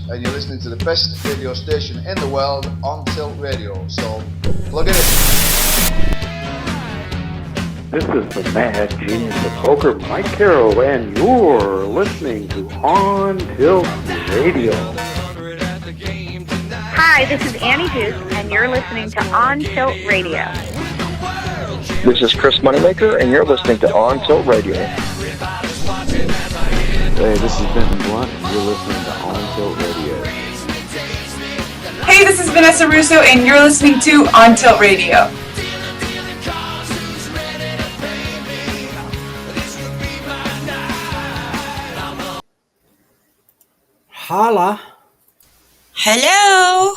and you're listening to the best radio station in the world, On Tilt Radio. So, plug it in. This is the mad genius of poker, Mike Carroll, and you're listening to On Tilt Radio. Hi, this is Annie Duke, and you're listening to On Tilt Radio. This is Chris Moneymaker, and you're listening to On Tilt Radio. Hey, this is Benton Blunt, and you're listening to On Tilt Radio. Hey, this is Vanessa Russo, and you're listening to On Tilt Radio. Holla. Hello.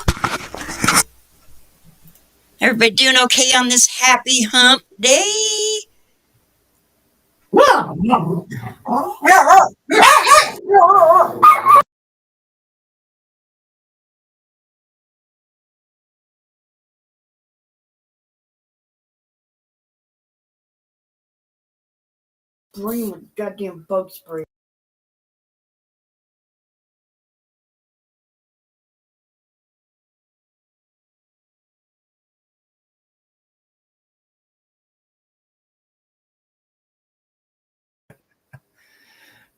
Everybody doing okay on this happy hump day? Bring the goddamn bug spray.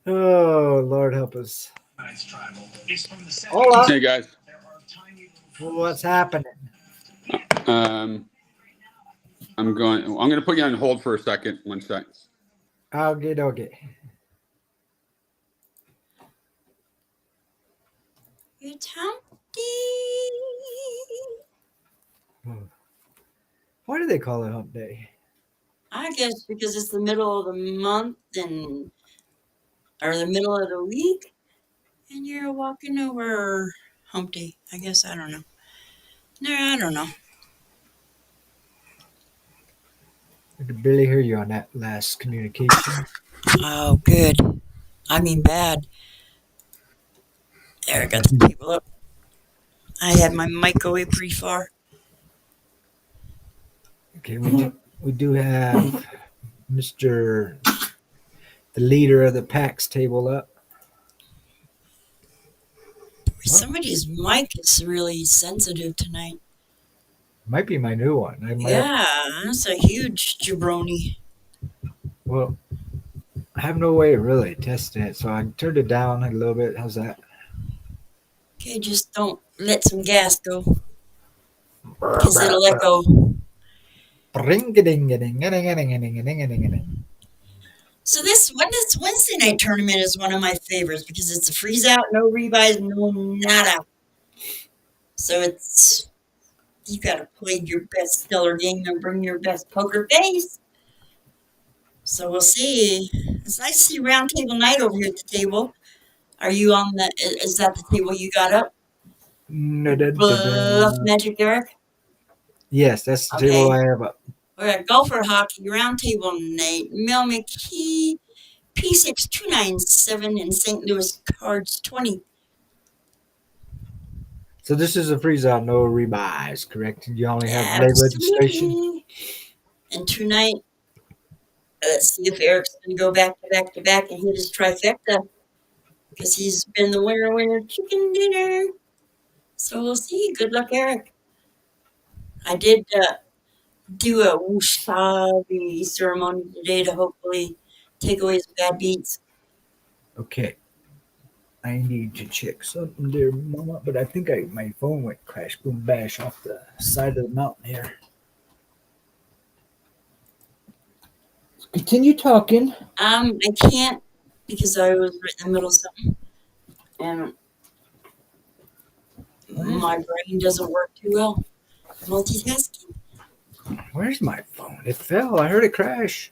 Oh, Lord help us. Hola. Hey guys. What's happening? I'm going to put you on hold for a second. 1 sec. Okay. It's Humpty. Why do they call it Hump Day? I guess because it's the middle of the month or the middle of the week, and you're walking over Humpty. I guess I don't know. No, I don't know. I could barely hear you on that last communication. Oh, good. I mean, bad. There, I got the table up. I had my mic away pretty far. Okay, we do have Mr. the leader of the PAX table up. Somebody's mic is really sensitive tonight. Might be my new one. Yeah, that's a huge jabroni. Well, I have no way of really testing it, so I turned it down a little bit. How's that? Okay, just don't let some gas go, because it'll echo. So this Wednesday night tournament is one of my favorites because it's a freeze out, no rebuys, no nada. So you got to play your best stellar game and bring your best poker face. So we'll see. It's nice to see round table night over here at the table. Are you on is that the table you got up? Bluff Magic Eric? Yes, that's the table I have up. We're at Golfer Hockey round table night. Mel McKee, P6297 in St. Louis, cards 20. So this is a freeze out, no rebuys, correct? You only have late registration. And tonight, let's see if Eric's going to go back to back to back and hit his trifecta, because he's been the winner chicken dinner. So we'll see. Good luck, Eric. I did do a wasabi ceremony today to hopefully take away his bad beats. Okay. I need to check something there, Mama, but I think my phone went crash, boom, bash off the side of the mountain here. So continue talking. I can't because I was right in the middle of something, and my brain doesn't work too well. Multitasking. Where's my phone? It fell. I heard it crash.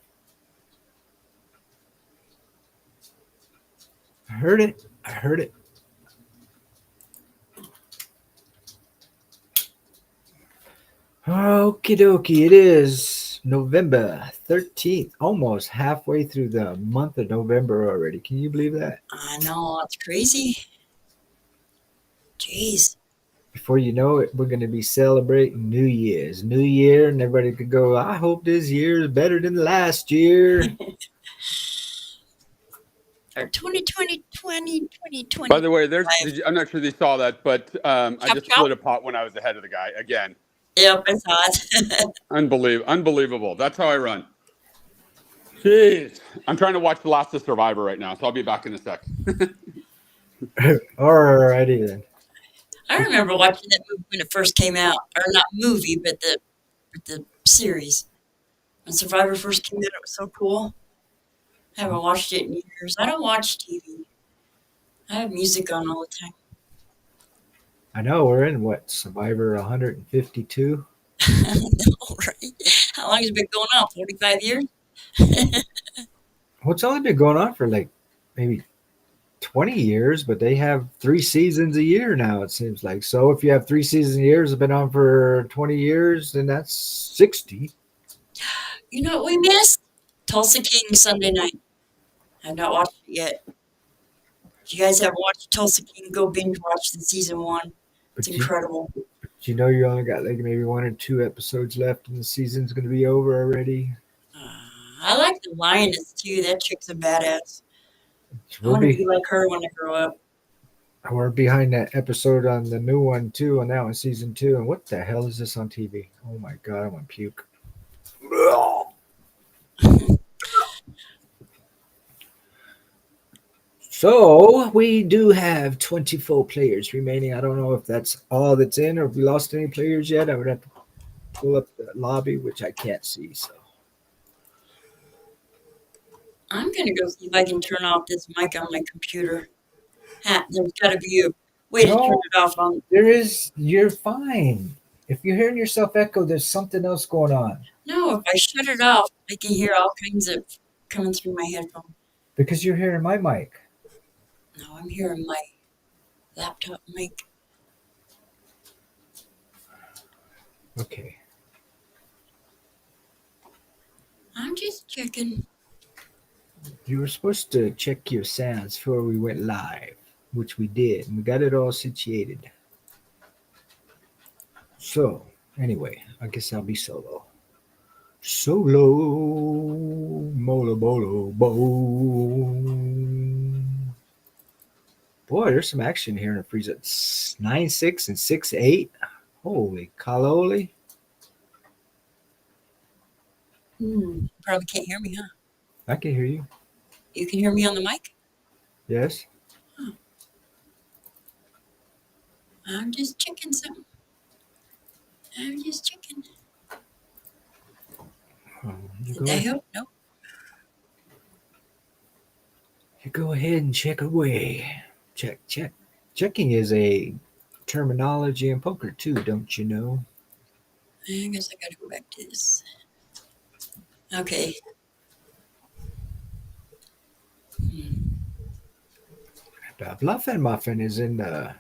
I heard it. Okie dokie. It is November 13th. Almost halfway through the month of November already. Can you believe that? I know. It's crazy. Jeez. Before you know it, we're going to be celebrating New Year's. New Year, and everybody could go, I hope this year is better than last year. Or 2020, 2020. By the way, I'm not sure they saw that, but I Chop, just chop. split a pot when I was ahead of the guy again. Yep, I saw it. Unbelievable. That's how I run. Jeez. I'm trying to watch The Last of Survivor right now, so I'll be back in a sec. Alrighty then. I remember watching that movie when it first came out. Or not movie, but the series. When Survivor first came out, it was so cool. I haven't watched it in years. I don't watch TV. I have music on all the time. I know we're in what, Survivor 152? All right. How long has it been going on? 45 years? Well, it's only been going on for like maybe 20 years, but they have 3 seasons a year now, it seems like. So if you have 3 seasons a year, it's been on for 20 years, then that's 60. You know what we missed? Tulsa King Sunday night. I've not watched it yet. If you guys haven't watched Tulsa King, go binge watch the season 1. It's incredible. You know you only got like maybe 1 or 2 episodes left and the season's going to be over already. I like the lioness too. That chick's a badass. I want to be like her when I grow up. We're behind that episode on the new one too, on that one, season 2. And what the hell is this on TV? Oh my god, I want to puke. So we do have 24 players remaining. I don't know if that's all that's in or if we lost any players yet. I would have to pull up the lobby, which I can't see. So I'm gonna go see if I can turn off this mic on my computer. There's got to be a way to turn it off on. There is. You're fine. If you're hearing yourself echo, there's something else going on. No, if I shut it off, I can hear all kinds of coming through my headphone. Because you're hearing my mic. No, I'm hearing my laptop mic. Okay. I'm just checking. You were supposed to check your sounds before we went live, which we did, and we got it all situated. So, anyway, I guess I'll be solo. Solo, mola bolo bo. Boy, there's some action here in the freezer. 9-6 and 6-8. Holy caloli. Probably can't hear me, huh? I can hear you. You can hear me on the mic? Yes. Huh. I'm just checking something. I'm just checking. Did that help? No. You go ahead and check away. Check. Checking is a terminology in poker too, don't you know? I guess I gotta go back to this. Okay. Bluffer Muffin is in the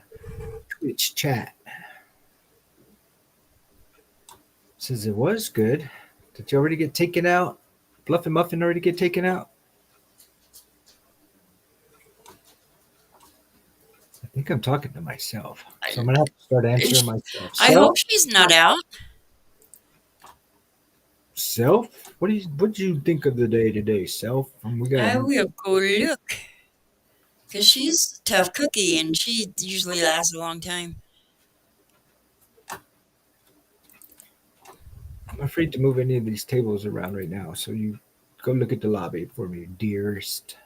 Twitch chat. Says it was good. Did you already get taken out? Bluffer Muffin already get taken out? I think I'm talking to myself. So I'm going to have to start answering myself. I hope she's not out. Self? What did you think of the day today, Self? I will go look. Because she's a tough cookie and she usually lasts a long time. I'm afraid to move any of these tables around right now. So you go look at the lobby for me, dearest.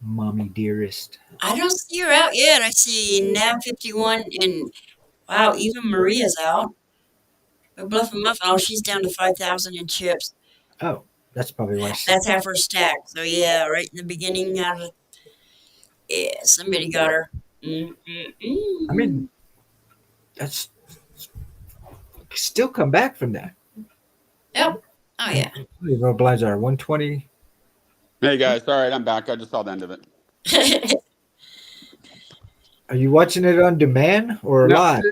Mommy dearest. I don't see her out yet. I see Nav 51 and wow, even Maria's out. But Bluffer Muffin, oh, she's down to 5,000 in chips. Oh, that's probably why. That's half her stack. So yeah, right in the beginning, somebody got her. I mean, that's still come back from that. Yep. Oh yeah. Road blinds are 120. Hey guys, all right, I'm back. I just saw the end of it. Are you watching it on demand or live?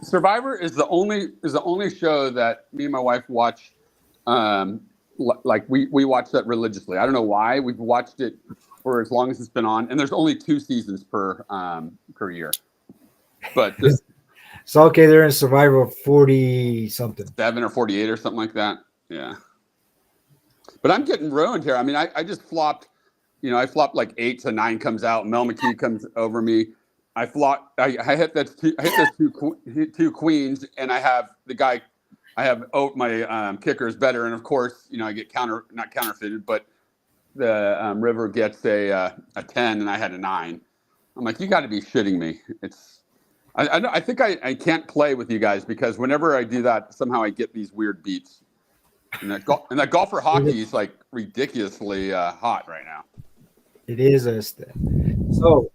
Survivor is the only show that me and my wife watch. Like we watch that religiously. I don't know why. We've watched it for as long as it's been on, and there's only 2 seasons per year. But so okay, they're in Survivor 40 something, 7 or 48 or something like that. Yeah. But I'm getting ruined here. I mean, I just flopped I flop like 8, so 9 comes out. Mel McKee comes over me. I flop. I hit those two queens, and I have the guy. I have my kicker is better, and of course, I get not counterfeited, but the river gets a 10, and I had a 9. I'm like, you got to be shitting me. I think I can't play with you guys because whenever I do that, somehow I get these weird beats. And that golfer hockey is like ridiculously hot right now. It is us then. So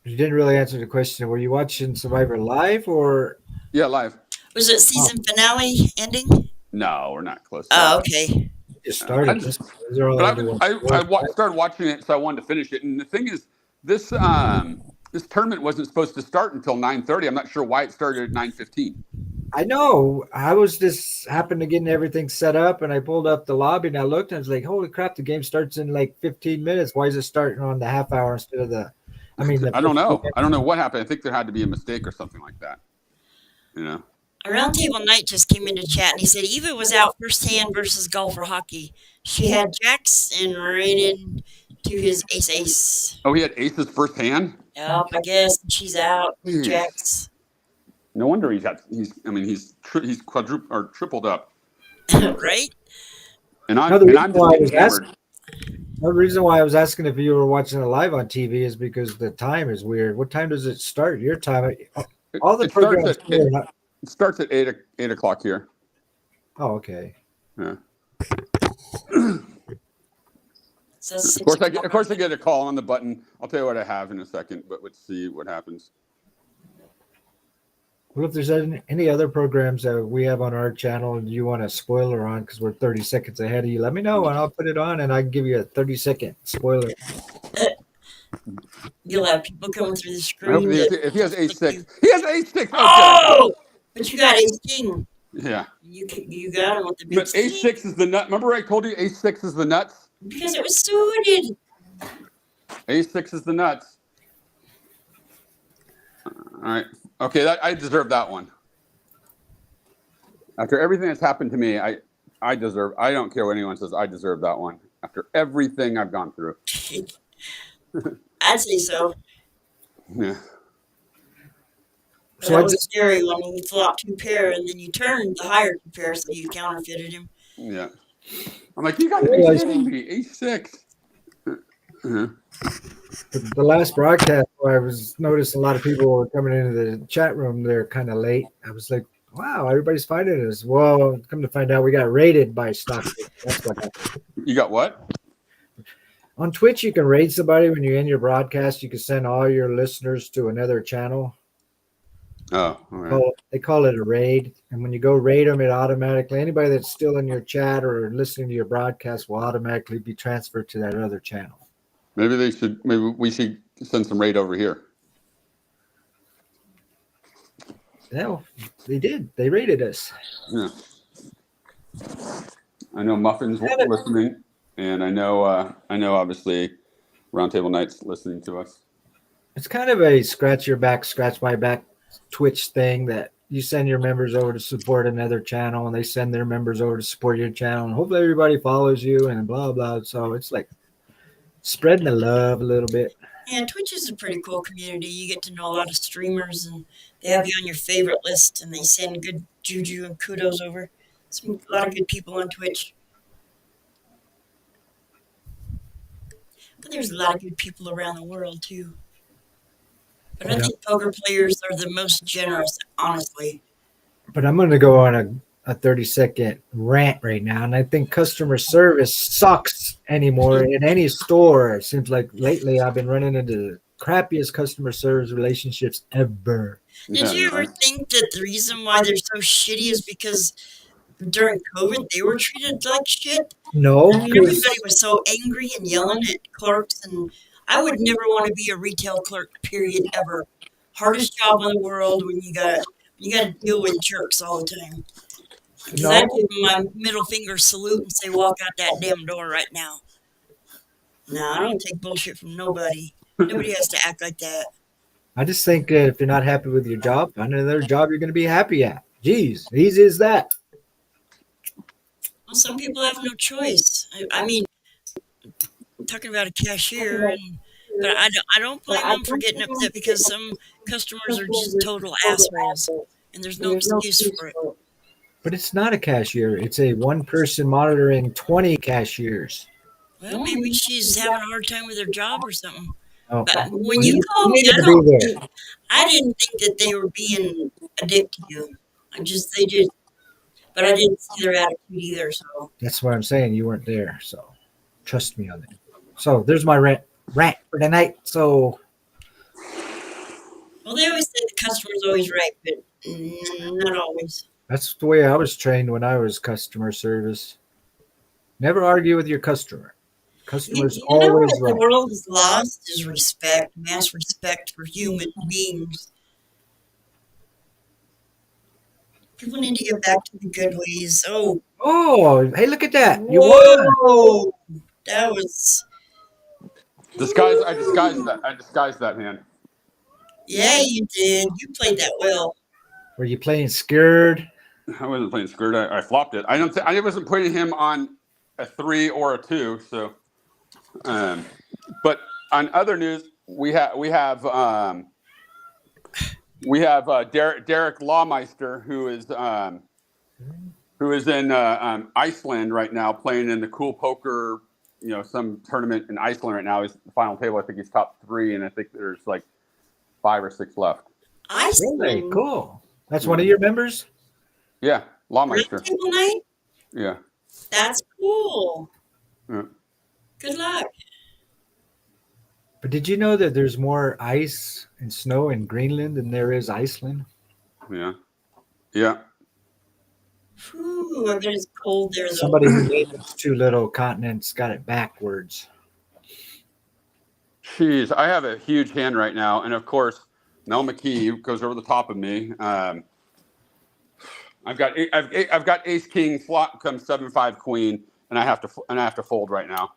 you didn't really answer the question. Were you watching Survivor live or? Yeah, live. Was it season finale ending? No, we're not close. Oh, okay. It started. I started watching it, so I wanted to finish it. And the thing is, this tournament wasn't supposed to start until 9:30. I'm not sure why it started at 9:15. I know. I was just happened to getting everything set up, and I pulled up the lobby and I looked and I was like, "Holy crap! The game starts in like 15 minutes. Why is it starting on the half hour instead of the?" I mean, I don't know. I don't know what happened. I think there had to be a mistake or something like that. A Roundtable Knight just came into chat and he said Eva was out first hand versus golfer hockey. She had jacks and ran into his ace. Oh, he had aces first hand. Yep, I guess she's out with jacks. No wonder he's quadrupled or tripled up. Right? And I'm just hammered. The reason why I was asking if you were watching it live on TV is because the time is weird. What time does it start? Your time? All the programs. It starts at 8 o'clock here. Oh, okay. Yeah. Of course, I get a call on the button. I'll tell you what I have in a second, but let's see what happens. Well, if there's any other programs that we have on our channel and you want a spoiler on because we're 30 seconds ahead of you, let me know and I'll put it on and I can give you a 30-second spoiler. You'll have people coming through the screen. If he has ace-6. He has ace-6. Oh! But you got ace-king. Yeah. You got him with the big But ace-6 is the nut. Remember I told you ace-6 is the nuts? Because it was suited. Ace-6 is the nuts. All right. Okay, I deserve that one. After everything that's happened to me, I don't care what anyone says, I deserve that one. After everything I've gone through. I'd say so. Yeah. So that was scary when you flopped 2 pair and then you turned the higher 2 pair so you counterfeited him. Yeah. I'm like, you got to be kidding me. Ace-6. The last broadcast where I was noticing a lot of people were coming into the chat room there kind of late. I was like, wow, everybody's finding us. Well, come to find out we got raided by stock. That's what happened. You got what? On Twitch, you can raid somebody when you end your broadcast. You can send all your listeners to another channel. Oh, all right. They call it a raid. And when you go raid them, it automatically, anybody that's still in your chat or listening to your broadcast will automatically be transferred to that other channel. Maybe we should send some raid over here. No, they did. They raided us. Yeah. I know Muffin's listening, and I know obviously Roundtable Knight's listening to us. It's kind of a scratch your back, scratch my back Twitch thing that you send your members over to support another channel, and they send their members over to support your channel, and hopefully everybody follows you and blah blah. So it's like spreading the love a little bit. Yeah, Twitch is a pretty cool community. You get to know a lot of streamers, and they have you on your favorite list, and they send good juju and kudos over. A lot of good people on Twitch. But there's a lot of good people around the world, too. But I think poker players are the most generous, honestly. But I'm going to go on a 30-second rant right now, and I think customer service sucks anymore in any store. It seems like lately I've been running into the crappiest customer service relationships ever. Did you ever think that the reason why they're so shitty is because during COVID they were treated like shit? No. I mean, everybody was so angry and yelling at clerks, and I would never want to be a retail clerk, period, ever. Hardest job in the world when you got to deal with jerks all the time. Because I give them my middle finger salute and say, walk out that damn door right now. No, I don't take bullshit from nobody. Nobody has to act like that. I just think if you're not happy with your job, find another job you're going to be happy at. Jeez, easy as that. Well, some people have no choice. I mean, talking about a cashier, but I don't blame them for getting upset because some customers are just total assholes, and there's no excuse for it. But it's not a cashier. It's a one person monitoring 20 cashiers. Well, maybe she's having a hard time with her job or something. Oh, But when you called me, I didn't think that they were being a dick to you. But I didn't see their attitude either. So That's what I'm saying. You weren't there, so trust me on that. So there's my rant for tonight. So, well, they always say the customer's always right, but not always. that's the way I was trained when I was customer service. Never argue with your customer. Customers You know always what right. the world has lost is respect, mass respect for human beings. People need to get back to the good ways. Oh, hey, look at that! You won. Whoa! That was I disguised that hand. yeah, you did. You played that well. Were you playing scared? I wasn't playing skirt. I flopped it. I wasn't putting him on a 3 or a 2. So, but on other news, we have Derek Lawmeister, who is in Iceland right now, playing in the Cool Poker, some tournament in Iceland right now. He's the final table. I think he's top 3, and I think there's like 5 or 6 left. Iceland. Really cool. That's one of your members. Yeah, Lawmeister. Red table night. Yeah. That's cool. Yeah. Good luck. But did you know that there's more ice and snow in Greenland than there is Iceland? Yeah. Yeah. Whew, I bet it's cold there though. Somebody who made those 2 little continents got it backwards. Jeez, I have a huge hand right now, and of course, Mel McKee goes over the top of me. I've got Ace King flop comes 7-5 Queen, and I have to fold right now.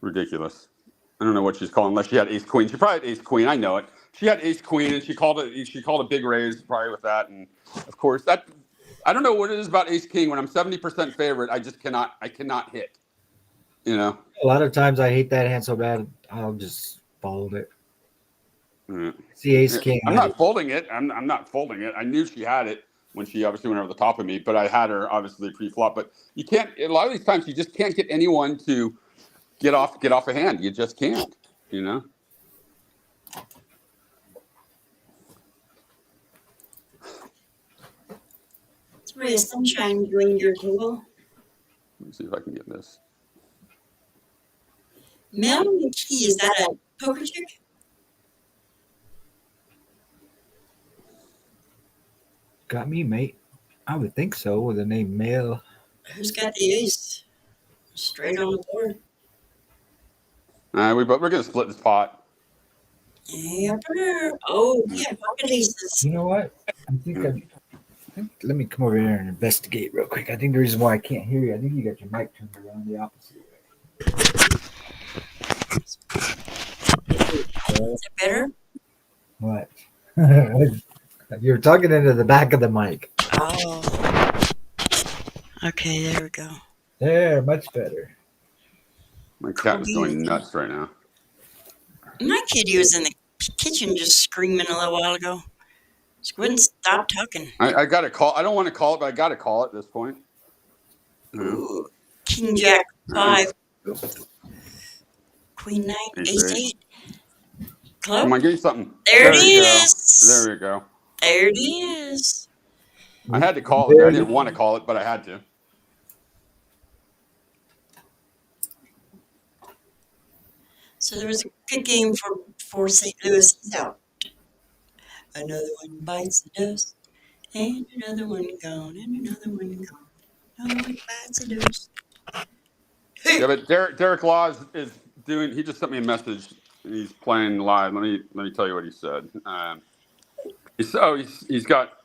Ridiculous. I don't know what she's calling unless she had Ace Queen. She probably had Ace Queen. I know it. She had Ace Queen, and she called a big raise probably with that, and of course that. I don't know what it is about Ace King. When I'm 70% favorite, I cannot hit. A lot of times I hate that hand so bad, I'll just fold it. See Ace King. I'm not folding it. I'm not folding it. I knew she had it when she obviously went over the top of me, but I had her obviously pre-flop. But you can't. A lot of these times, you just can't get anyone to get off a hand. You just can't. It's ray of sunshine doing your table. Let me see if I can get this. Mel McKee, is that a poker chick? Got me, mate. I would think so with the name Mel. Who's got the ace? Straight on the board. We're going to split this pot. Yeah. Oh, yeah, pocket aces. You know what? I think let me come over here and investigate real quick. I think the reason why I can't hear you, I think you got your mic turned around the opposite way. Is it better? What? You're talking into the back of the mic. Oh. Okay, there we go. There, much better. My cat is going nuts right now. My kitty was in the kitchen just screaming a little while ago. She wouldn't stop talking. I got to call. I don't want to call it, but I got to call it at this point. Ooh, King Jack 5. Queen 9. Ace 8. Club. Come on, give me something. There it is. There we go. There it is. I had to call it. I didn't want to call it, but I had to. So there was a good game for St. Louis. He's out. Another one bites the dust, and another one gone, and another one gone. Another one bites the dust. Yeah, but Derek Law is doing. He just sent me a message. He's playing live. Let me tell you what he said. He's got.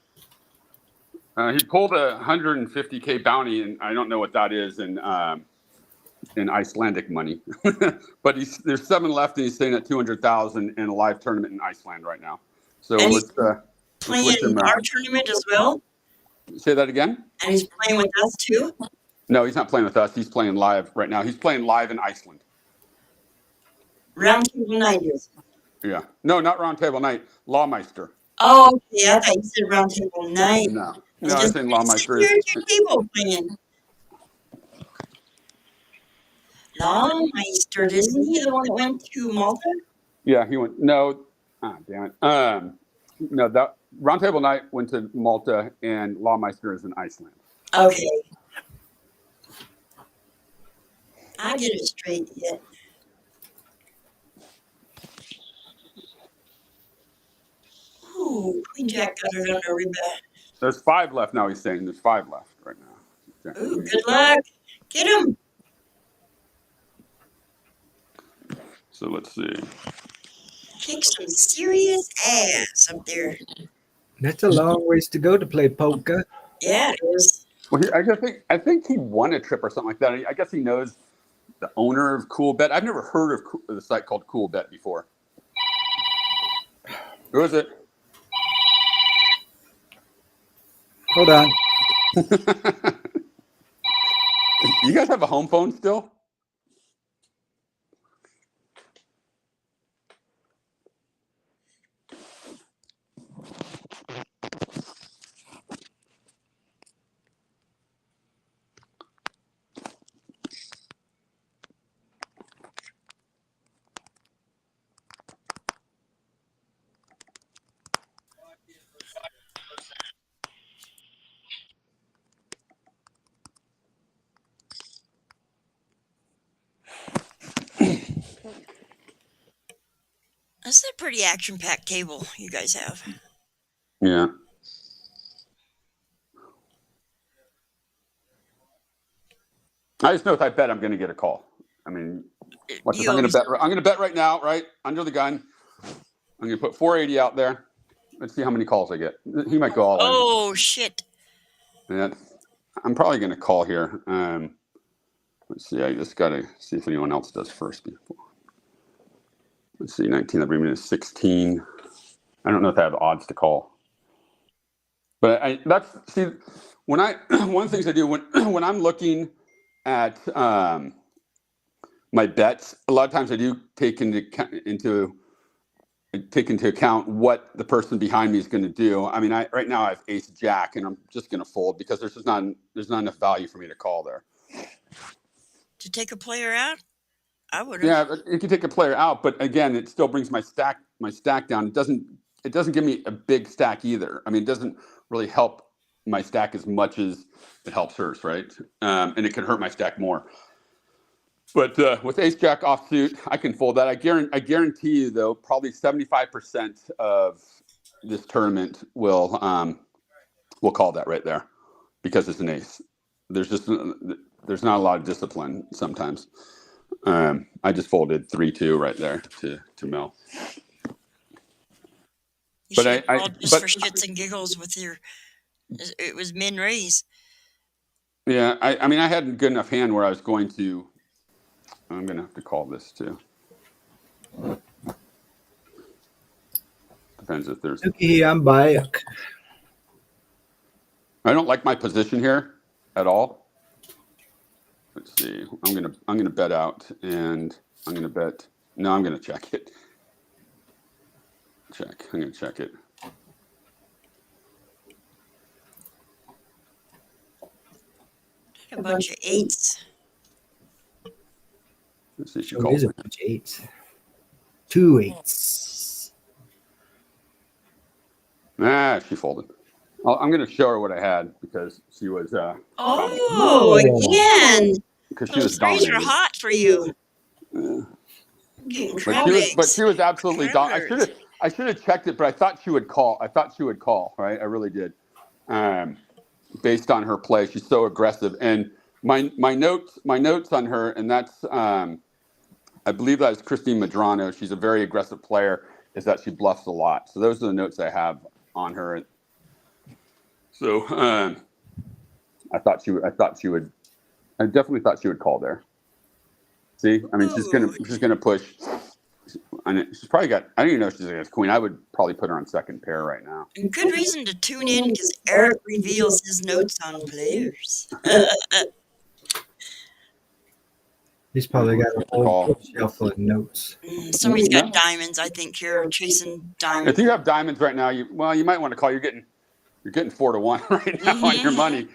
He pulled a 150K bounty, and I don't know what that is in Icelandic money. But there's 7 left, and he's staying at 200,000 in a live tournament in Iceland right now. So and let's playing our tournament as well. Say that again. And he's playing with us too. No, he's not playing with us. He's playing live right now. He's playing live in Iceland. Roundtable night is. Yeah. No, not Roundtable Night. Lawmeister. Oh, okay. I thought you said roundtable night. No. I No, was I just think like, Lawmeister you're is. at your table playing. Lawmeister, isn't he the one that went to Malta? Yeah, he went. No. Ah, damn it. No, that Roundtable Night went to Malta, and Lawmeister is in Iceland. Okay. I get it straight yet. Ooh, Queen Jack got it under ribbon. There's 5 left now. He's saying there's 5 left right now. Ooh, good luck. Get him. So let's see. Kick some serious ass up there. That's a long ways to go to play poker. Yeah, it is. Well, I think he won a trip or something like that. I guess he knows the owner of Cool Bet. I've never heard of the site called Cool Bet before. Who is it? Hold on. You guys have a home phone still? That's a pretty action-packed table you guys have. Yeah. I just know if I bet, I'm going to get a call. I mean, watch this. I'm going to bet right now, right under the gun. I'm going to put 480 out there. Let's see how many calls I get. He might go all in. Oh shit! Yeah, I'm probably going to call here. Let's see. I just got to see if anyone else does first before. Let's see. 19. Every minute is 16. I don't know if I have odds to call. But when I one of the things I do when I'm looking at my bets, a lot of times I do take into account what the person behind me is going to do. I mean, right now I have Ace Jack, and I'm just going to fold because there's not enough value for me to call there. To take a player out, I would. Yeah, you can take a player out, but again, it still brings my stack down. It doesn't give me a big stack either. I mean, it doesn't really help my stack as much as it helps hers, right? And it could hurt my stack more. But with Ace Jack offsuit, I can fold that. I guarantee you, though, probably 75% of this tournament will call that right there because it's an ace. There's not a lot of discipline sometimes. I just folded 3-2 right there to Mel. You should have called just for shits and giggles with your. It was min raise. Yeah, I mean, I had a good enough hand where I was going to. I'm going to have to call this too. Depends if there's. Okay, I'm back. I don't like my position here at all. Let's see. I'm gonna bet out, and I'm gonna bet. No, I'm gonna check it. Check. I'm gonna check it. A bunch of eights. Let's see. She Oh, called. there's a bunch of eights. 2 8s. She folded. I'm going to show her what I had because she was. Again. Because she was Threes are dominating. hot for you. But she was absolutely dominating. I should have checked it, but I thought she would call. Right, I really did. Based on her play, she's so aggressive. And my notes on her, and that's I believe that is Christine Medrano. She's a very aggressive player. Is that she bluffs a lot. So those are the notes I have on her. So I definitely thought she would call there. See, I mean, she's gonna push. And she's probably got. I don't even know if she's against queen. I would probably put her on second pair right now. And good reason to tune in because Eric reveals his notes on players. He's probably got a whole Call. shelf of notes. Somebody's got diamonds, I think, here, chasing diamonds. If you have diamonds right now, you might want to call. You're getting 4-1 right now on your money.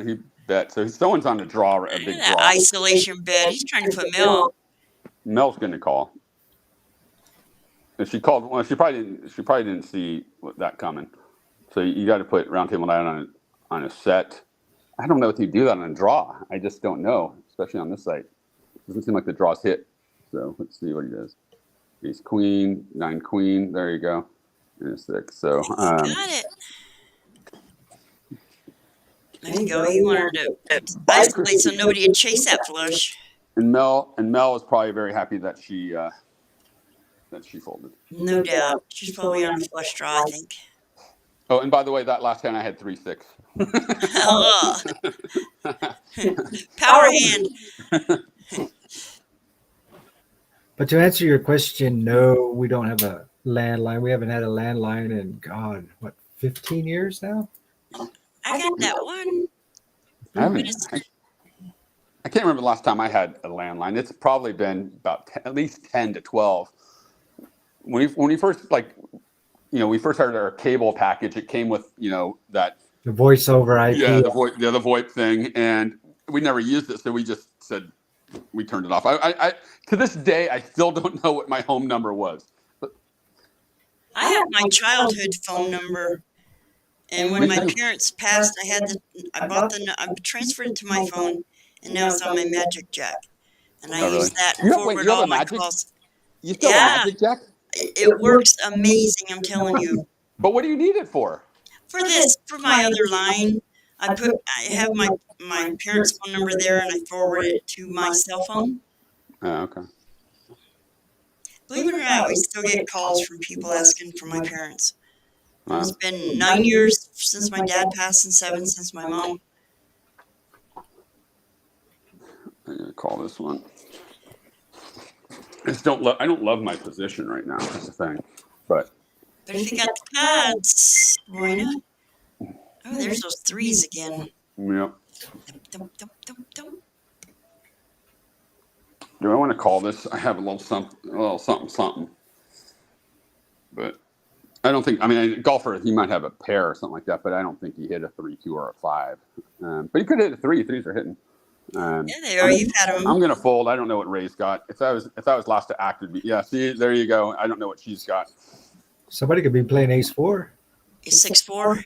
He bet. So someone's on the draw, a big That draw. isolation bet. He's trying to put Mel. Mel's going to call. And she called. Well, she probably didn't see that coming. So you got to put round table nine on a set. I don't know if you do that on a draw. I just don't know, especially on this site. Doesn't seem like the draw's hit. So let's see what he does. Ace queen, 9 queen. There you go. And a 6. So got it. There you go. You wanted to isolate so nobody would chase that flush. And Mel is probably very happy that she folded. No doubt. She's probably on a flush draw, I think. Oh, and by the way, that last hand I had 3-6. Power hand. But to answer your question, no, we don't have a landline. We haven't had a landline in, God, 15 years now? I got that one. I can't remember the last time I had a landline. It's probably been about at least 10 to 12. When we first we first started our cable package. It came with that the voice over IP. Yeah, the VoIP thing, and we never used it, so we just said we turned it off. I to this day I still don't know what my home number was. I have my childhood phone number, and when my parents passed, I transferred it to my phone, and now it's on my Magic Jack, and I use that and forward all my calls. You still have a Magic Jack? It works amazing, I'm telling you. But what do you need it for? For my other line, I have my parents' phone number there, and I forward it to my cell phone. Oh, okay. Believe it or not, we still get calls from people asking for my parents. Wow. It's been 9 years since my dad passed and 7 since my mom. I'm gonna call this one. I don't love my position right now. That's the thing, but if you got the cards, why not? Oh, there's those 3s again. Yep. Dum, dum, dum, dum. Do I want to call this? I have a little something. But I don't think. I mean, a golfer, he might have a pair or something like that, but I don't think he hit a 3-2 or a 5. But he could hit a 3. 3s are hitting. Yeah, they are. You've had them. I'm gonna fold. I don't know what Ray's got. If that was last to act, it'd be See, there you go. I don't know what she's got. Somebody could be playing Ace-4. Is 6-4?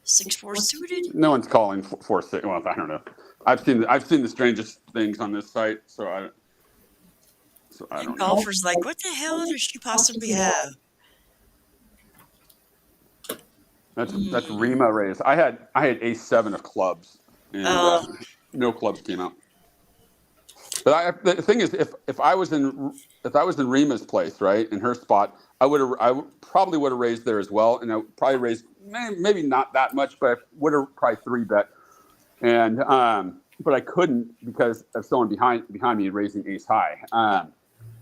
6-4 suited? No one's calling 4-6. Well, I don't know. I've seen the strangest things on this site, so I don't know. Golfers like, what the hell does she possibly have? That's Rima raised. I had Ace-7 of clubs, and no clubs came out. But the thing is, if I was in Rima's place, right, in her spot, I probably would have raised there as well, and I would probably raised maybe not that much, but I would have probably 3-bet, and but I couldn't because of someone behind me raising ace high.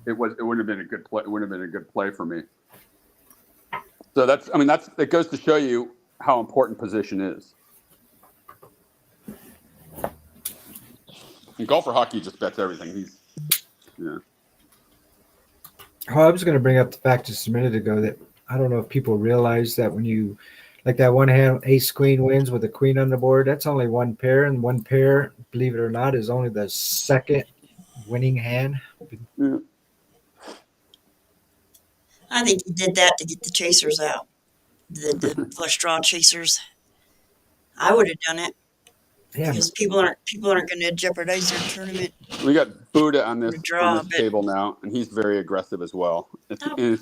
It wouldn't have been a good play. It wouldn't have been a good play for me. So that goes to show you how important position is. And golfer hockey just bets everything. I was going to bring up the fact just a minute ago that I don't know if people realize that when you, like that one hand ace queen wins with a queen on the board, that's only one pair, and one pair, believe it or not, is only the second winning hand. Yeah. I think he did that to get the chasers out, the flush draw chasers. I would have done it. Yeah, because people aren't going to jeopardize their tournament. We got Buddha on this table now, and he's very aggressive as well. Buddha in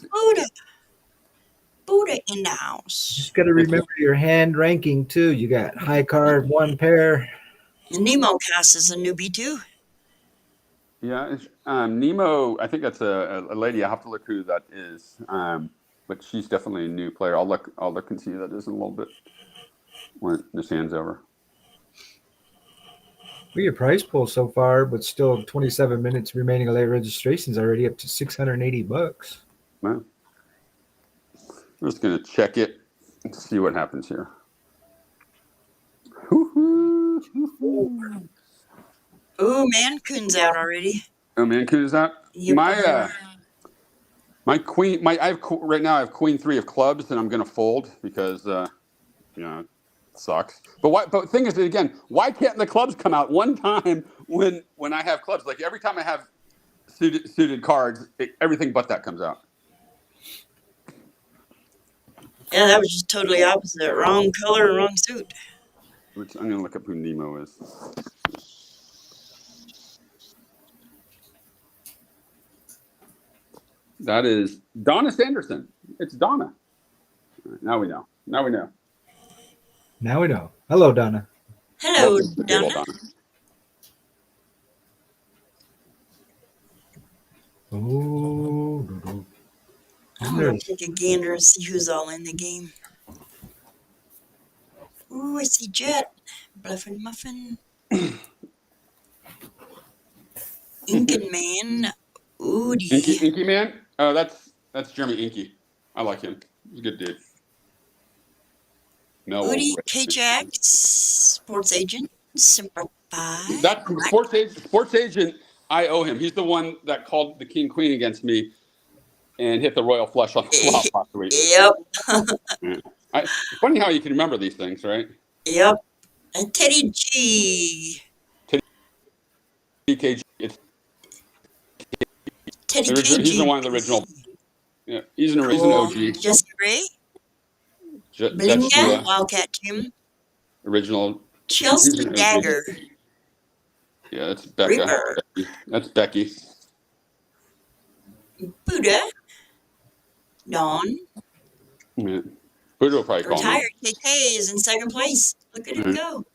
the house. Just got to remember your hand ranking too. You got high card, one pair. And Nemo Cass is a newbie too. Yeah, Nemo. I think that's a lady. I have to look who that is. But she's definitely a new player. I'll look and see who that is in a little bit when this hand's over. Well, your prize pool so far, but still 27 minutes remaining of late registrations already up to $680. Wow. I'm just gonna check it and see what happens here. Woo-hoo. Ooh, Mancoon's out already. Oh, Mancoon is out. Yep. My queen. Right now I have queen 3 of clubs, and I'm going to fold because it sucks. But the thing is, again, why can't the clubs come out one time when I have clubs? Like every time I have suited cards, everything but that comes out. Yeah, that was just totally opposite. Wrong color, wrong suit. Which I'm going to look up who Nemo is. That is Donna Sanderson. It's Donna. Now we know. Now we know. Hello, Donna. Hello, Welcome to the table, Donna. Oh, I'm going to take a gander and see who's all in the game. Ooh, I see Jet. Bluffer Muffin. Inkin Man. Oodie. Inky Man? Oh, that's Jeremy Inky. I like him. He's a good dude. No. Oodie, K-Jax, Sports Agent, Simplify. That's sports agent. I owe him. He's the one that called the king queen against me and hit the royal flush on the flop last week. Yep. It's funny how you can remember these things, right? Yep. And Teddy G. TKG. Teddy KG. He's the one of the original. Yeah, he's an OG. Jesse Ray. That's Blinga. Wildcat Jim. Original. Chelsea Dagger. Yeah, that's Becca. Reaper. That's Becky. Buddha. Dawn. Yeah. Buddha will probably call me. Retired KK is in second place. Look at him go.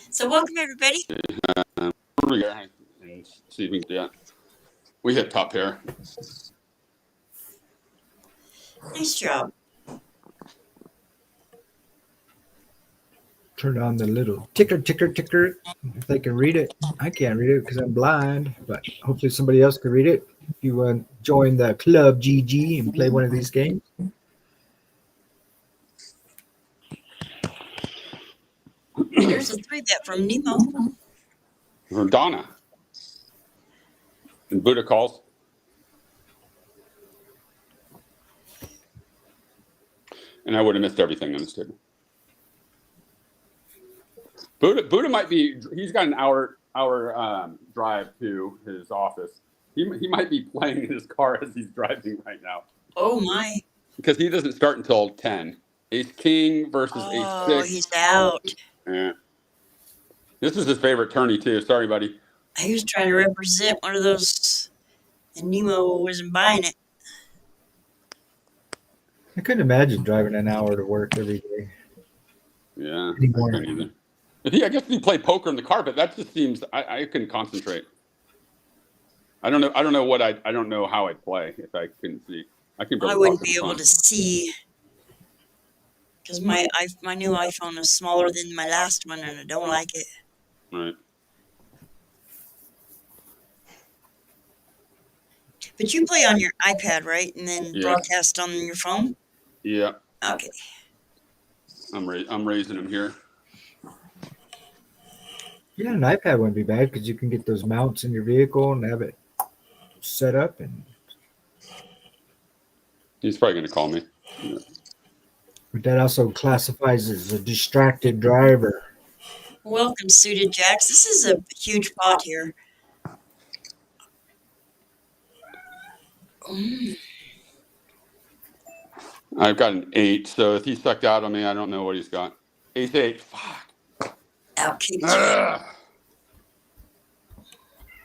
So welcome everybody. And see if we can do that. We hit top pair. Nice job. Turn on the little ticker. If they can read it. I can't read it because I'm blind, but hopefully somebody else can read it. If you want to join the Club GG and play one of these games. There's a 3-bet from Nemo. From Donna. And Buddha calls. And I would have missed everything on this table. Buddha might be. He's got an hour drive to his office. He might be playing in his car as he's driving right now. Oh my! Because he doesn't start until 10. Ace King versus Ace 6. Oh, he's out. Yeah. This is his favorite tourney too. Sorry, buddy. He was trying to represent one of those, and Nemo wasn't buying it. I couldn't imagine driving an hour to work every day. Yeah, anymore. I couldn't either. I guess if he played poker in the car, but that just seems I couldn't concentrate. I don't know how I'd play if I couldn't see. I wouldn't be able to see because my new iPhone is smaller than my last one, and I don't like it. Right. But you play on your iPad, right? And then broadcast on your phone? Yeah. Okay. I'm raising him here. Yeah, an iPad wouldn't be bad because you can get those mounts in your vehicle and have it set up. And he's probably going to call me. Yeah. But that also classifies as a distracted driver. Welcome, Suited Jacks. This is a huge pot here. I've got an 8, so if he sucked out on me, I don't know what he's got. Ace 8. Fuck.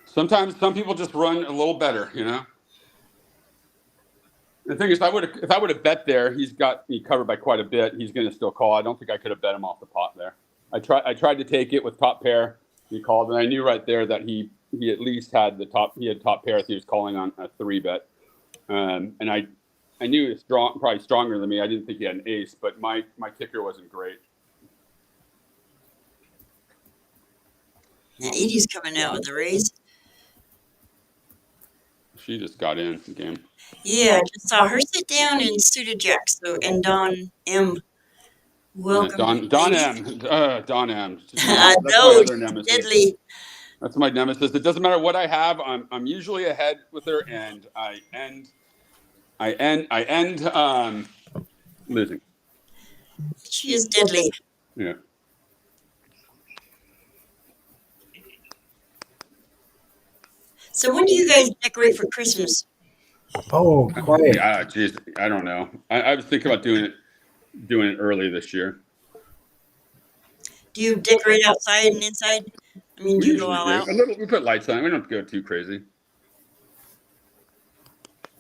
Sometimes some people just run a little better, you know. The thing is, if I would have bet there, he's got me covered by quite a bit. He's going to still call. I don't think I could have bet him off the pot there. I tried to take it with top pair. He called, and I knew right there that he at least had top pair if he was calling on a 3-bet. And I knew he was probably stronger than me. I didn't think he had an ace, but my kicker wasn't great. Now Edie's coming out with the raise. She just got in the game. Yeah, I just saw her sit down and Suited Jack. So and Don M. Welcome. Don M. Don M. That's my No, other nemesis. deadly. That's my nemesis. It doesn't matter what I have. I'm usually ahead with her, and I end losing. She is deadly. Yeah. So when do you guys decorate for Christmas? Oh, quiet. Yeah, geez, I don't know. I was thinking about doing it early this year. Do you decorate outside and inside? I mean, do you go usually all do. out? We put lights on. We don't have to go too crazy.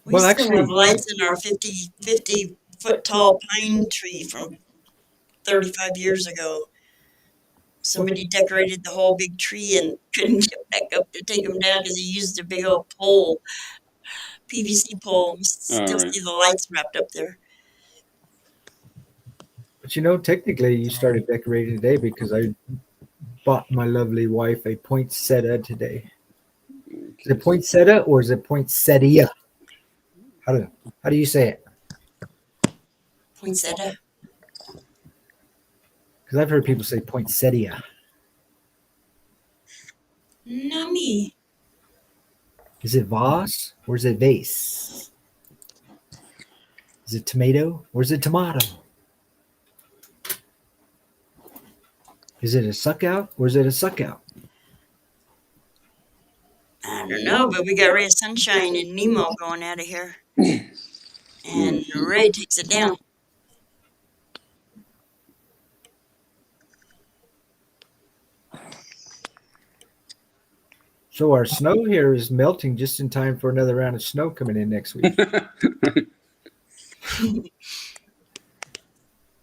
We Well, still actually- have lights in our 50 foot tall pine tree from 35 years ago. Somebody decorated the whole big tree and couldn't get back up to take them down because he used a big old pole, PVC pole. You still right. see the lights wrapped up there. But you know, technically, you started decorating today because I bought my lovely wife a poinsettia today. Is it poinsettia or is it poinsettia? How do you say it? Poinsettia. Because I've heard people say poinsettia. Not me. Is it vase or is it vase? Is it tomato or is it tomato? Is it a suck out or is it a suck out? I don't know, but we got Ray of Sunshine and Nemo going out of here. And Ray takes it down. So our snow here is melting just in time for another round of snow coming in next week.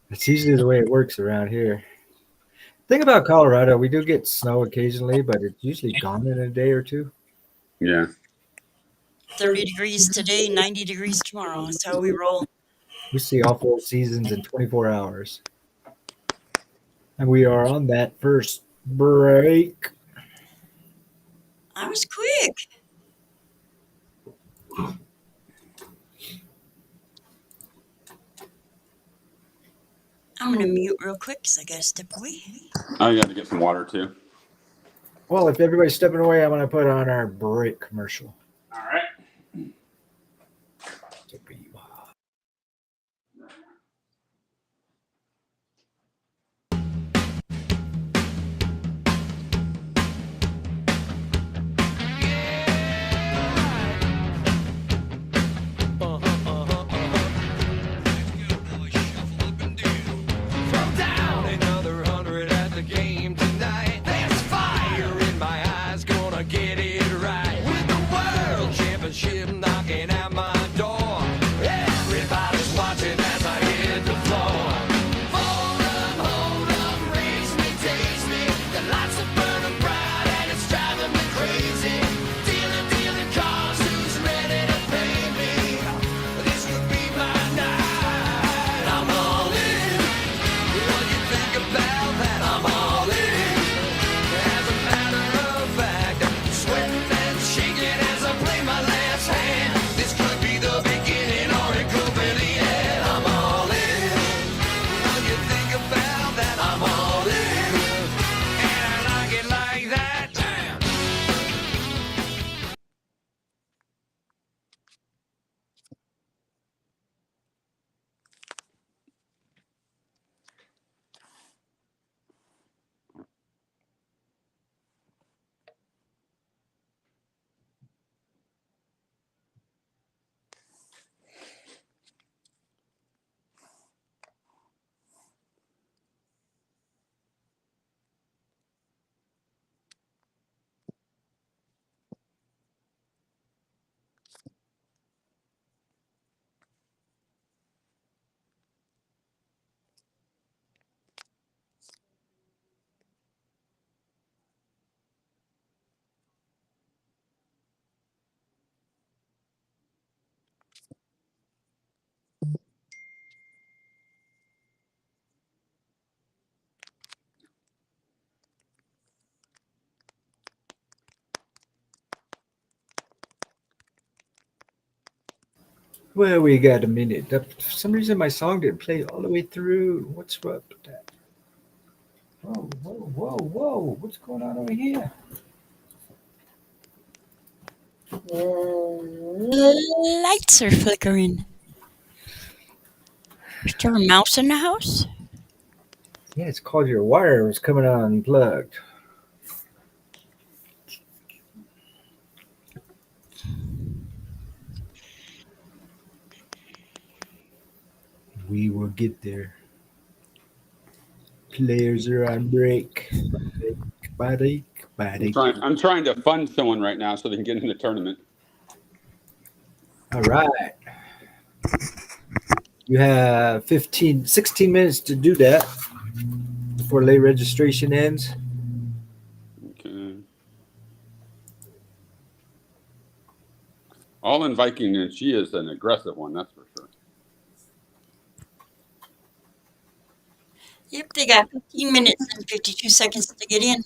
It's usually the way it works around here. Thing about Colorado, we do get snow occasionally, but it's usually gone in a day or two. Yeah. 30 degrees today, 90 degrees tomorrow. That's how we roll. We see all 4 seasons in 24 hours. And we are on that first break. I was quick. I'm going to mute real quick because I got to step away. I got to get some water too. Well, if everybody's stepping away, I'm going to put on our break commercial. All right. Another 100 at the game tonight. There's fire in my eyes, gonna get it right. With the word. Well, we got a minute. For some reason, my song didn't play all the way through. What's up with that? Whoa, whoa, whoa, whoa. What's going on over here? Lights are flickering. Is there a mouse in the house? Yeah, it's called your wire was coming unplugged. We will get there. Players are on break. I'm trying to fund someone right now so they can get in the tournament. All right. You have 16 minutes to do that before late registration ends. Okay. All in Viking, and she is an aggressive one, that's for sure. Yep, they got 15 minutes and 52 seconds to get in.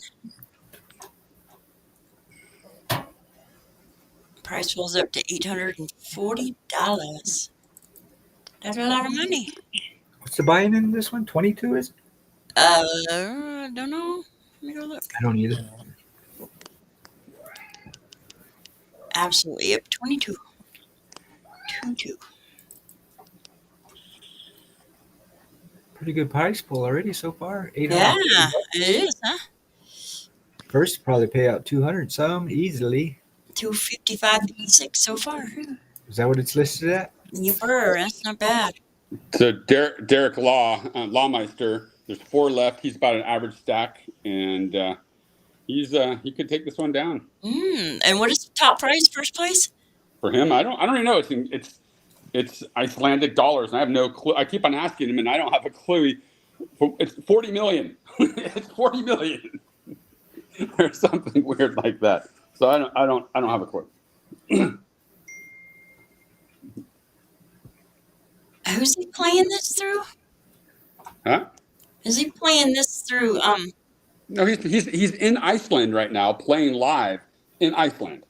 Price rolls up to $840. That's a lot of money. What's the buy-in in this one? 22 is it? Don't know. Let me go look. I don't either. Absolutely, yep, 22. 22. Pretty good price pull already so far. Yeah, 800. it is, huh? First, probably pay out 200 some easily. 255.56 so far. Is that what it's listed at? Yipper, that's not bad. So Derek Lawmeister, there's 4 left. He's about an average stack, and he could take this one down. And what is the top prize, first place? For him, I don't even know. It's Icelandic dollars, and I have no clue. I keep on asking him, and I don't have a clue. It's 40 million. It's 40 million, or something weird like that. So I don't have a clue. Who's he playing this through? Huh? Is he playing this through? No, he's in Iceland right now, playing live in Iceland.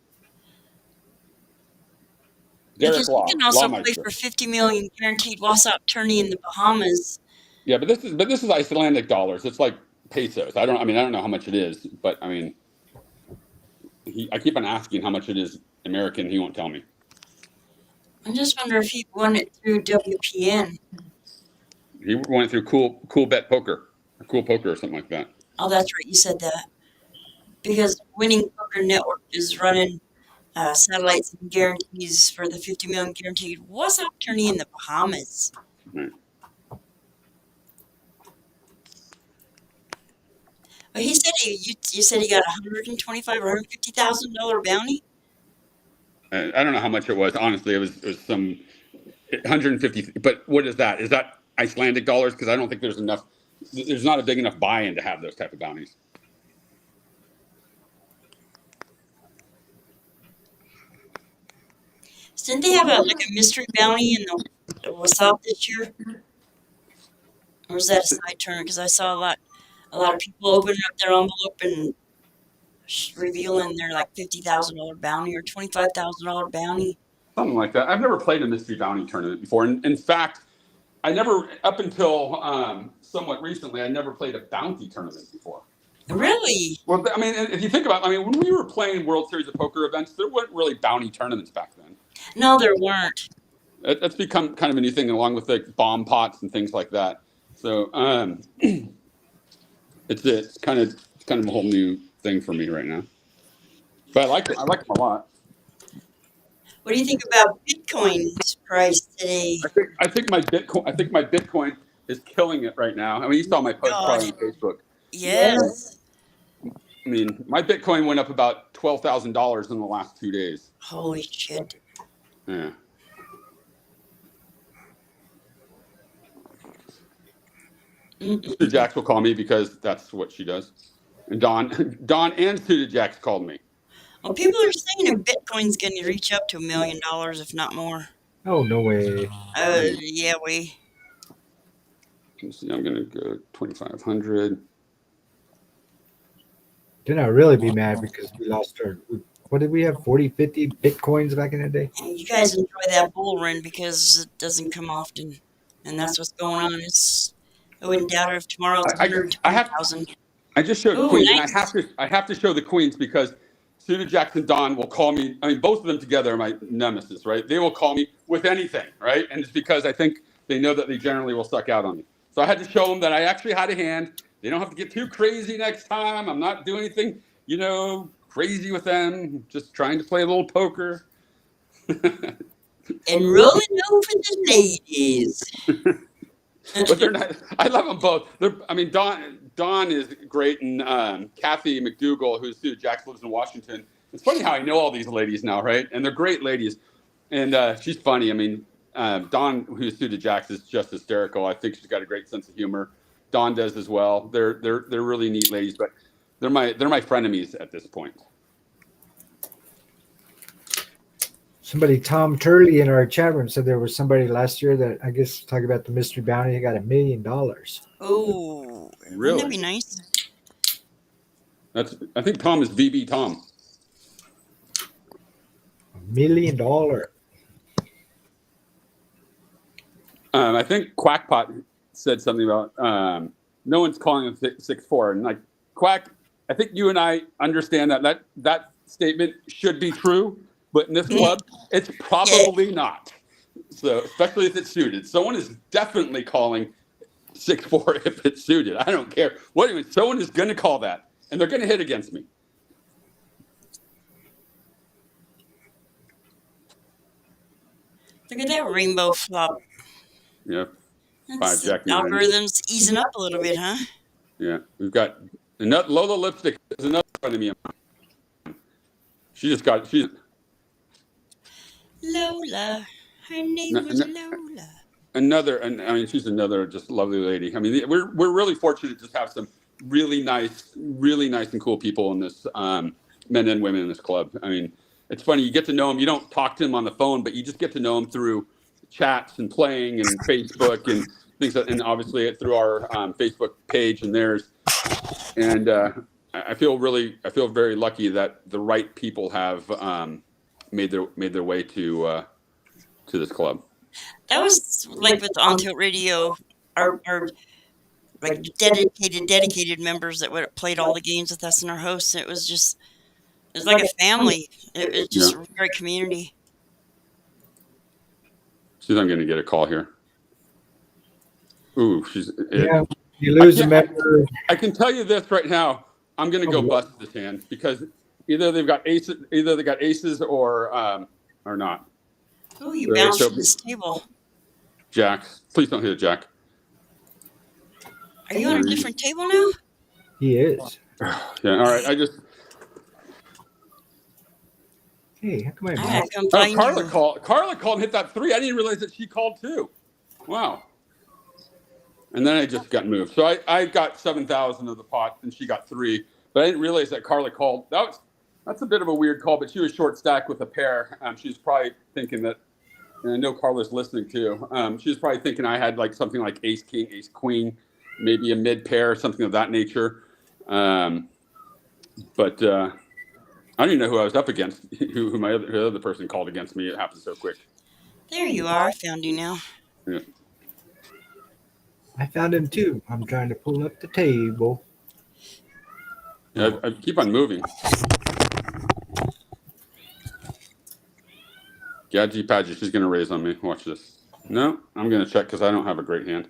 Because Derek he can also Lawmeister. play for 50 million guaranteed Wassup tourney in the Bahamas. Yeah, but this is Icelandic dollars. It's like pesos. I don't know how much it is, but I mean, I keep on asking how much it is American. He won't tell me. I just wonder if he won it through WPN. He went through Cool Bet Poker, or Cool Poker, or something like that. Oh, that's right, you said that. Because Winning Poker Network is running satellites and guarantees for the 50 million guaranteed Wassup tourney in the Bahamas. Right. But he said you said he got $125,000 or $150,000 bounty. I don't know how much it was. Honestly, it was some 150. But what is that? Is that Icelandic dollars? Because I don't think there's enough. There's not a big enough buy-in to have those type of bounties. Didn't they have a mystery bounty in the Wassup this year? Or was that a side turn? Because I saw a lot of people opening up their envelope and revealing their $50,000 bounty or $25,000 bounty. Something like that. I've never played a mystery bounty tournament before. And in fact, I never, up until somewhat recently, I never played a bounty tournament before. Really? Well, I mean, if you think about it, when we were playing World Series of Poker events, there weren't really bounty tournaments back then. No, there weren't. That's become kind of a new thing, along with bomb pots and things like that. So it's kind of a whole new thing for me right now. But I like them a lot. What do you think about Bitcoin's price today? I think my Bitcoin is killing it right now. I mean, you saw my post probably on Facebook. Yes. I mean, my Bitcoin went up about $12,000 in the last 2 days. Holy shit. Yeah. Suda Jax will call me because that's what she does. And Don and Suda Jax called me. Well, people are saying that Bitcoin's going to reach up to $1 million, if not more. Oh, no way. Yeah, we. Let's see, I'm going to go 2,500. Then I'll really be mad because we lost our. what did we have? 40, 50 Bitcoins back in the day? And you guys enjoy that bull run because it doesn't come often. And that's what's going on. I wouldn't doubt it if tomorrow it's I 120,000. I just showed Oh, Queens, nice. and I have to show the Queens because Suda Jackson Don will call me. I mean, both of them together are my nemesis, right? They will call me with anything, right? And it's because I think they know that they generally will suck out on me. So I had to show them that I actually had a hand. They don't have to get too crazy next time. I'm not doing anything, crazy with them. Just trying to play a little poker. And rolling over the ladies. But they're not. I love them both. Don is great, and Kathy McDougal, who's Sue Jackson, lives in Washington. It's funny how I know all these ladies now, right? And they're great ladies, and she's funny. I mean, Dawn, who's Sue Jackson, is just hysterical. I think she's got a great sense of humor. Dawn does as well. They're really neat ladies, but they're my frenemies at this point. Somebody, Tom Turley, in our chat room said there was somebody last year that, I guess, talking about the mystery bounty, got $1 million. Oh, really? Wouldn't that be nice? I think Tom is VB Tom. $1 million. I think Quackpot said something about no one's calling him 6'4", and like Quack, I think you and I understand that statement should be true, but in this club, it's probably not. So especially if it's suited, someone is definitely calling 6'4" if it's suited. I don't care what. Someone is going to call that, and they're going to hit against me. Look at that rainbow flop. Yeah, That's 5 Jack 9. algorithms easing up a little bit, huh? Yeah, we've got Lola Lipstick is another friend of me. She's Lola. Her name was Lola. She's another just lovely lady. I mean, we're really fortunate to have some really nice and cool people in this, men and women in this club. I mean, it's funny, you get to know them. You don't talk to them on the phone, but you just get to know them through chats and playing and Facebook and things, and obviously through our Facebook page and theirs. And I feel very lucky that the right people have made their way to this club. That was like with On Tilt Radio, our like dedicated members that played all the games with us and our hosts. It was like a family. It was just a great community. See, I'm going to get a call here. Ooh, You lose a member. I can tell you this right now. I'm going to go bust this hand because either they got aces or not. Oh, you bounced this table. Jack, please don't hit it, Jack. Are you on a different table now? He is. Yeah, all right. Hey, how come Carla called and hit that 3. I didn't realize that she called too. Wow. And then I just got moved. So I got 7,000 of the pot and she got 3. But I didn't realize that Carla called. That's a bit of a weird call, but she was short stacked with a pair. She was probably thinking that, and I know Carla's listening too. She was probably thinking I had like something like ace king, ace queen, maybe a mid pair, something of that nature. But I don't even know who I was up against. Who my other person called against me. It happened so quick. There you are. I found you now. Yeah. I found him too. I'm trying to pull up the table. Yeah, I keep on moving. Gadgy Padgy, she's going to raise on me. Watch this. No, I'm going to check because I don't have a great hand.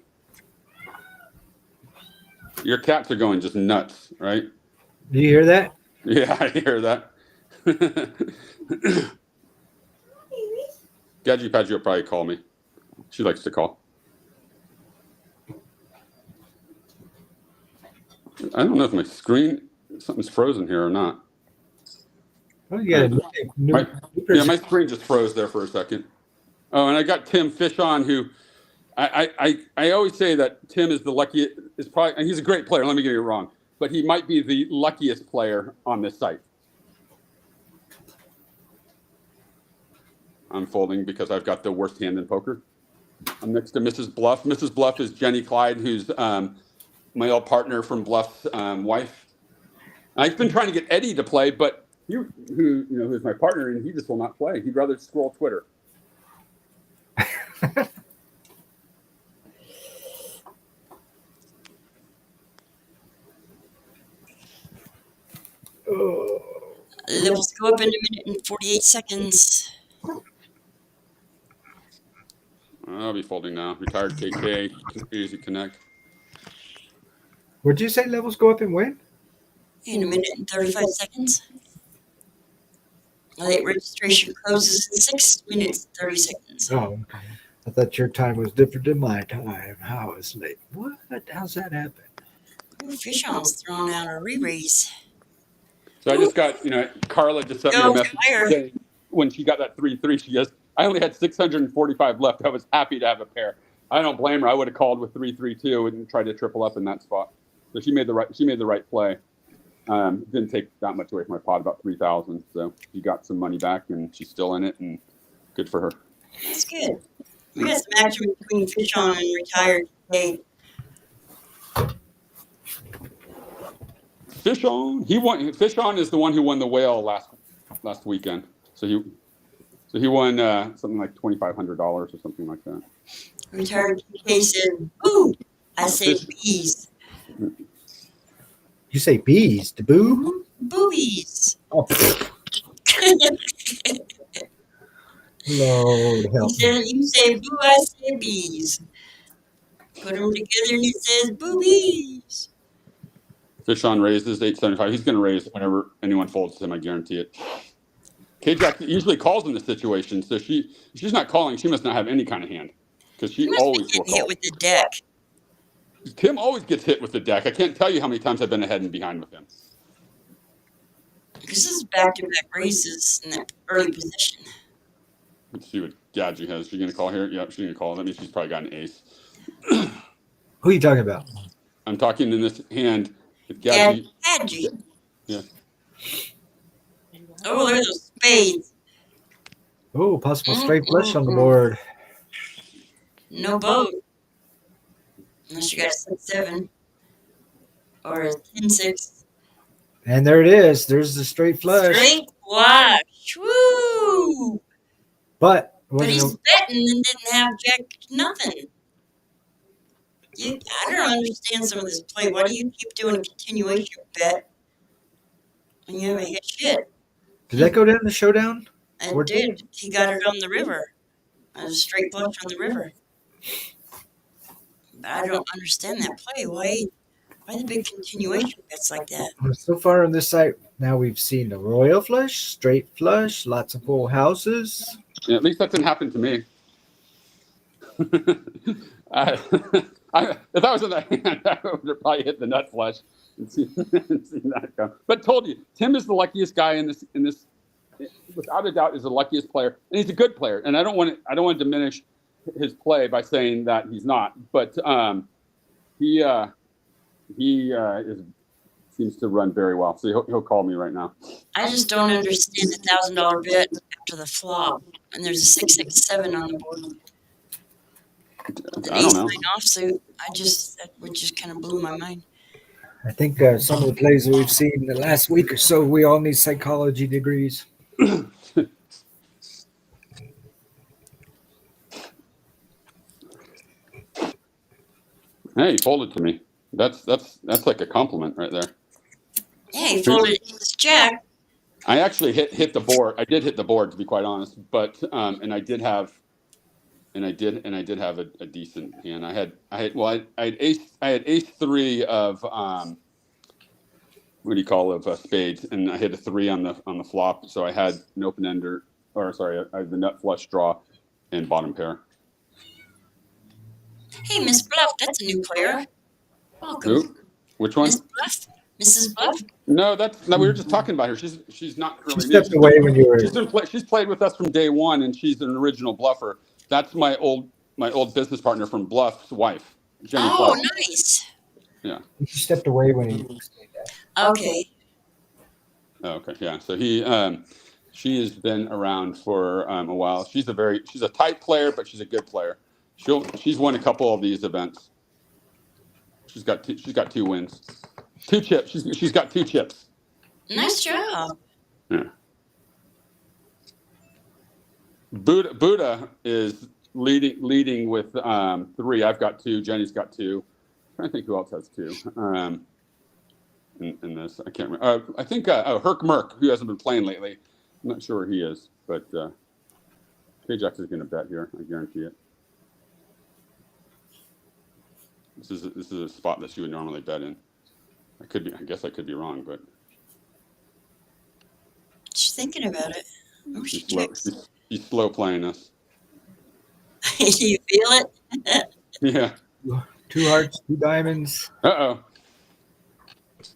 Your cats are going just nuts, right? Do you hear that? Yeah, I hear that. Gadgy Padgy will probably call me. She likes to call. I don't know if my screen, something's frozen here or not. Oh, yeah. My screen just froze there for a second. Oh, and I got Tim Fish on, who I always say that Tim is the luckiest, and he's a great player, let me get it wrong, but he might be the luckiest player on this site. I'm folding because I've got the worst hand in poker. I'm next to Mrs. Bluff. Mrs. Bluff is Jenny Clyde, who's my old partner from Bluff's wife. I've been trying to get Eddie to play, but who's my partner, and he just will not play. He'd rather scroll Twitter. Levels go up in a minute and 48 seconds. I'll be folding now. Retired KK, easy connect. Would you say levels go up and when? In a minute and 35 seconds. Late registration closes in 6 minutes and 30 seconds. Oh, I thought your time was different than my time. How is late? What? How's that happen? Fish on's thrown out a re-raise. So I just got, Carla just sent me a message saying when she got that 3-3, she goes, I only had 645 left. I was happy to have a pair. I don't blame her. I would have called with 3-3 too and tried to triple up in that spot. So she made the right play. Didn't take that much away from my pot, about 3,000. So she got some money back and she's still in it, and good for her. That's good. We got some action between Fish on and retired Kate. Fish on. Fish on is the one who won the whale last weekend. So he won something like $2,500 or something like that. Retired Kate said, "Boo!" I say bees. You say bees? The boo? Boobies. Oh. Lord help me. You say boo, I say bees. Put them together and it says boobies. Fish on raises 875. He's going to raise whenever anyone folds to him. I guarantee it. K-Jack usually calls in this situation, so she's not calling. She must not have any kind of hand because she always will call. Hit with the deck. Tim always gets hit with the deck. I can't tell you how many times I've been ahead and behind with him. This is back-to-back races in that early position. Let's see what Gadget has. Is she going to call here? Yep, she's going to call. That means she's probably got an ace. Who are you talking about? I'm talking in this hand with Gadget. Yeah. Oh, there's those spades. Oh, possible straight flush on the board. No boat. Unless you got a 6-7 or a 10-6. And there it is. There's the straight flush. Straight flush. Woo! But he's betting and didn't have jack nothing. I don't understand some of this play. Why do you keep doing a continuation bet when you haven't hit shit? Did that go down the showdown? It did. He got it on the river. A straight flush on the river. But I don't understand that play. Why the big continuation bets like that? So far on this site, now we've seen the royal flush, straight flush, lots of full houses. Yeah, at least that didn't happen to me. If I was in that hand, I would have probably hit the nut flush and seen that go. But told you, Tim is the luckiest guy in this. Without a doubt, is the luckiest player, and he's a good player. And I don't want to diminish his play by saying that he's not. But he seems to run very well. So he'll call me right now. I just don't understand the $1,000 bet after the flop, and there's a 667 on the board. The ace 9 offsuit. That would just kind of blew my mind. I think some of the plays that we've seen in the last week or so, we all need psychology degrees. Hey, he folded to me. That's like a compliment right there. Yeah, he folded his jack. I actually hit the board. I did hit the board, to be quite honest. But and I did have a decent hand. I had ace 3 of what do you call it, spades, and I hit a 3 on the flop. So I had an open ender, I had the nut flush draw and bottom pair. Hey, Miss Bluff, that's a new player. Welcome. Who? Which one? Miss Bluff. Mrs. Bluff. No, we were just talking about her. She's not really. She stepped away when you were. She's played with us from day one, and she's an original bluffer. That's my old business partner from Bluff's wife, Jenny. Oh, Bluff. Nice. Yeah. She stepped away when he said that. Okay. Okay. Yeah. So she has been around for a while. She's a tight player, but she's a good player. She's won a couple of these events. She's got 2 wins, 2 chips. She's got 2 chips. Nice job. Yeah. Buddha is leading with 3. I've got 2. Jenny's got 2. I'm trying to think who else has 2 in this. I can't remember. I think Herc Merck, who hasn't been playing lately. I'm not sure where he is, but K-Jax is going to bet here. I guarantee it. This is a spot that she would normally bet in. I guess I could be wrong, but She's thinking about it. Oh, she checks. She's slow playing us. You feel it? Yeah. 2 hearts, 2 diamonds. Uh-oh. There's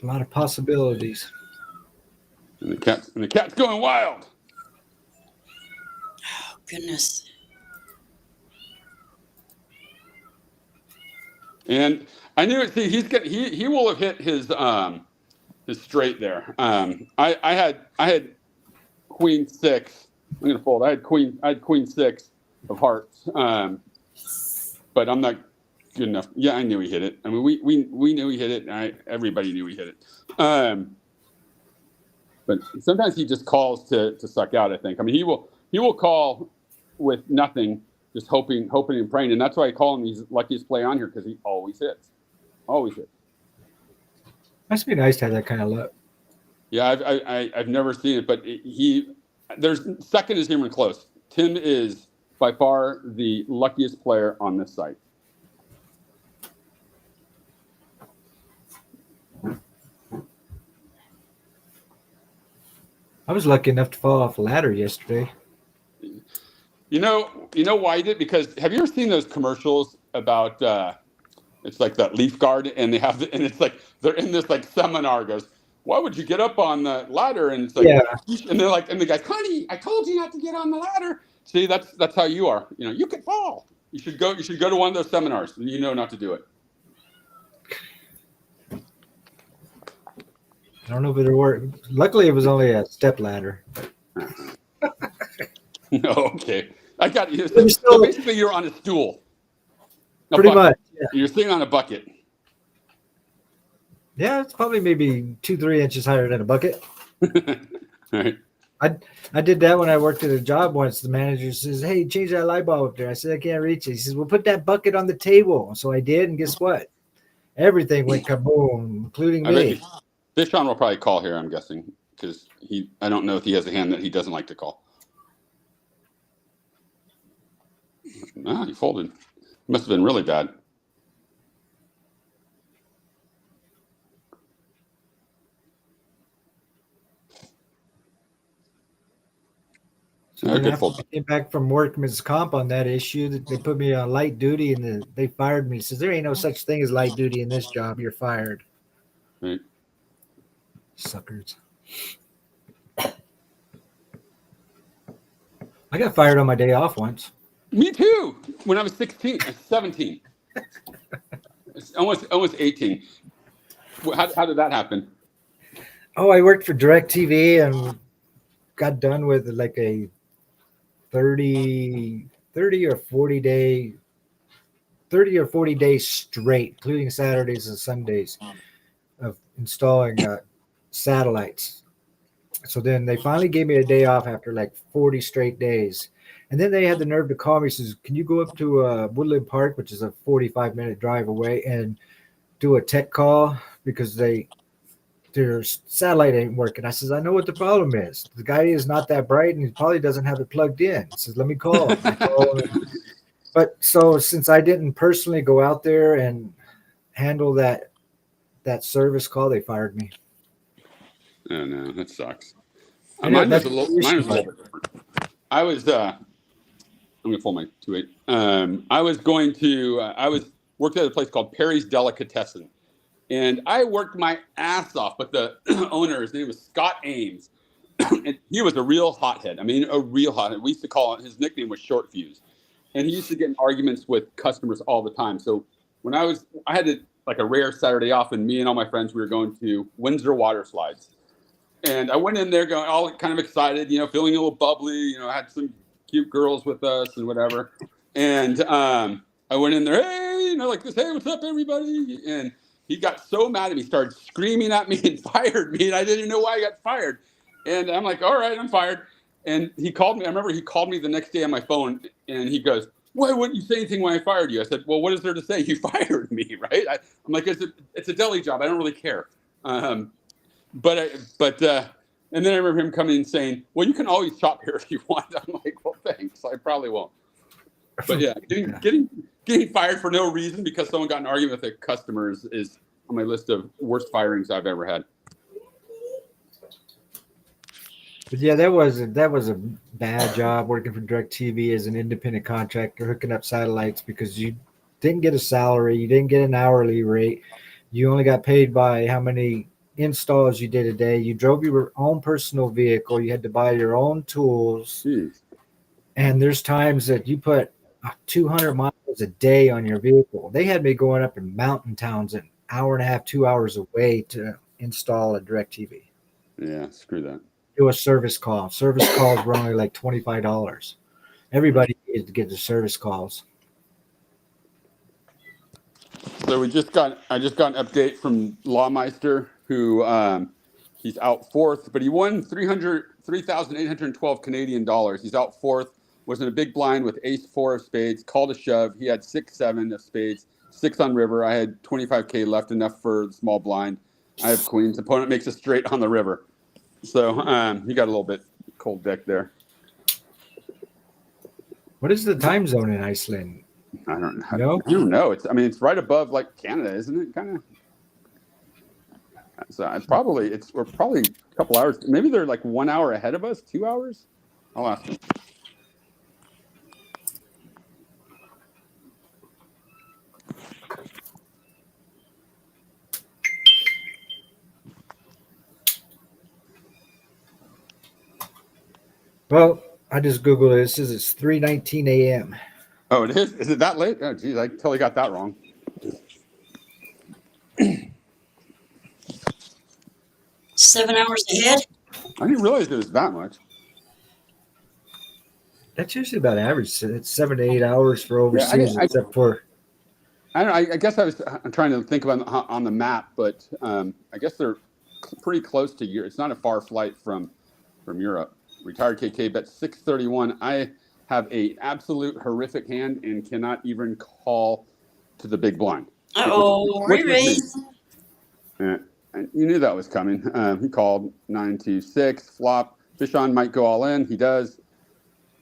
a lot of possibilities. And the cat's going wild. Oh, goodness. And I knew it. See, he will have hit his straight there. I had queen 6. I'm gonna fold. I had queen 6 of hearts. But I'm not good enough. Yeah, I knew he hit it. I mean, we knew he hit it. Everybody knew he hit it. But sometimes he just calls to suck out. I think. I mean, he will call with nothing, just hoping and praying. And that's why I call him his luckiest play on here, because he always hits. Always hits. Must be nice to have that kind of luck. Yeah, I've never seen it, but there's second isn't even close. Tim is by far the luckiest player on this site. I was lucky enough to fall off a ladder yesterday. You know why I did? Because have you ever seen those commercials about it's like that Leaf Guard, and and it's like they're in this like seminar, goes, why would you get up on the ladder? And it's like, yeah. And they're like, and the guy's, honey, I told you not to get on the ladder. See, that's how you are. You know, you could fall. You should go to one of those seminars, and you know not to do it. I don't know if it'll work. Luckily, it was only a step ladder. No, okay. I got you. So basically, you're on a stool. Pretty much. Yeah. You're sitting on a bucket. Yeah, it's probably maybe 2-3 inches higher than a bucket. Right. I did that when I worked at a job once. The manager says, "Hey, change that light bulb up there." I said, "I can't reach it." He says, "Well, put that bucket on the table." So I did, and guess what? Everything went kaboom, including me. Fishon will probably call here, I'm guessing, because I don't know if he has a hand that he doesn't like to call. No, he folded. Must have been really bad. So then after I came back from work, Mrs. Comp, on that issue, that they put me on light duty, and they fired me. Says, there ain't no such thing as light duty in this job. You're fired. Right. Suckers. I got fired on my day off once. Me too. When I was 17. almost 18. How did that happen? Oh, I worked for DirecTV and got done with like a 30 or 40 days straight, including Saturdays and Sundays, of installing satellites. So then they finally gave me a day off after like 40 straight days. And then they had the nerve to call me. Says, can you go up to Woodland Park, which is a 45-minute drive away, and do a tech call because their satellite ain't working. I says, I know what the problem is. The guy is not that bright, and he probably doesn't have it plugged in. He says, let me call him. But so since I didn't personally go out there and handle that service call, they fired me. Oh no, that sucks. Mine was a little bit different. I was I'm gonna fold my 2-8. I was worked at a place called Perry's Delicatessen, and I worked my ass off. But the owner, his name was Scott Ames, and he was a real hothead. I mean, a real hothead. We used to call it, his nickname was Short Fuse, and he used to get in arguments with customers all the time. So when I had like a rare Saturday off, and me and all my friends, we were going to Windsor water slides. And I went in there going all kind of excited, feeling a little bubbly, had some cute girls with us and whatever. And I went in there, hey, like this, hey, what's up, everybody? And he got so mad at me, started screaming at me and fired me, and I didn't know why I got fired. And I'm like, all right, I'm fired. And he called me. I remember he called me the next day on my phone, and he goes, why wouldn't you say anything when I fired you? I said, well, what is there to say? You fired me, right? I'm like, it's a deli job. I don't really care. And then I remember him coming and saying, well, you can always shop here if you want. I'm like, well, thanks. I probably won't. But yeah, getting fired for no reason because someone got in an argument with a customer is on my list of worst firings I've ever had. But yeah, that was a bad job working for DirecTV as an independent contractor, hooking up satellites because you didn't get a salary, you didn't get an hourly rate, you only got paid by how many installs you did a day. You drove your own personal vehicle, you had to buy your own tools. Jeez. And there's times that you put 200 miles a day on your vehicle. They had me going up in mountain towns an hour and a half, 2 hours away to install a DirecTV. Yeah, screw that. Do a service call. Service calls were only like $25. Everybody needed to get the service calls. So I just got an update from Lawmeister, who he's out fourth, but he won 3,812 Canadian dollars. He's out fourth. Was in a big blind with ace 4 of spades, called a shove. He had 6-7 of spades, 6 on river. I had 25K left, enough for the small blind. I have queens. Opponent makes a straight on the river. So he got a little bit cold deck there. What is the time zone in Iceland? I don't know. No? I don't know. It's right above like Canada, isn't it? Kind of. So we're probably a couple hours. Maybe they're like 1 hour ahead of us, 2 hours. I'll ask them. Well, I just Googled it. It says it's 3:19 a.m. Oh, it is? Is it that late? Oh, geez, I totally got that wrong. 7 hours ahead? I didn't realize it was that much. That's usually about average. It's 7 to 8 hours for overseas, except for. I don't know. I guess I'm trying to think about on the map, but I guess they're pretty close to Europe. It's not a far flight from Europe. Retired KK bet 631. I have a absolute horrific hand and cannot even call to the big blind. Re-raise. Yeah, you knew that was coming. He called 926 flop. Fish on might go all in. He does.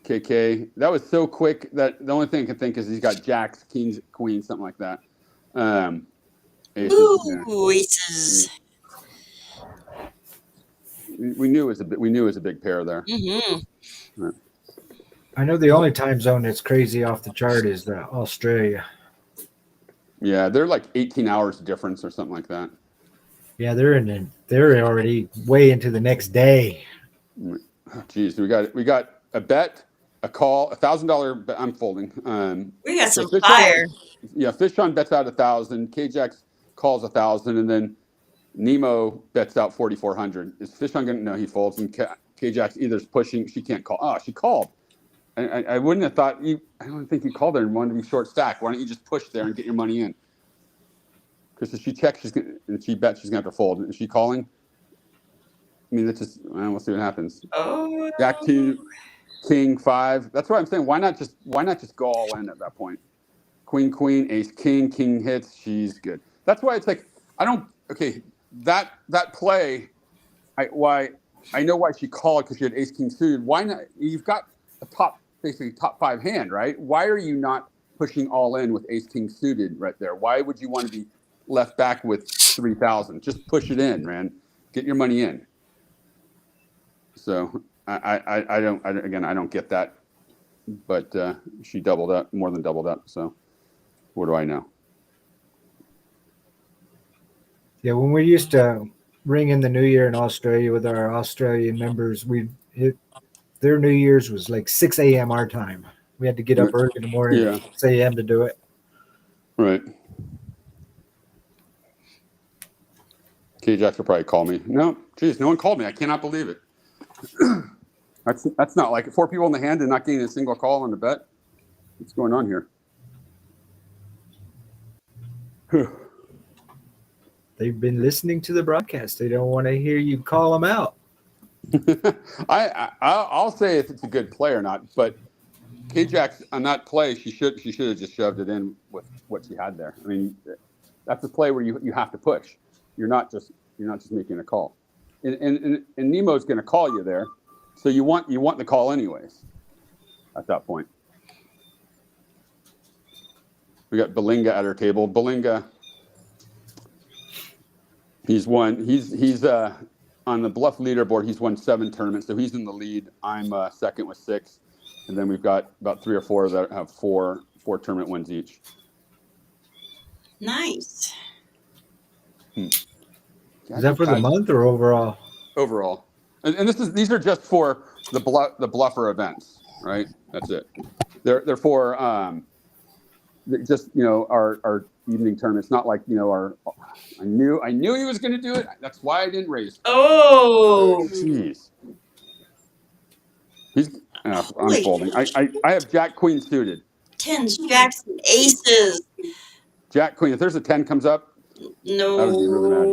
KK. That was so quick that the only thing I can think is he's got jacks, kings, queens, something like that. Aces. Ooh, aces. We knew it was a big pair there. Mm-hmm. Right. I know the only time zone that's crazy off the chart is Australia. Yeah, they're like 18 hours difference or something like that. Yeah, they're already way into the next day. Geez, we got a bet, a call, $1,000 bet. I'm folding. We got some Fish fire. Fish on bets out 1,000. KJax calls 1,000, and then Nemo bets out 4,400. Is Fish on going to? No, he folds, and KJax either's pushing. She can't call. Oh, she called. I wouldn't have thought you. I don't think you called there and wanted to be short stack. Why don't you just push there and get your money in? Because if she checks, and she bets, she's going to have to fold. Is she calling? I mean, that's just. We'll see what happens. Oh. Jack 2, King 5. That's what I'm saying. Why not just go all in at that point? Queen, ace, king hits. She's good. That's why it's like I don't. Okay, that play. I know why she called because she had ace king suited. Why not? You've got a basically top 5 hand, right? Why are you not pushing all in with ace king suited right there? Why would you want to be left back with 3,000? Just push it in, man. Get your money in. So I don't get that, but she doubled up, more than doubled up. So what do I know? Yeah, when we used to ring in the New Year in Australia with our Australian members, their New Year's was like 6 a.m. our time. We had to get up early in the morning, 6 a.m. to do it. Right. KJax will probably call me. No, geez, no one called me. I cannot believe it. That's not like it. 4 people in the hand and not getting a single call on the bet. What's going on here? They've been listening to the broadcast. They don't want to hear you call them out. I'll say if it's a good play or not, but K-Jax on that play, she should have just shoved it in with what she had there. I mean, that's a play where you have to push. You're not just making a call, and Nemo's going to call you there, so you want the call anyways. At that point, we got Belinga at our table. Belinga, he's on the Bluff leaderboard. He's won 7 tournaments, so he's in the lead. I'm second with 6. And then we've got about 3 or 4 that have four tournament wins each. Nice. Is that for the month or overall? Overall, and these are just for the Bluffer events, right? That's it. They're for just our evening tournaments. Not like our. I knew he was going to do it. That's why I didn't raise. Oh. Jeez. I'm folding. I have Jack Queen suited. 10s, jacks, and aces. Jack Queen. If there's a 10 comes up, No. I would be really mad.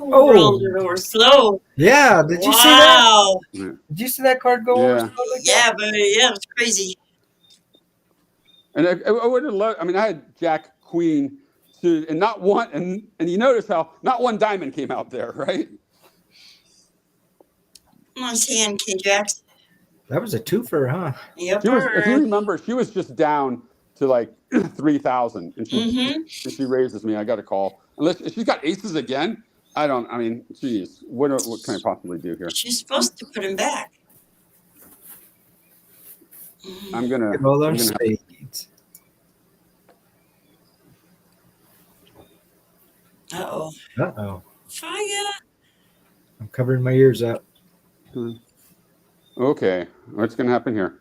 Oh, rolled it over slow. Yeah. Did you see that? Did you see that card go over slow like that? But it was crazy. And I would have loved. I mean, I had Jack Queen suited, and not one. And you notice how not one diamond came out there, right? Nice hand, K-Jax. That was a twofer, huh? Yep. If you remember, she was just down to like 3,000, and she raises me. I got a call. Unless if she's got aces again, I mean, geez, what can I possibly do here? She's supposed to put him back. I'm gonna. Spades. Uh-oh. Fire. I'm covering my ears up. Okay, what's gonna happen here?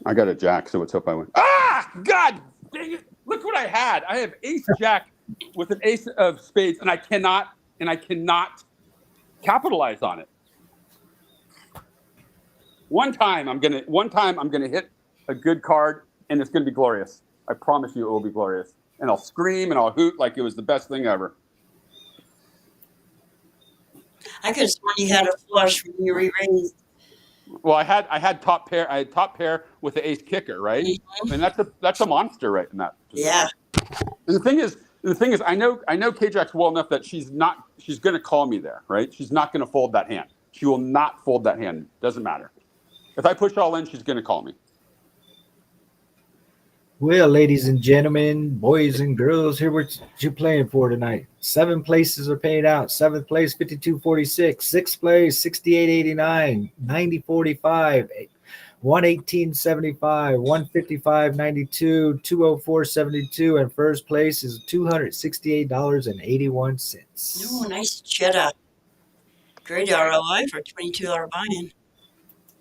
I got a jack, so let's hope I win. Ah, God dang it! Look what I had. I have ace jack with an ace of spades, and I cannot capitalize on it. One time I'm gonna hit a good card, and it's gonna be glorious. I promise you, it will be glorious, and I'll scream and I'll hoot like it was the best thing ever. I could have sworn you had a flush when you re-raised. Well, I had top pair. I had top pair with the ace kicker, right? Mm-hmm. And that's a monster, right? In that. Yeah. And the thing is, I know K-Jax well enough that she's going to call me there, right? She's not going to fold that hand. She will not fold that hand. Doesn't matter. If I push all in, she's going to call me. Well, ladies and gentlemen, boys and girls, here what you playing for tonight. 7 places are paid out. 7th place, 52.46. 6th place, 68.89. 90.45. 118.75. 155.92. 204.72. And first place is $268.81. Oh, nice cheddar. Great ROI for a $22 buy-in.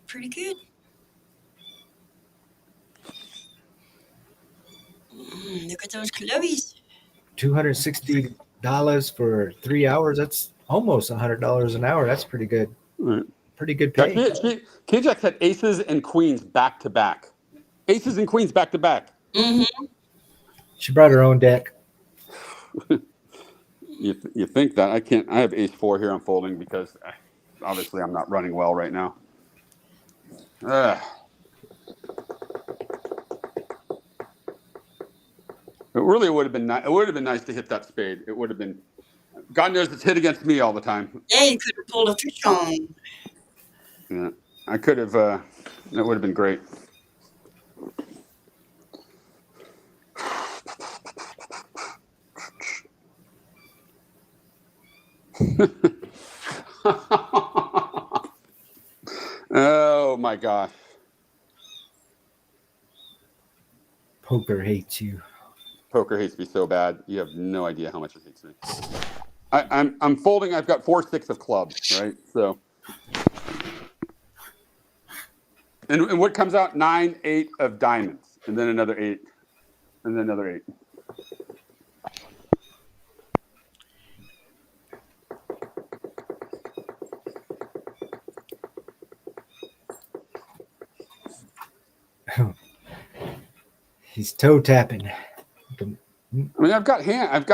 Pretty good. Look at those clubbies. $260 for 3 hours. That's almost $100 an hour. That's pretty good. Right. Pretty good pay. K-Jax had aces and queens back to back. Aces and queens back to back. Mm-hmm. She brought her own deck. You think that I can't? I have ace 4 here. I'm folding because obviously I'm not running well right now. It really would have been nice. It would have been nice to hit that spade. It would have been. God knows it's hit against me all the time. Yeah, you could have pulled a fish on. Yeah, I could have. That would have been great. Oh my gosh. Poker hates you. Poker hates me so bad. You have no idea how much it hates me. I'm folding. I've got 4-6 of clubs, right? So, and what comes out? 9-8 of diamonds, and then another 8, and then another 8. He's toe tapping. I mean, I've got hand.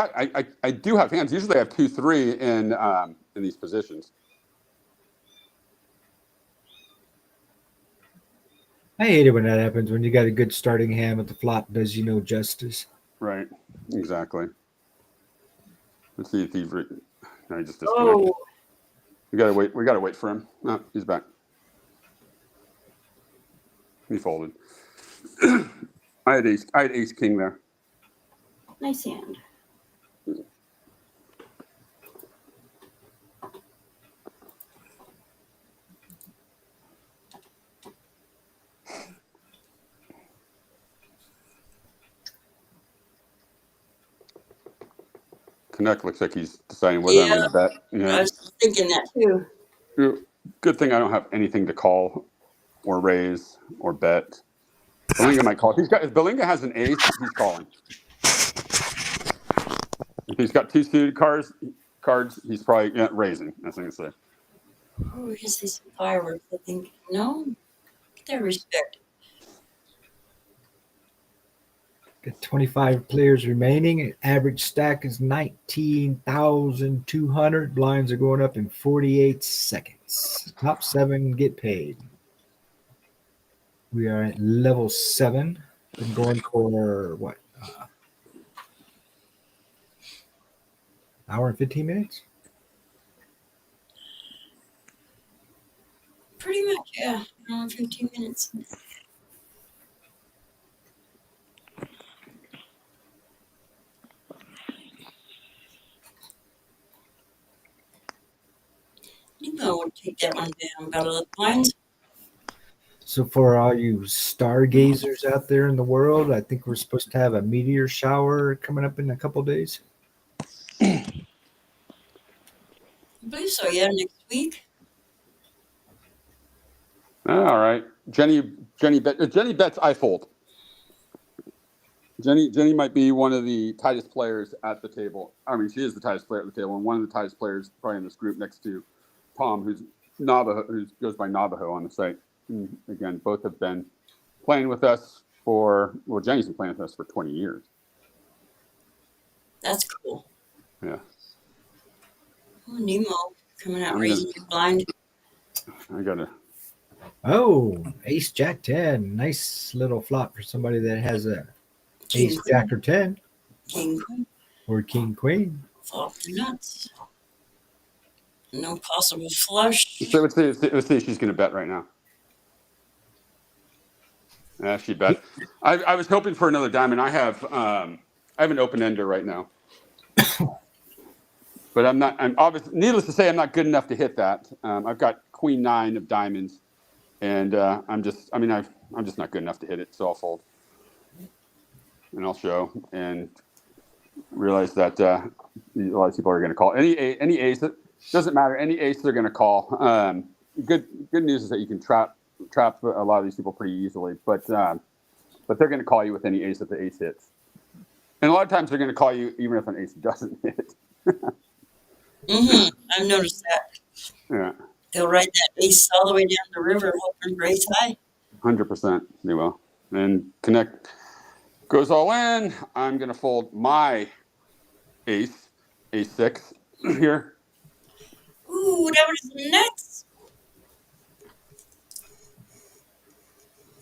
I do have hands. Usually, I have 2-3 in these positions. I hate it when that happens. When you got a good starting hand, but the flop does you no justice. Right. Exactly. Let's see if he's. No, he just disconnected. Oh, We gotta wait. We gotta wait for him. No, he's back. He folded. I had ace king there. nice hand. Connect looks like he's deciding whether I'm Yeah, going to bet. I Yeah. was thinking that too. Good thing I don't have anything to call or raise or bet. Belinga might call. If Belinga has an ace, he's calling. If he's got 2 suited cards, he's probably raising. That's what I'm going to say. Oh, we can see some fireworks, I think. No? Get that respect. Got 25 players remaining. Average stack is 19,200. Blinds are going up in 48 seconds. Top 7 get paid. We are at level 7. Been going for what? Hour and 15 minutes? Pretty much, yeah. 15 minutes. You might want to take that one down, Battle of the Blinds. So for all you stargazers out there in the world, I think we're supposed to have a meteor shower coming up in a couple days. I believe so, yeah, next week. All right. Jenny bets I fold. Jenny might be one of the tightest players at the table. I mean, she is the tightest player at the table, and one of the tightest players probably in this group next to Tom, who goes by Navajo on the site. And again, both have been playing with us Jenny's been playing with us for 20 years. That's cool. Yeah. Oh, Nemo coming out raising your blind. I gotta. Oh, ace jack 10. Nice little flop for somebody that has a King ace Queen. jack or 10 King Queen. or king queen. Flop the nuts. No possible flush. So let's see if she's gonna bet right now. Yeah, she bet. I was hoping for another diamond. I have an open ender right now. But I'm obviously, needless to say, I'm not good enough to hit that. I've got queen 9 of diamonds, and I'm just not good enough to hit it. So I'll fold, and I'll show, and realize that a lot of people are going to call any ace. It doesn't matter, any ace they're going to call. Good news is that you can trap a lot of these people pretty easily, but they're going to call you with any ace if the ace hits, and a lot of times they're going to call you even if an ace doesn't hit. I've noticed that. Yeah. They'll ride that ace all the way down the river, hoping for ace high. 100%. They will. And connect goes all in. I'm going to fold my ace 6 here. Ooh, that was nuts.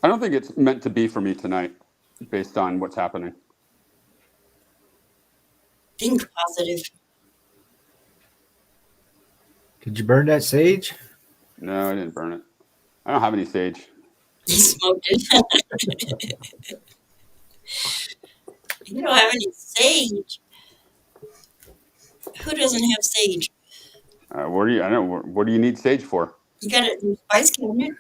I don't think it's meant to be for me tonight, based on what's happening. Think positive. Did you burn that sage? No, I didn't burn it. I don't have any sage. He smoked it. You don't have any sage. Who doesn't have sage? What do you need sage for? You got it in the spice cabinet.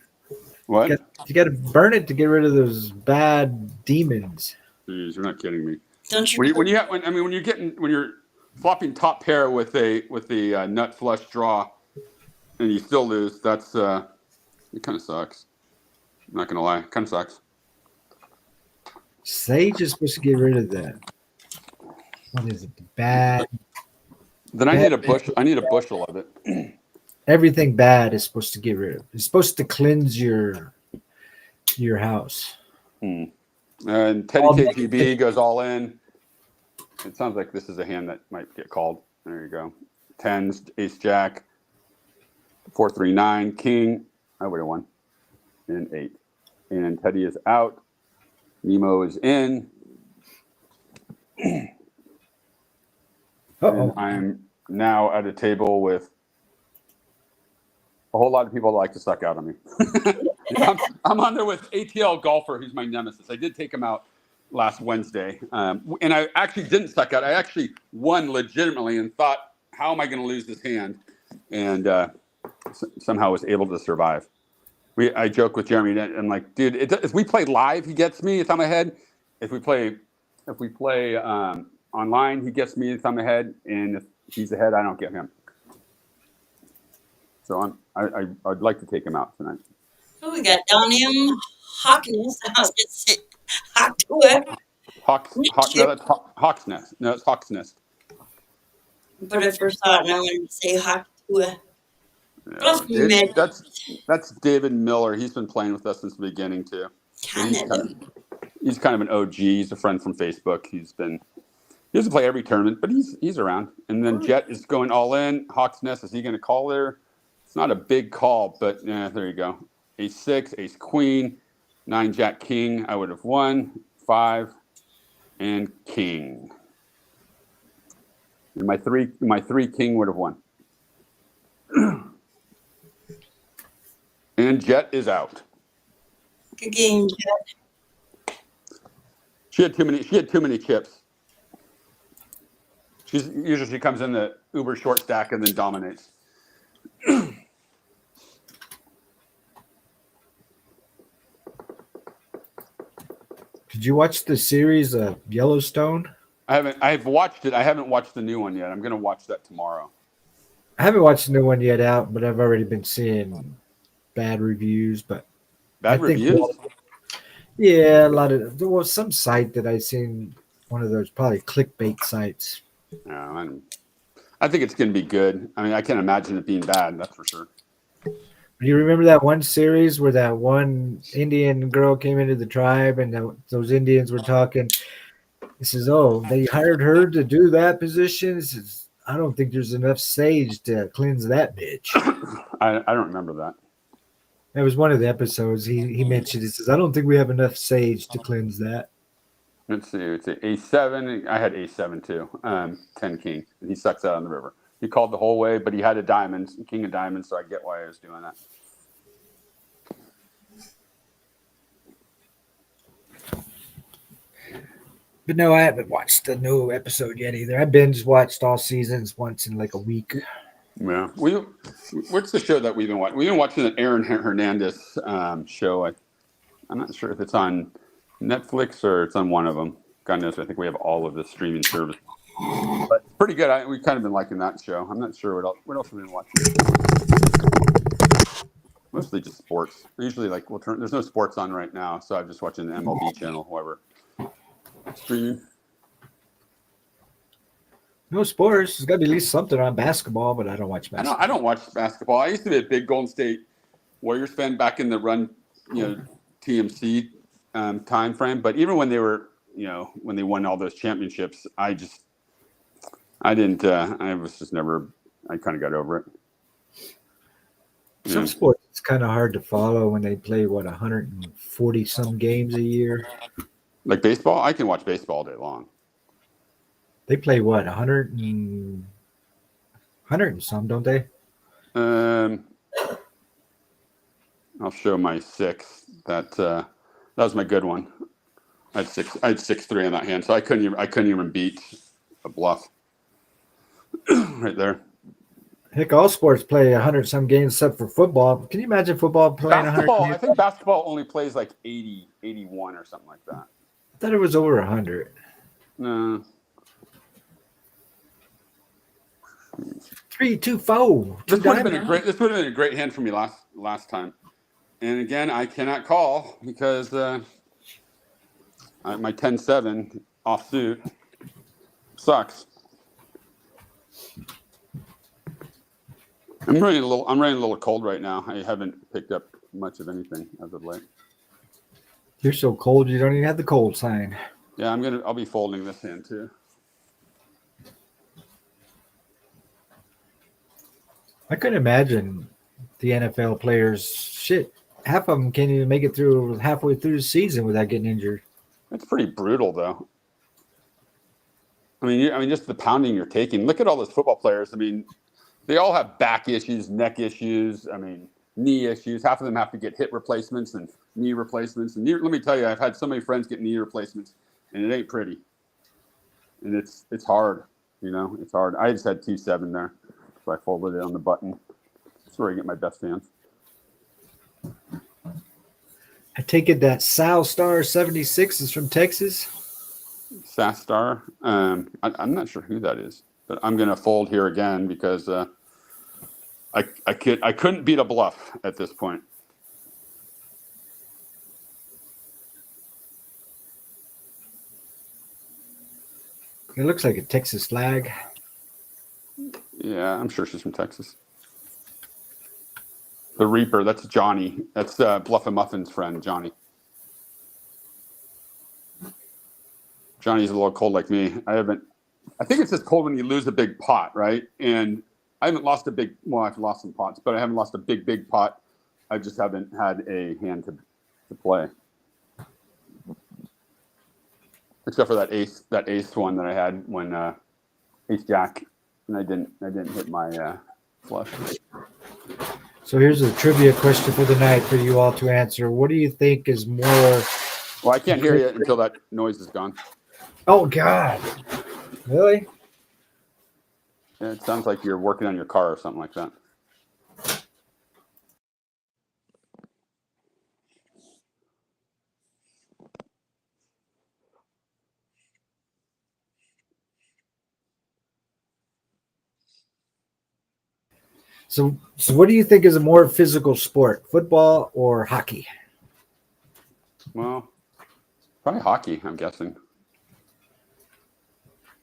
What? You got to burn it to get rid of those bad demons. Jeez, you're not kidding me. Don't you? When you're flopping top pair with the nut flush draw, and you still lose, that's it kind of sucks. I'm not gonna lie, it kind of sucks. Sage is supposed to get rid of that. What is it? Bad. Then I need a bushel of it. Everything bad is supposed to get rid of. It's supposed to cleanse your house. And Teddy KGB goes all in. It sounds like this is a hand that might get called. There you go. Tens, ace, jack, 4, 3, 9, king. I would have won. And 8. And Teddy is out. Nemo is in. And I'm now at a table with a whole lot of people that like to suck out on me. I'm on there with ATL Golfer, who's my nemesis. I did take him out last Wednesday. And I actually didn't suck out. I actually won legitimately and thought, how am I going to lose this hand? And somehow was able to survive. I joke with Jeremy, and I'm like, dude, if we play live, he gets me. It's on my head. If we play online, he gets me. It's on my head. And if he's ahead, I don't get him. So I'd like to take him out tonight. Oh, we got Donium Hawkins. I was going to say Hawktua. No, that's Hawk's Nest. No, it's Hawk's Nest. But I first thought, and I wanted to say Hawktua. No, that's David Miller. He's been playing with us since the beginning too. He's kind of an OG. He's a friend from Facebook. He doesn't play every tournament, but he's around. And then Jet is going all in. Hawk's Nest, is he going to call there? It's not a big call, but yeah, there you go. Ace 6, ace queen, 9 jack king. I would have won. 5 and king. And my three king would have won. And Jet is out. Good game, Jet. She had too many chips. She comes in the uber short stack and then dominates. Did you watch the series Yellowstone? I've watched it. I haven't watched the new one yet. I'm going to watch that tomorrow. I haven't watched the new one yet out, but I've already been seeing bad reviews. But bad reviews? Yeah, there was some site that I seen, one of those probably clickbait sites. I think it's going to be good. I mean, I can't imagine it being bad. That's for sure. Do you remember that one series where that one Indian girl came into the tribe and those Indians were talking? He says, "Oh, they hired her to do that position." He says, "I don't think there's enough sage to cleanse that bitch." I don't remember that. That was one of the episodes. He mentioned. He says, "I don't think we have enough sage to cleanse that." Let's see. It's A7. I had A7 too. 10 king. He sucks out on the river. He called the whole way, but he had a diamond, king of diamonds, so I get why I was doing that. But no, I haven't watched the new episode yet either. I binge watched all seasons once in like a week. Yeah. What's the show that we've been watching? We've been watching the Aaron Hernandez show. I'm not sure if it's on Netflix or it's on one of them. God knows, I think we have all of the streaming service. But it's pretty good. We've kind of been liking that show. I'm not sure what else we've been watching. Mostly just sports. Usually, there's no sports on right now, so I'm just watching the MLB channel, whoever. Streaming. No sports. There's got to be at least something on basketball, but I don't watch basketball. I don't watch basketball. I used to be a big Golden State Warriors fan back in the run, TMC time frame. But even when they were, when they won all those championships, I kind of got over it. Some sports, it's kind of hard to follow when they play, 140 some games a year. Like baseball? I can watch baseball all day long. They play 100 and some, don't they? I'll show my 6. That was my good one. I had 6-3 on that hand, so I couldn't even beat a bluff. Right there. Heck, all sports play 100 some games except for football. Can you imagine football playing 100 games? I think basketball only plays like 80, 81 or something like that. I thought it was over 100. No. 3, 2, 4. This would have been a great hand for me last time. And again, I cannot call because my 10-7 offsuit sucks. I'm running a little cold right now. I haven't picked up much of anything as of late. You're so cold you don't even have the cold sign. Yeah, I'll be folding this hand too. I couldn't imagine the NFL players. Shit, half of them can't even make it through halfway through the season without getting injured. It's pretty brutal, though. I mean, just the pounding you're taking. Look at all those football players. I mean, they all have back issues, neck issues. I mean, knee issues. Half of them have to get hip replacements and knee replacements. And let me tell you, I've had so many friends get knee replacements, and it ain't pretty. And it's hard. It's hard. I just had 2.7 there, so I folded it on the button. That's where I get my best hands. I take it that Sal Star 76 is from Texas. Sastar. I'm not sure who that is, but I'm going to fold here again because I couldn't beat a bluff at this point. It looks like a Texas flag. Yeah, I'm sure she's from Texas. The Reaper, that's Johnny. That's Bluff and Muffin's friend, Johnny. Johnny's a little cold like me. I think it's just cold when you lose a big pot, right? And I haven't lost I've lost some pots, but I haven't lost a big pot. I just haven't had a hand to play. Except for that ace one that I had when ace jack, and I didn't hit my flush. So here's a trivia question for the night for you all to answer. What do you think is more? Well, I can't hear you until that noise is gone. Oh God! Really? Yeah, it sounds like you're working on your car or something like that. So what do you think is a more physical sport, football or hockey? Well, probably hockey, I'm guessing.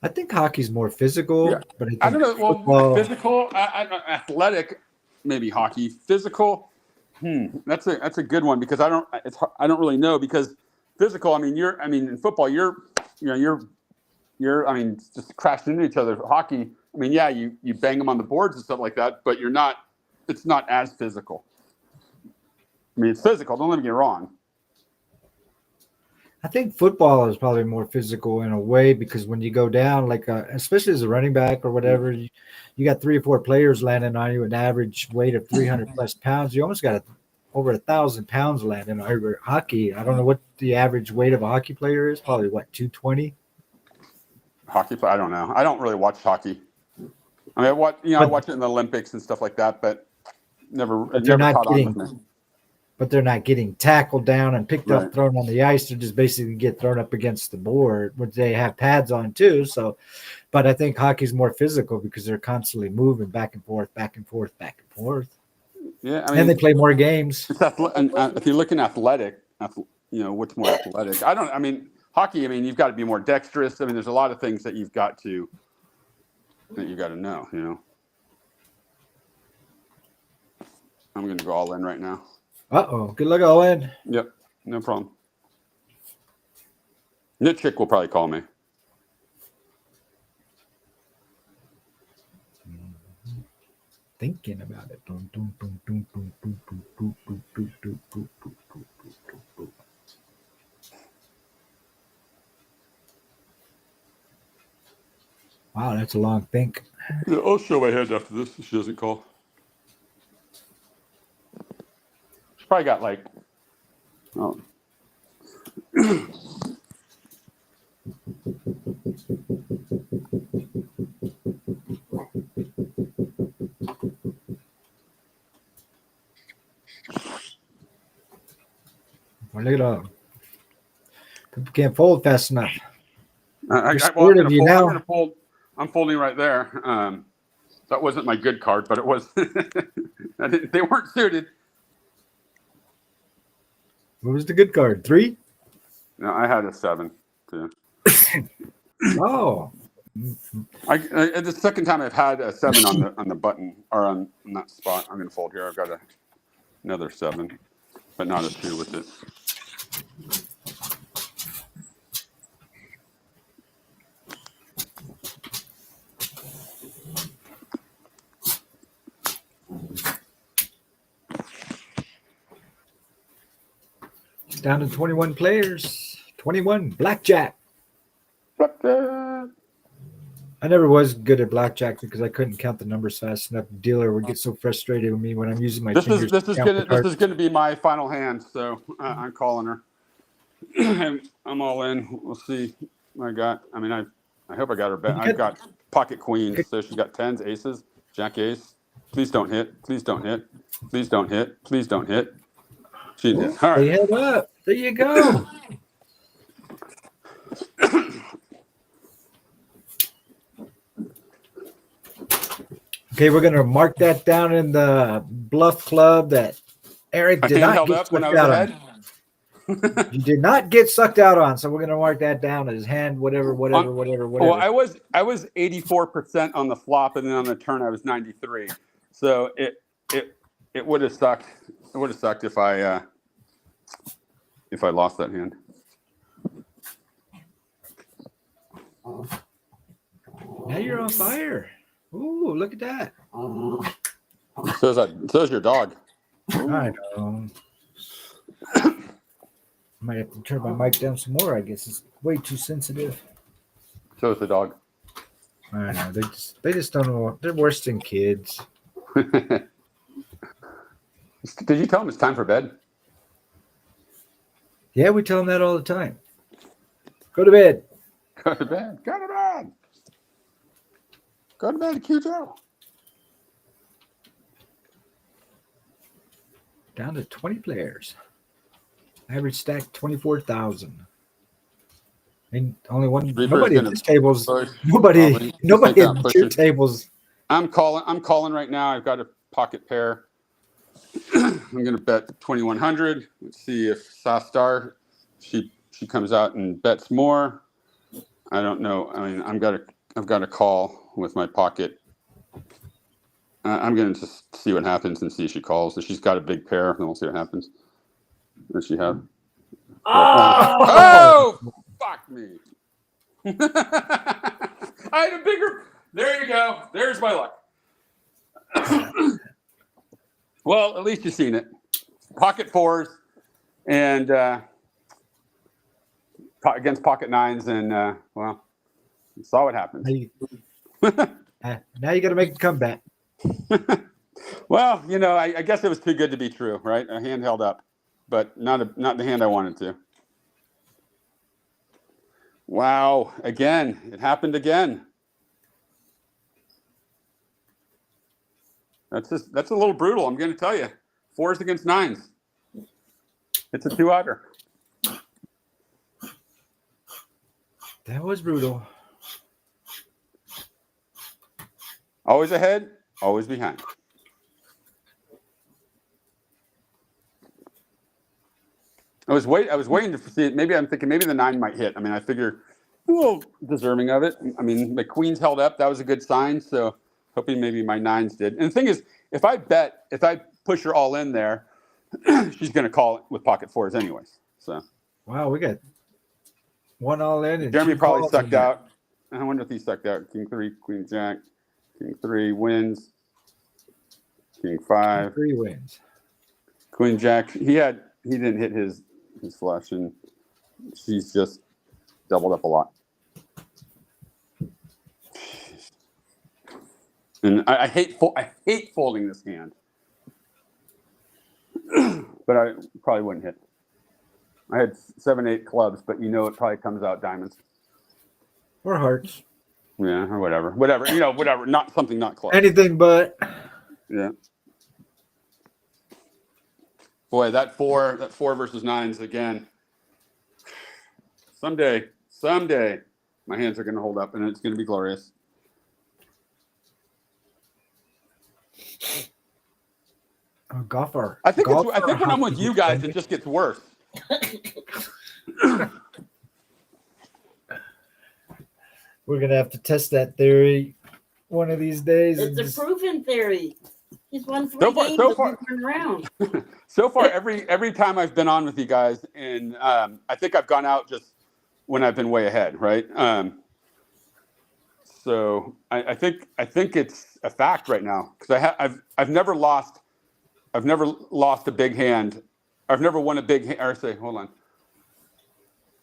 I think hockey's more physical, Yeah. but I don't know. football, Well, physical, athletic, maybe hockey. Physical, that's a good one because I don't really know because physical. I mean, in football, you're just crashing into each other. Hockey, I mean, yeah, you bang them on the boards and stuff like that, but it's not as physical. I mean, it's physical. Don't let me get wrong. I think football is probably more physical in a way because when you go down, like especially as a running back or whatever, you got 3 or 4 players landing on you, an average weight of 300 plus pounds. You almost got over 1,000 pounds landing on you. Hockey, I don't know what the average weight of a hockey player is. Probably what, 220? Hockey play? I don't know. I don't really watch hockey. I mean, I watch it in the Olympics and stuff like that, but never caught on with me. But they're not getting tackled down and picked up, thrown on the ice. They're just basically get thrown up against the board, which they have pads on too. So, but I think hockey's more physical because they're constantly moving back and forth, back and forth, back and forth. Yeah, I mean, and they play more games. If you're looking athletic, what's more athletic? Hockey. I mean, you've got to be more dexterous. I mean, there's a lot of things that you've got to know. I'm going to go all in right now. Good luck, all in. Yep, no problem. Nitchick will probably call me. Thinking about it. Wow, that's a long think. Yeah, I'll show my hand after this if she doesn't call. She's probably got Well, look at all. People can't fold fast enough. I'm folding right there. That wasn't my good card, but it was. They weren't suited. What was the good card? 3? No, I had a 7 too. Oh. The second time I've had a 7 on the button or on that spot. I'm going to fold here. I've got another 7, but not a 2 with it. Down to 21 players. 21 blackjack. Blackjack. I never was good at blackjack because I couldn't count the numbers fast enough. The dealer would get so frustrated with me when I'm using my fingers. This is gonna be my final hand, so I'm calling her. I'm all in. We'll see. I hope I got her bet. I've got pocket queens, so she's got tens, aces, jack ace. Please don't hit. Please don't hit. Please don't hit. Please don't hit. She did. All right. They head up. There you go. Okay, we're gonna mark that down in the bluff club that Eric did not get sucked out on. You did not get sucked out on, so we're gonna mark that down as hand whatever. Well, I was 84% on the flop, and then on the turn I was 93. So it would have sucked. It would have sucked if I lost that hand. Now you're on fire. Ooh, look at that. So's your dog. I know. Might have to turn my mic down some more. I guess it's way too sensitive. So's the dog. I know. They just don't know. They're worse than kids. Did you tell them it's time for bed? Yeah, we tell them that all the time. Go to bed. Go to bed. Go to bed. Go to bed, QJ. Down to 20 players. Average stack 24,000. And only one. Nobody at this table's. Nobody at two tables. I'm calling right now. I've got a pocket pair. I'm going to bet 2,100. Let's see if Sastar she comes out and bets more. I don't know. I mean, I've got a call with my pocket. I'm going to just see what happens and see if she calls. If she's got a big pair, then we'll see what happens. Does she have? Oh, fuck me. I had a bigger. There you go. There's my luck. Well, at least you've seen it. Pocket fours and against pocket nines, and well, you saw what happened. Now you got to make a comeback. Well, I guess it was too good to be true, right? A hand held up, but not the hand I wanted to. Wow! Again, it happened again. That's a little brutal. I'm going to tell you, fours against nines. It's a two-outer. That was brutal. Always ahead, always behind. I was waiting to see it. I'm thinking maybe the nine might hit. I mean, I figure a little deserving of it. I mean, the queens held up. That was a good sign. So hoping maybe my nines did. And the thing is, if I push her all in there, she's going to call it with pocket fours anyways. So wow, we got one all in. And Jeremy probably sucked out. I wonder if he sucked out. King 3, Queen Jack, King 3 wins. King 5, 3 wins. Queen Jack. He didn't hit his flush, and she's just doubled up a lot. And I hate folding this hand, but I probably wouldn't hit. I had 7-8 clubs, but it probably comes out diamonds or hearts. Yeah, or whatever, whatever. Not something not close. Anything but. Yeah. Boy, that four versus nines again. Someday, my hands are going to hold up, and it's going to be glorious. Golfer. I think when I'm with you guys, it just gets worse. We're gonna have to test that theory one of these days. It's a proven theory. He's won 3 games so far. Around. So far, every time I've been on with you guys, and I think I've gone out just when I've been way ahead, right? So I think it's a fact right now because I've never lost a big hand I've never won a big. Or say, hold on.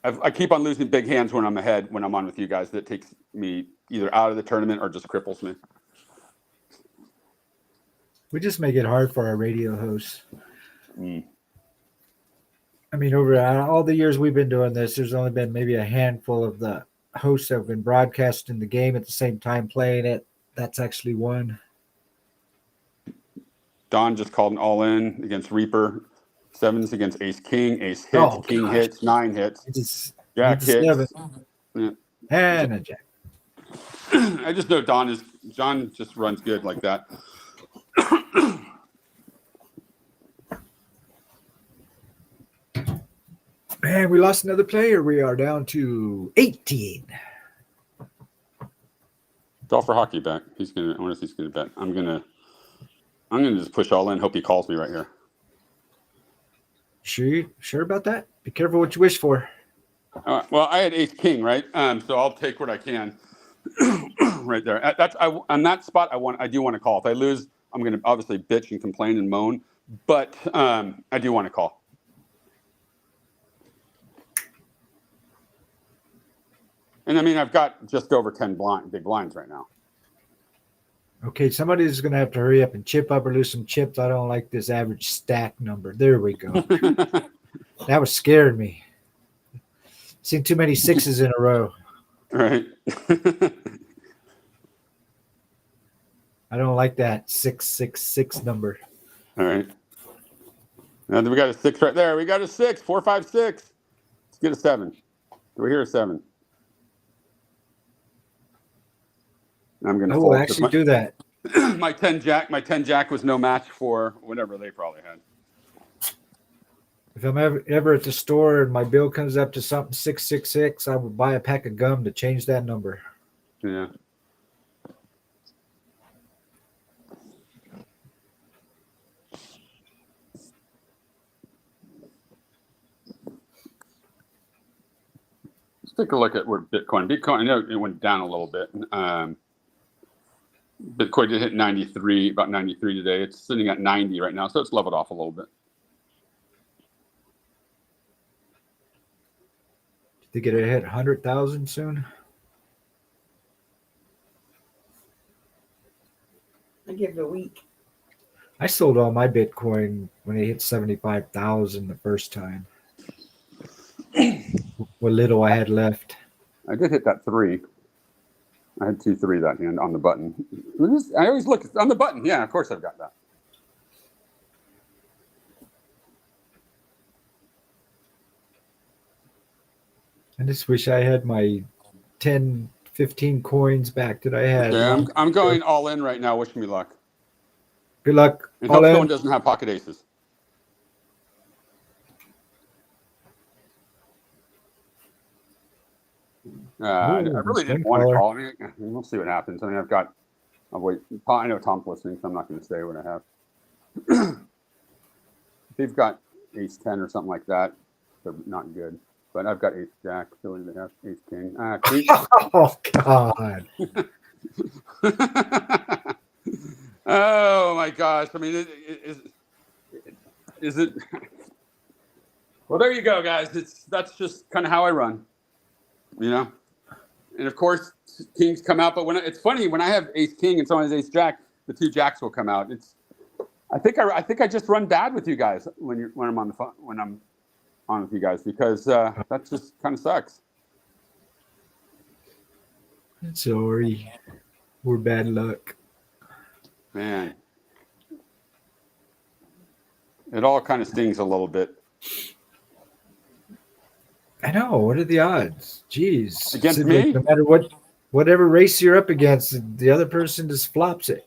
I keep on losing big hands when I'm ahead when I'm on with you guys. That takes me either out of the tournament or just cripples me. We just make it hard for our radio hosts. Mm. I mean, over all the years we've been doing this, there's only been maybe a handful of the hosts that have been broadcasting the game at the same time playing it. That's actually won. Don just called an all-in against Reaper. 7s against Ace King. Ace hits. King hits. 9 hits. Jack hits. Yeah. And a jack. I just know John just runs good like that. Man, we lost another player. We are down to 18. Dolph for hockey back. I wonder if he's gonna bet. I'm gonna just push all in. Hope he calls me right here. Sure about that? Be careful what you wish for. Well, I had Ace King, right? So I'll take what I can. Right there. On that spot. I do want to call. If I lose, I'm gonna obviously bitch and complain and moan. But I do want to call. And I mean, I've got just over 10 big blinds right now. Okay, somebody's going to have to hurry up and chip up or lose some chips. I don't like this average stack number. There we go. That was scaring me. Seen too many 6s in a row. Right. I don't like that 666 number. All right. Now we got a 6 right there. We got a 6. 4, 5, 6. Let's get a 7. Do we hear a 7? I'm going to fold. Actually do that. My 10 jack was no match for whatever they probably had. If I'm ever at the store and my bill comes up to something 666, I would buy a pack of gum to change that number. Yeah. Let's take a look at where Bitcoin, I know it went down a little bit. Bitcoin did hit 93, about 93 today. It's sitting at 90 right now, so it's leveled off a little bit. Do you think it'll hit 100,000 soon? I give it a week. I sold all my Bitcoin when it hit 75,000 the first time. What little I had left. I did hit that 3. I had 2-3 that hand on the button. I always look on the button. Yeah, of course I've got that. I just wish I had my 10, 15 coins back that I had. Yeah, I'm going all in right now. Wish me luck. Good luck. And hope someone doesn't have pocket aces. I really didn't want to call. I mean, we'll see what happens. I mean, I'll wait. I know Tom's listening, so I'm not going to say what I have. If they've got ace 10 or something like that, they're not good. But I've got ace jack. Philly, they have ace king. Oh, God. Oh, my gosh. I mean, is it? Well, there you go, guys. That's just kind of how I run, you know? And of course, kings come out. But it's funny when I have ace king and someone has ace jack, the 2 jacks will come out. I think I just run bad with you guys when I'm on the phone, when I'm on with you guys, because that just kind of sucks. Sorry, we're bad luck, man. It all kind of stings a little bit. I know. What are the odds? Jeez. Against me? No matter whatever race you're up against, the other person just flops it.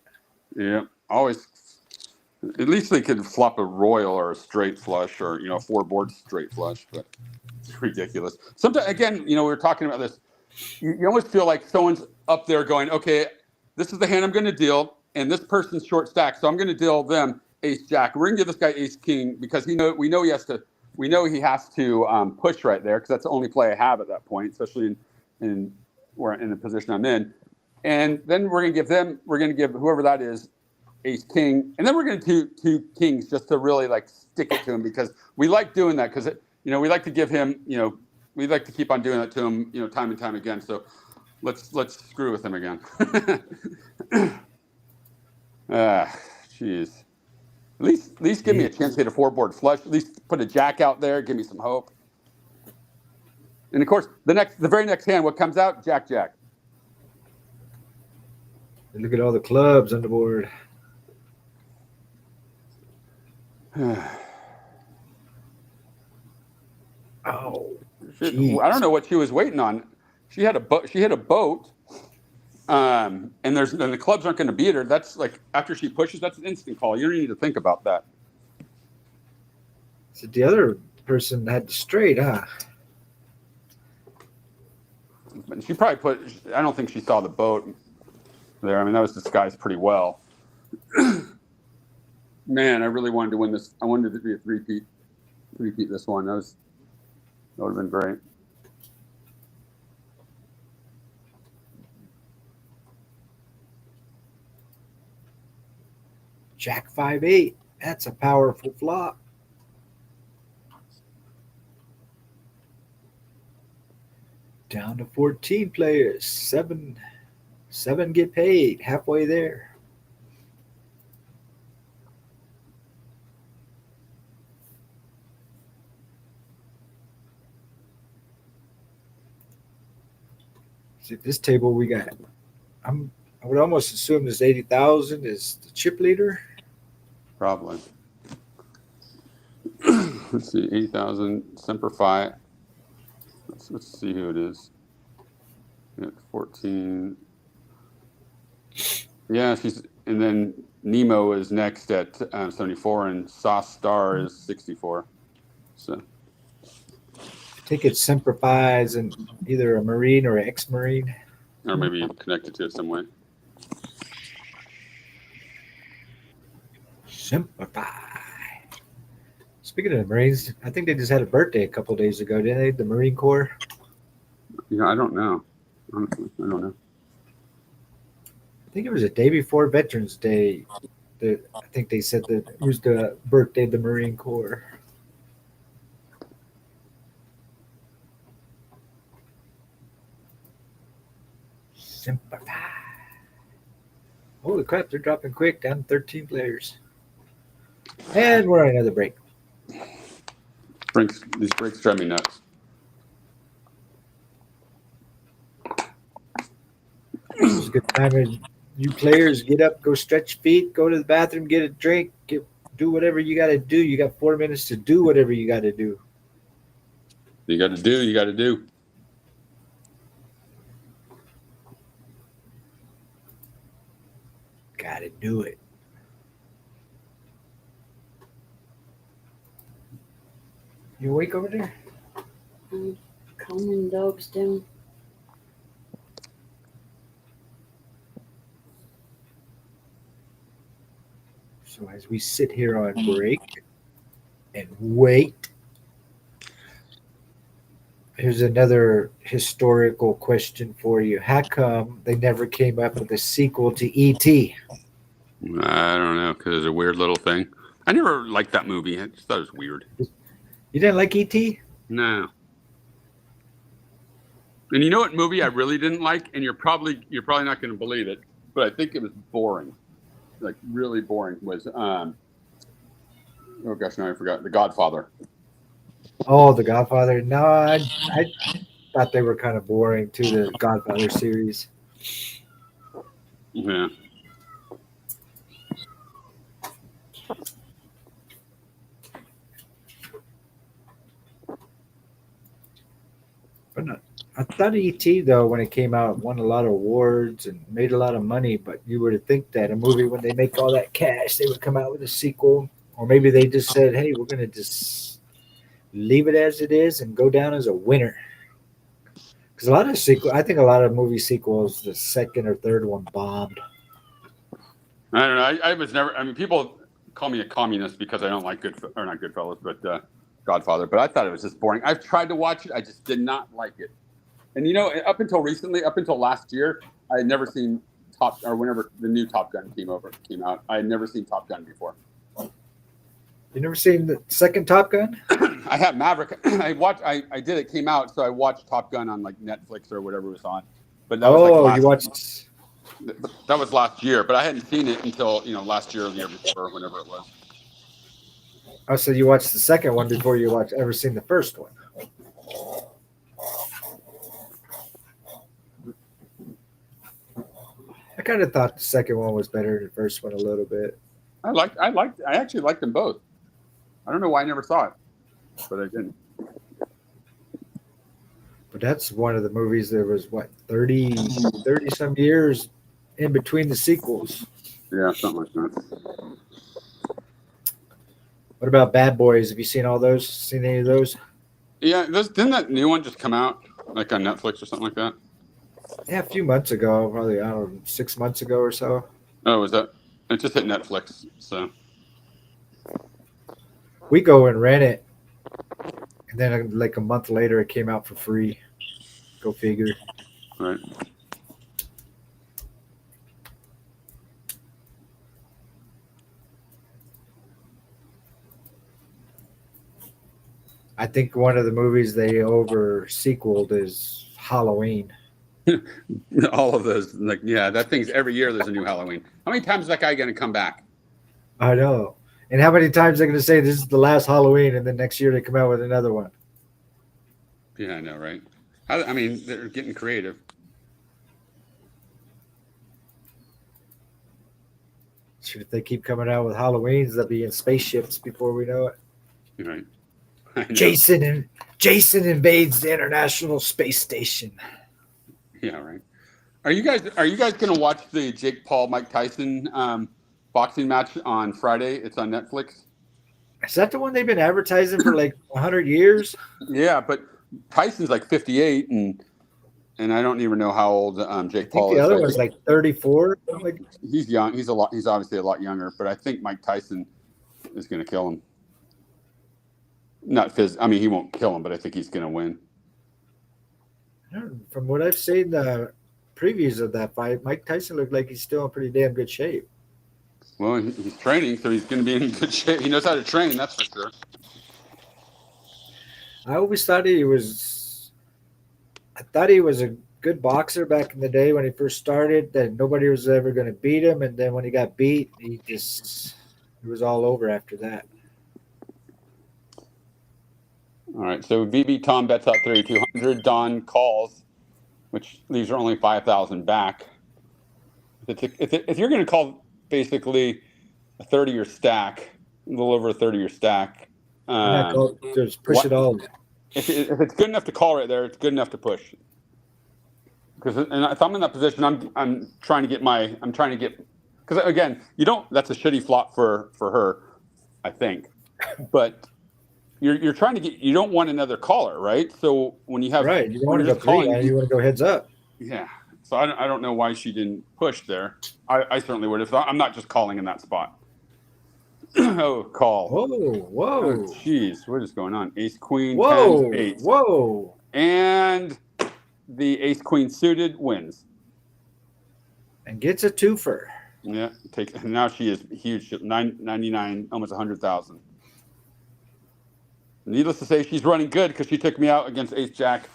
Yeah, always. At least they could flop a royal or a straight flush or, 4 board straight flush, but it's ridiculous. Sometimes, again, we were talking about this. You almost feel like someone's up there going, okay, this is the hand I'm going to deal, and this person's short stack, so I'm going to deal them ace jack. We're going to give this guy ace king because we know he has to push right there because that's the only play I have at that point, especially in the position I'm in. And then we're going to give whoever that is ace king, and then we're going to do two kings just to really like stick it to him because we like doing that because we like to give him we like to keep on doing that to him time and time again. So let's screw with him again. Jeez. At least give me a chance to hit a 4-board flush. At least put a jack out there. Give me some hope. And of course, the very next hand, what comes out? Jack. Look at all the clubs on the board. Oh, I don't know what she was waiting on. She had a boat. She hit a boat. And the clubs aren't going to beat her. That's like after she pushes, that's an instant call. You don't need to think about that. So the other person had the straight, huh? She probably I don't think she saw the boat there. I mean, that was disguised pretty well. Man, I really wanted to win this. I wanted it to be a three-peat this one. That would have been great. Jack 5-8. That's a powerful flop. Down to 14 players. Seven get paid. Halfway there. See, at this table we got. I would almost assume this 80,000 is the chip leader. Probably. Let's see, 80,000 Semper Fi. Let's see who it is. 14. Yeah, and then Nemo is next at 74, and Sauce Star is 64. So I think it's Semper Fi as in either a Marine or an ex-Marine. Or maybe connected to it some way. Semper Fi. Speaking of the Marines, I think they just had a birthday a couple of days ago, didn't they? The Marine Corps. I don't know. Honestly, I don't know. I think it was the day before Veterans Day. I think they said that it was the birthday of the Marine Corps. Semper Fi. Holy crap, they're dropping quick, down 13 players. And we're on another break. These breaks drive me nuts. This is a good time to you players get up, go stretch feet, go to the bathroom, get a drink, do whatever you got to do. You got 4 minutes to do whatever you got to do. You got to do. Got to do it. You awake over there? I'm calming dogs down. So as we sit here on break and wait, here's another historical question for you. How come they never came up with a sequel to E.T.? I don't know, because it's a weird little thing. I never liked that movie. I just thought it was weird. You didn't like E.T.? No. And you know what movie I really didn't like? And you're probably not going to believe it, but I think it was boring. Like really boring was oh gosh, now I forgot. The Godfather. Oh, The Godfather. No, I thought they were kind of boring too, the Godfather series. Yeah. But no, I thought E.T. though, when it came out, won a lot of awards and made a lot of money. But you were to think that a movie, when they make all that cash, they would come out with a sequel, or maybe they just said, "Hey, we're going to just leave it as it is and go down as a winner." Because I think a lot of movie sequels, the second or third one bombed. I don't know. I was never. I mean, people call me a communist because I don't like not Goodfellas, but Godfather. But I thought it was just boring. I've tried to watch it. I just did not like it. And up until recently, up until last year, I had never seen whenever the new Top Gun came out. I had never seen Top Gun before. You never seen the second Top Gun? I have Maverick. I did. It came out, so I watched Top Gun on like Netflix or whatever it was on. But that was you watched. That was last year, but I hadn't seen it until last year or the year before, whenever it was. Oh, so you watched the second one before you ever seen the first one? I kind of thought the second one was better than the first one a little bit. I actually liked them both. I don't know why I never saw it, but I didn't. But that's one of the movies that was, 30 some years in between the sequels. Yeah, something like that. What about Bad Boys? Have you seen all those? Seen any of those? Yeah, didn't that new one just come out, like on Netflix or something like that? Yeah, a few months ago, probably, I don't know, 6 months ago or so. Oh, was that? It just hit Netflix, so. We go and rent it, and then like a month later, it came out for free. Go figure. Right. I think one of the movies they over sequeled is Halloween. All of those, that thing's every year. There's a new Halloween. How many times is that guy going to come back? I know. And how many times they're going to say this is the last Halloween, and then next year they come out with another one? Yeah, I know, right? I mean, they're getting creative. Sure, if they keep coming out with Halloweens, they'll be in spaceships before we know it. Right. Jason invades the International Space Station. Yeah, right. Are you guys going to watch the Jake Paul Mike Tyson boxing match on Friday? It's on Netflix. Is that the one they've been advertising for like 100 years? Yeah, but Tyson's like 58, and I don't even know how old Jake Paul is. The other one's like 34. He's young. He's obviously a lot younger, but I think Mike Tyson is going to kill him. He won't kill him, but I think he's going to win. From what I've seen, the previews of that fight, Mike Tyson looked like he's still in pretty damn good shape. Well, he's training, so he's going to be in good shape. He knows how to train, that's for sure. I always thought he was a good boxer back in the day when he first started, that nobody was ever going to beat him. And then when he got beat, it was all over after that. All right, so VB Tom bets out 3,200. Don calls, which leaves her only 5,000 back. If you're going to call basically a 30-year stack, a little over a 30-year stack, just push it all. If it's good enough to call right there, it's good enough to push. Because if I'm in that position, I'm trying to get because again, that's a shitty flop for her, I think, but. You're trying to you don't want another caller, right? So when you have right, you don't want to go calling, you want to go heads up. Yeah. So I don't know why she didn't push there. I certainly would have. I'm not just calling in that spot. Oh, call. Whoa. Jeez, what is going on? Ace, queen, whoa, 10, 8. Whoa. And the ace, queen suited wins. And gets a twofer. Yeah. Now she is huge. 99, almost 100,000. Needless to say, she's running good because she took me out against Ace Jack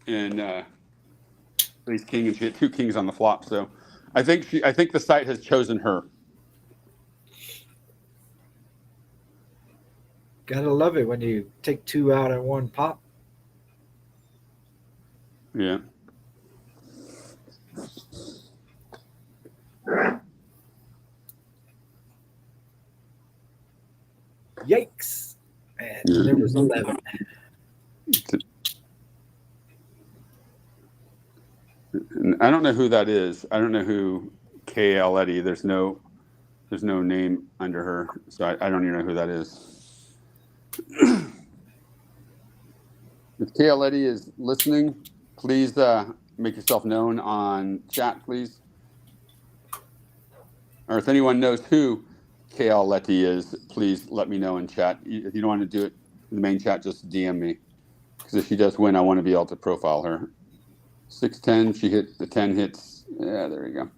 and Ace King, and she had 2 kings on the flop. So, I think the site has chosen her. Gotta love it when you take 2 out at one pop. Yeah. Yikes. And there was 11. I don't know who that is. I don't know who KL Eddy. There's no name under her, so I don't even know who that is. If KL Eddy is listening, please make yourself known on chat, please. Or if anyone knows who KL Letty is, please let me know in chat. If you don't want to do it in the main chat, just DM me. Because if she does win, I want to be able to profile her. 610, she hit the 10 hits. Yeah, there we go.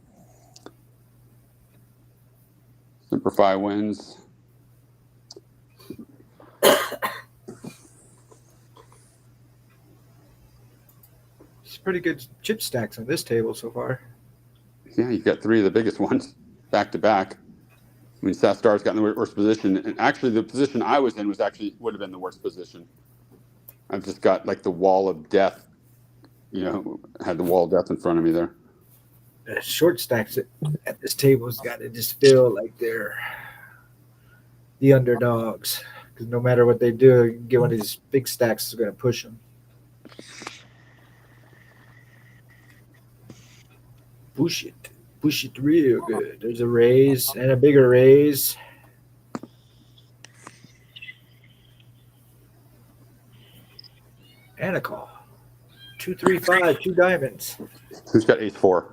Simplify wins. It's pretty good chip stacks on this table so far. Yeah, you got 3 of the biggest ones back to back. I mean, Seth Starr's got in the worst position, and actually, the position I was in would have been the worst position. I've just got like the wall of death. Had the wall of death in front of me there. The short stacks at this table's got to just feel like they're the underdogs, because no matter what they do, you get one of these big stacks is going to push them. Push it real good. There's a raise and a bigger raise. And a call. 2, 3, 5, 2 diamonds. Who's got ace-4?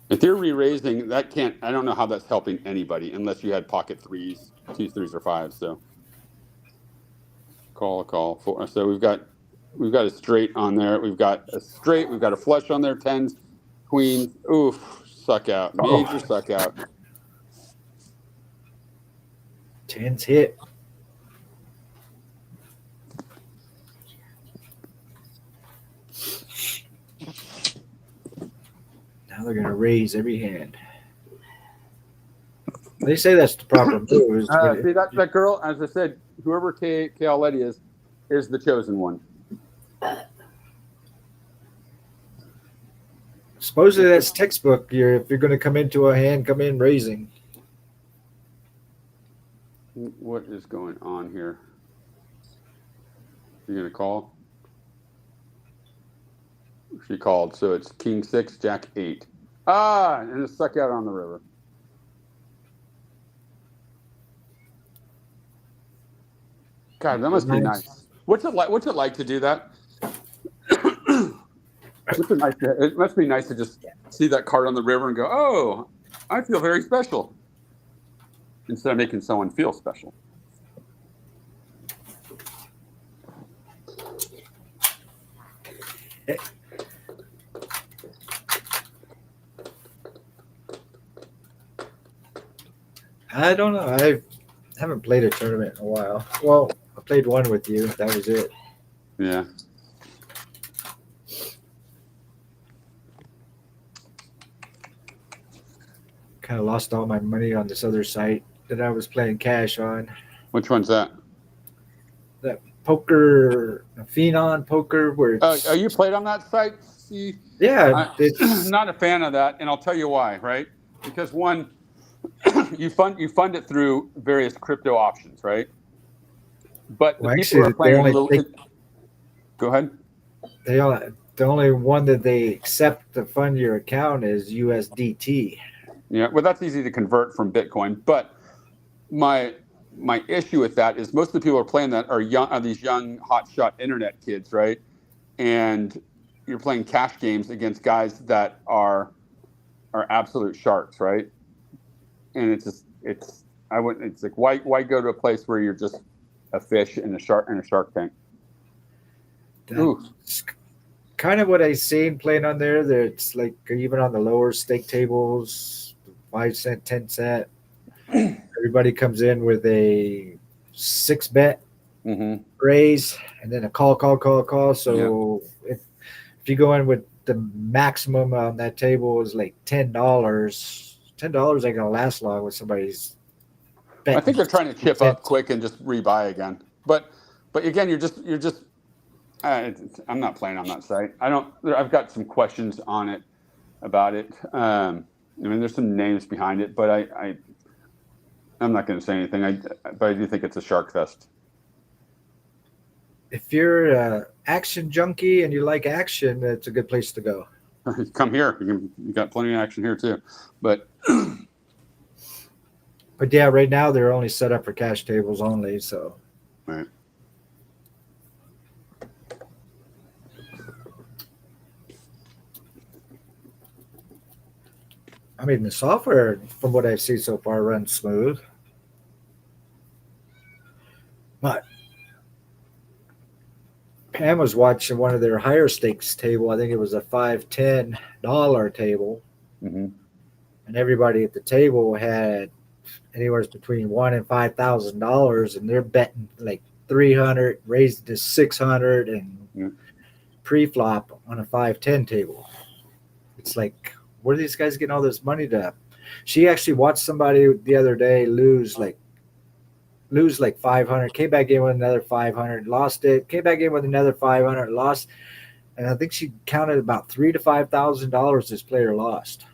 If you're re-raising, that can't. I don't know how that's helping anybody unless you had pocket 3s, 2s, 3s, or 5s. So call. So we've got a straight on there. We've got a straight. We've got a flush on there. 10s, queens. Oof, suck out. Major suck out. 10s hit. Now they're going to raise every hand. They say that's the proper move. See that girl, as I said, whoever KL Letty is the chosen one. Supposedly that's textbook. If you're going to come into a hand, come in raising. What is going on here? You going to call? She called, so it's king 6, jack 8. And it's stuck out on the river. God, that must be nice. What's it like to do that? It must be nice to just see that card on the river and go, oh, I feel very special. Instead of making someone feel special. I don't know. I haven't played a tournament in a while. Well, I played one with you. That was it. Yeah. Kind of lost all my money on this other site that I was playing cash on. Which one's that? That poker, Phenon poker, where it's... Oh, you played on that site? See, yeah. I'm not a fan of that, and I'll tell you why, right? Because one, you fund it through various crypto options, right? But the people are playing go ahead. The only one that they accept to fund your account is USDT. Yeah, well, that's easy to convert from Bitcoin. But my issue with that is most of the people who are playing that are these young hotshot internet kids, right? And you're playing cash games against guys that are absolute sharks, right? And it's like why go to a place where you're just a fish in a shark tank? That's kind of what I seen playing on there. It's like even on the lower stake tables, 5 cent, 10 cent. Everybody comes in with a 6 bet raise and then a call. So if you go in with the maximum on that table is like $10. $10 ain't gonna last long with somebody's bet. I think they're trying to chip up quick and just rebuy again. But again, you're just. I'm not playing on that site. I've got some questions on it about it. I mean, there's some names behind it, but I'm not going to say anything. But I do think it's a shark fest. If you're an action junkie and you like action, it's a good place to go. Come here. You got plenty of action here too. But yeah, right now they're only set up for cash tables only. So. Right. I mean, the software, from what I've seen so far, runs smooth. But Pam was watching one of their higher stakes table. I think it was a $5-10 table. Mm-hmm. and everybody at the table had anywhere between $1,000 and $5,000, and they're betting like 300, raised it to 600, and Yeah. pre-flop on a 5-10 table. It's like, where are these guys getting all this money to? She actually watched somebody the other day lose like 500, came back in with another 500, lost it, came back in with another 500, lost, and I think she counted about $3,000 to $5,000 this player lost.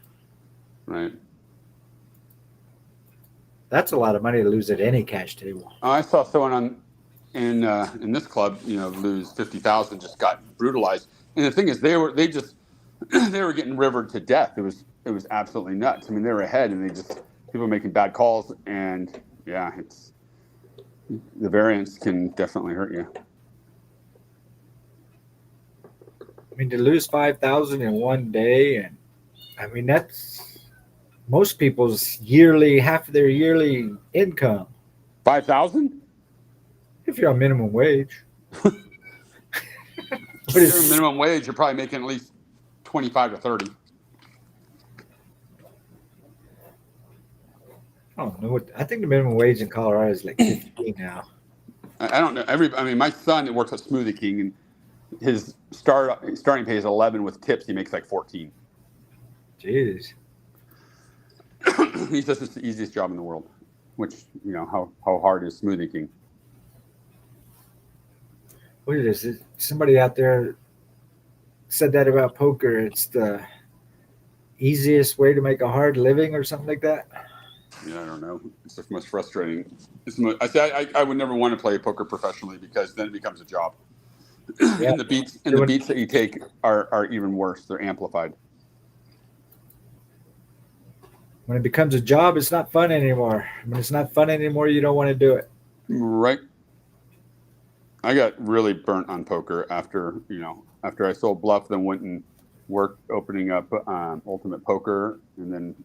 Right. That's a lot of money to lose at any cash table. I saw someone in this club, lose 50,000, just got brutalized. And the thing is, they were getting rivered to death. It was absolutely nuts. I mean, they were ahead, and people were making bad calls, and yeah, the variance can definitely hurt you. I mean, to lose 5,000 in one day, and I mean that's most people's half of their yearly income. 5,000? If you're on minimum wage. If you're minimum wage, you're probably making at least 25 to 30. I don't know. I think the minimum wage in Colorado is like 15 now. I don't know. My son works at Smoothie King, and his starting pay is 11 with tips. He makes like 14. Jeez. He says it's the easiest job in the world. Which, how hard is Smoothie King? What is it? Somebody out there said that about poker. It's the easiest way to make a hard living or something like that. Yeah, I don't know. It's the most frustrating. I would never want to play poker professionally because then it becomes a job. Yeah. And the beats that you take are even worse. They're amplified. When it becomes a job, it's not fun anymore. When it's not fun anymore, you don't want to do it. Right. I got really burnt on poker after I sold Bluff, then went and worked opening up Ultimate Poker, and then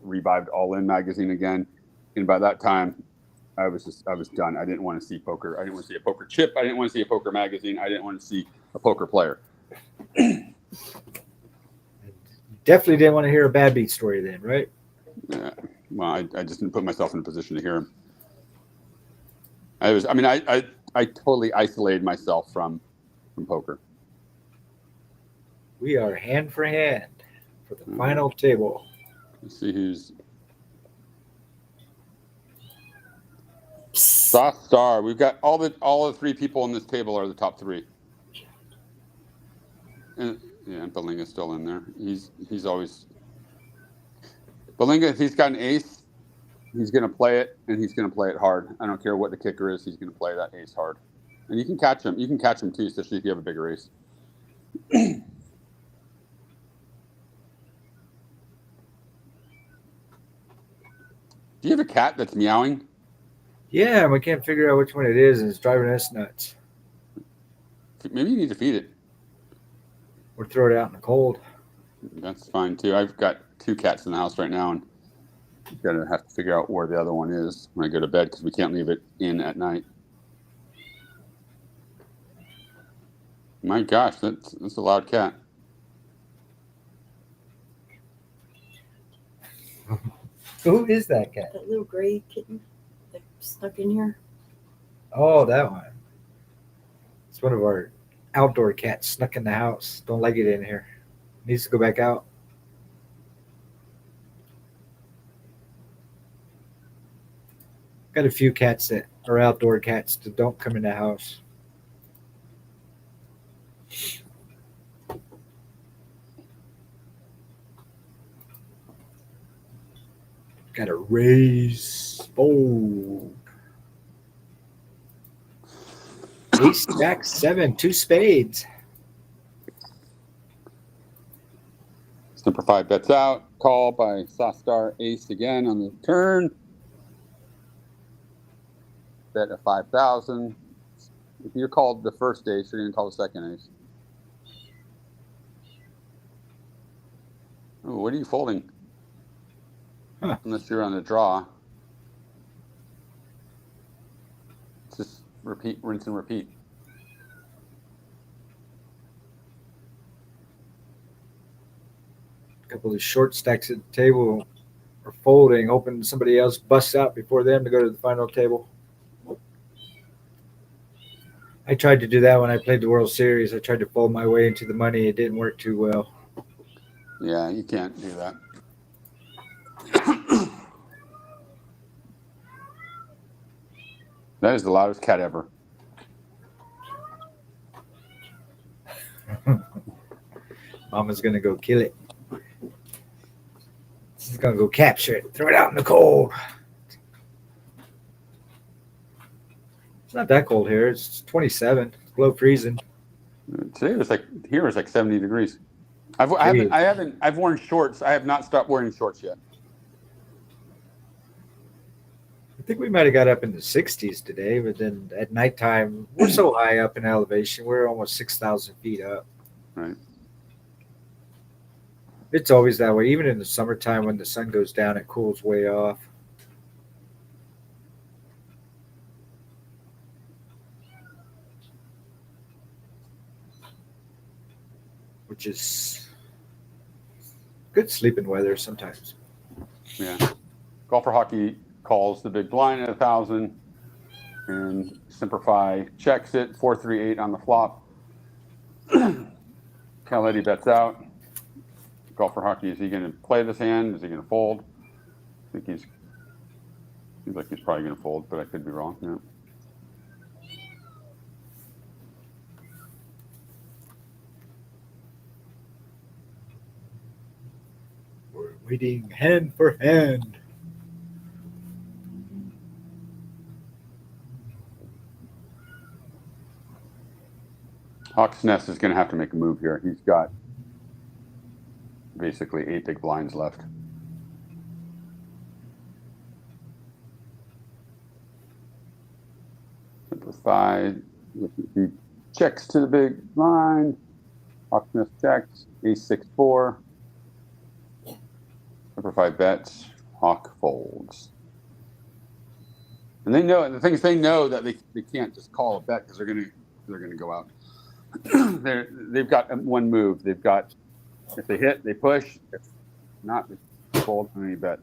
revived All In magazine again. And by that time, I was done. I didn't want to see poker. I didn't want to see a poker chip. I didn't want to see a poker magazine. I didn't want to see a poker player. Definitely didn't want to hear a bad beat story then, right? Yeah. Well, I just didn't put myself in a position to hear him. I totally isolated myself from poker. We are hand for hand for the final table. Let's see who's Soft Star. We've got all the three people on this table are the top three. And Belinga's still in there. He's always Belinga. If he's got an ace, he's going to play it, and he's going to play it hard. I don't care what the kicker is. He's going to play that ace hard, and you can catch him. You can catch him too, especially if you have a bigger ace. Do you have a cat that's meowing? Yeah, we can't figure out which one it is, and it's driving us nuts. Maybe you need to feed it. Or throw it out in the cold. That's fine too. I've got 2 cats in the house right now, and I'm gonna have to figure out where the other one is when I go to bed because we can't leave it in at night. My gosh, that's a loud cat. Who is that cat? That little gray kitten that stuck in here. Oh, that one. It's one of our outdoor cats snuck in the house. Don't like it in here. Needs to go back out. Got a few cats that are outdoor cats that don't come in the house. Got a raise. Fold. Ace, Jack, 7, 2 spades. Simplified bets out. Call by Softstar Ace again on the turn. Bet at 5,000. If you're called the first ace, you're going to call the second ace. Oh, what are you folding? Huh. Unless you're on the draw. Just repeat, rinse and repeat. couple of short stacks at the table are folding, hoping somebody else busts out before them to go to the final table. I tried to do that when I played the World Series. I tried to fold my way into the money. It didn't work too well. Yeah, you can't do that. That is the loudest cat ever. Mama's gonna go kill it. She's gonna go capture it, throw it out in the cold. It's not that cold here. It's 27. It's below freezing. Today was like 70 degrees. I've worn shorts. I have not stopped wearing shorts yet. I think we might have got up in the 60s today, but then at nighttime, we're so high up in elevation. We're almost 6,000 feet up. Right. It's always that way. Even in the summertime when the sun goes down, it cools way off. Which is good sleeping weather sometimes. Yeah. Golfer Hockey calls the big blind at 1,000, and Simplify checks it 4-3-8 on the flop. Caletti bets out. Golfer Hockey, is he going to play this hand? Is he going to fold? I think seems like he's probably going to fold, but I could be wrong. Yeah. We're waiting hand for hand. Hawks Nest is going to have to make a move here. He's got basically 8 big blinds left. Simplify. He checks to the big blind. Hawks Nest checks. Ace-6-4. Simplify bets. Hawk folds. And they know, the thing is, they know that they can't just call a bet because they're gonna go out. They've got one move. They've got, if they hit, they push. If not, they fold and they bet.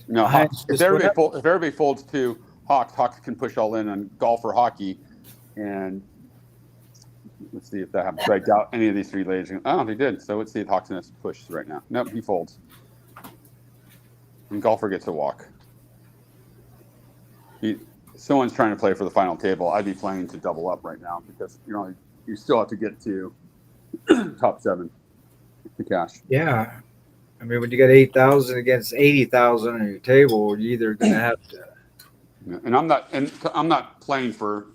No, if everybody folds to Hawks can push all in on Golfer Hockey, and let's see if that happens. I doubt any of these 3 ladies. Oh, they did. So let's see if Hawks Nest pushes right now. Nope, he folds, and Golfer gets a walk. Someone's trying to play for the final table. I'd be playing to double up right now because you still have to get to top 7 to cash. Yeah, I mean when you got 8,000 against 80,000 on your table, you're either gonna have to. Yeah, and I'm not playing for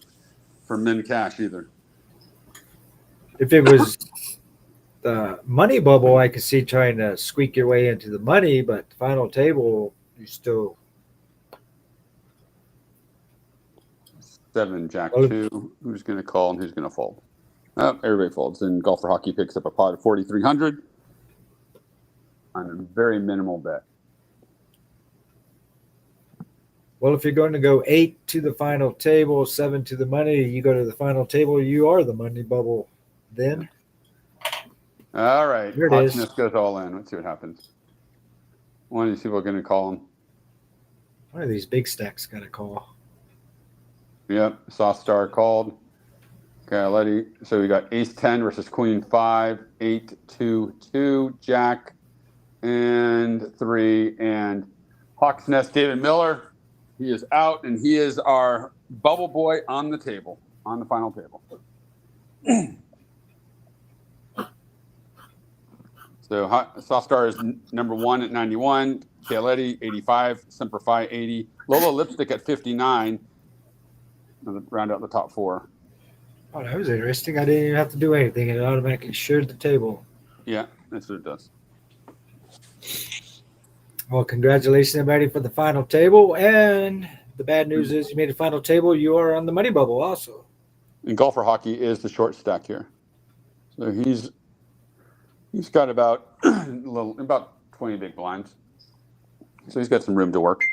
min cash either. If it was the money bubble, I could see trying to squeak your way into the money, but the final table, you still. 7 Jack 2. Who's going to call and who's going to fold? Oh, everybody folds. And Golfer Hockey picks up a pot of 4,300 on a very minimal bet. Well, if you're going to go 8 to the final table, 7 to the money, you go to the final table, you are the money bubble then. All right. Here it is. Hawksness goes all in. Let's see what happens. One of these people are going to call him. One of these big stacks got to call. Yep. Soft star called. Caletti. So we got Ace-10 versus Queen-5, 8-2-2, Jack, and 3, and Hawks Nest David Miller. He is out, and he is our bubble boy on the table, on the final table. So Soft Star is number 1 at 91, Caletti 85, Simplify 80, Lola Lipstick at 59. Round out the top 4. Oh, that was interesting. I didn't even have to do anything. It automatically shared the table. Yeah, that's what it does. Well, congratulations, everybody, for the final table. And the bad news is you made a final table. You are on the money bubble also. And Golfer Hockey is the short stack here. So he's got about 20 big blinds. So he's got some room to work.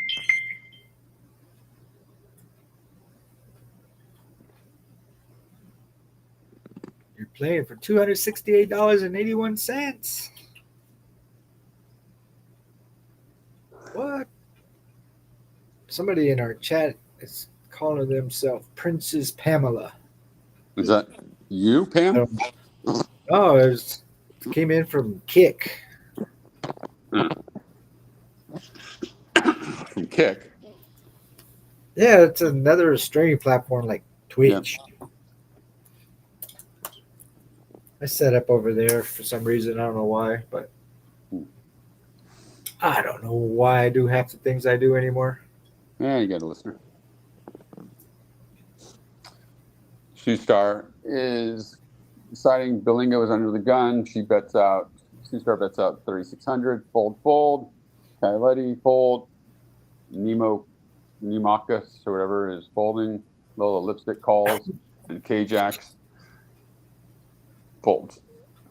You're playing for $268.81. What? Somebody in our chat is calling themselves Princess Pamela. Is that you, Pam? Oh, it came in from Kick. From Kick. Yeah, it's another streaming platform like Twitch. I set up over there for some reason. I don't know why, but I don't know why I do half the things I do anymore. Yeah, you got a listener. Shoe Star is deciding Belinga was under the gun. She bets out. Shoe Star bets out 3,600. Fold. Coyote fold. Nemokus or whatever is folding. Lola Lipstick calls. And K-Jacks folds.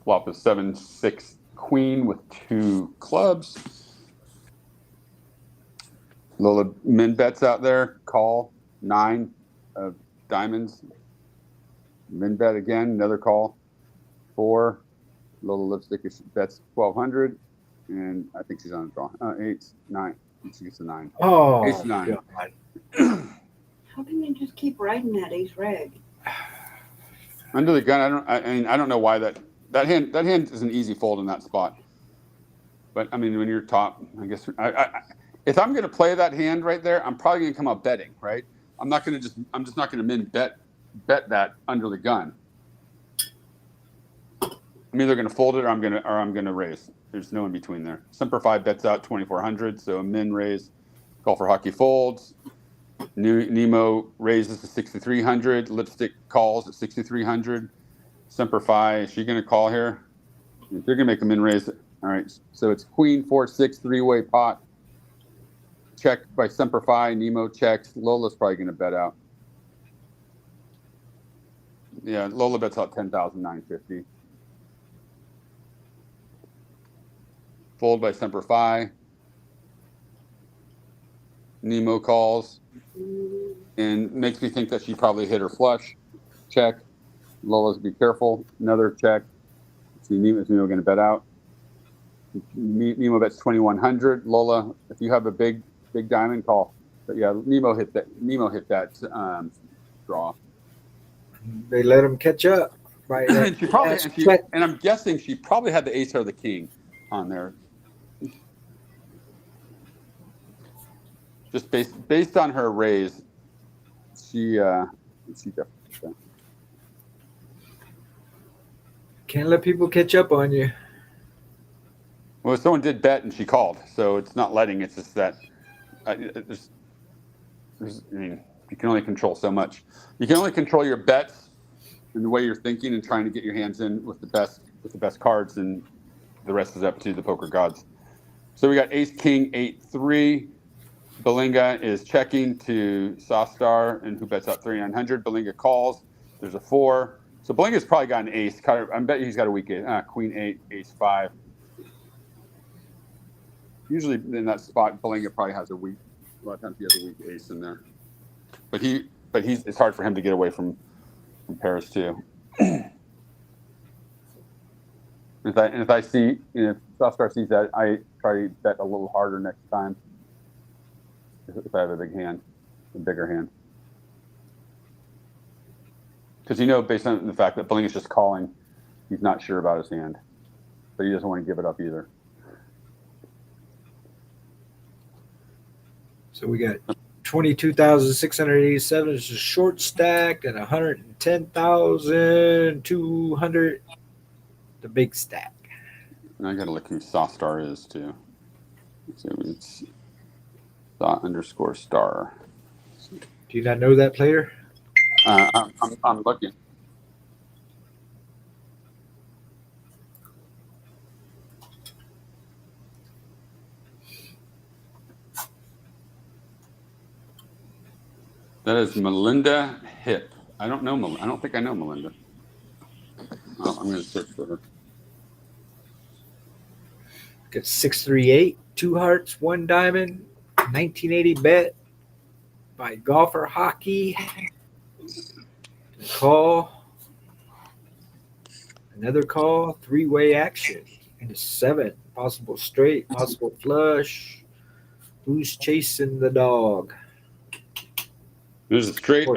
Flop is 7-6 queen with 2 clubs. Lola min bets out there. Call 9 of diamonds. Min bet again. Another call. 4. Lola Lipstick bets 1,200. And I think she's on a draw. 8, 9. She gets a 9. Oh, Ace 9. How can you just keep riding that ace rag? Under the gun, I don't know why that hand is an easy fold in that spot. But I mean, when you're top, I guess if I'm going to play that hand right there, I'm probably going to come up betting, right? I'm just not going to min bet that under the gun. I'm either going to fold it or I'm going to raise. There's no in between there. Simplify bets out 2,400, so a min raise. Call for hockey folds. Nemo raises to 6,300. Lipstick calls at 6,300. Simplify. Is she going to call here? If you're going to make a min raise, all right. So it's queen 4-6 3-way pot. Check by Simplify. Nemo checks. Lola's probably going to bet out. Yeah, Lola bets out 10,950. Fold by Simplify. Nemo calls and makes me think that she probably hit her flush. Check. Lola's be careful. Another check. See, Nemo's going to bet out. Nemo bets 2,100. Lola, if you have a big diamond, call. But yeah, Nemo hit that draw. They let him catch up. Right. and I'm guessing she probably had the ace or the king on there. Just based on her raise, she definitely can't let people catch up on you. Well, someone did bet and she called, so it's not letting. It's just that I mean, you can only control so much. You can only control your bets and the way you're thinking and trying to get your hands in with the best cards, and the rest is up to the poker gods. So we got ace king 8-3. Belinga is checking to Softstar, and who bets out 3,900. Belinga calls. There's a 4. So Belinga's probably got an ace. I bet he's got a weak ace. Queen 8, ace 5. Usually in that spot, Belinga probably has a weak. A lot of times he has a weak ace in there. But it's hard for him to get away from pairs too. If Softstar sees that, I try to bet a little harder next time. If I have a bigger hand. Because based on the fact that Belinga's just calling, he's not sure about his hand. But he doesn't want to give it up either. So we got 22,687 is a short stack and 110,200 the big stack. And I got to look who Softstar is too. So it's _star. Do you not know that player? I'm looking. That is Melinda Hip. I don't think I know Melinda. Oh, I'm going to search for her. Got 638, 2 hearts, 1 diamond, 1980 bet by Golfer Hockey. Call. Another call, 3-way action. And a 7. Possible straight, possible flush. Who's chasing the dog? There's a straight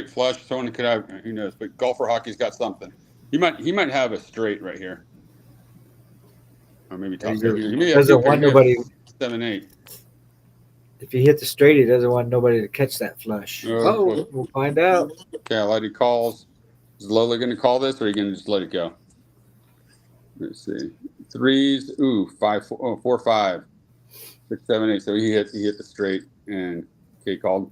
flush. Someone could have, who knows? But golfer hockey's got something. He might have a straight right here, or maybe top pair here. He may have Doesn't want nobody 7-8. If he hit the straight, he doesn't want nobody to catch that flush. We'll find out. Okay, I'll let he calls. Is Lola going to call this, or are you going to just let it go? Let's see. Threes. Ooh, 5, 4, 5, 6, 7, 8. So he hit the straight, and Kate called.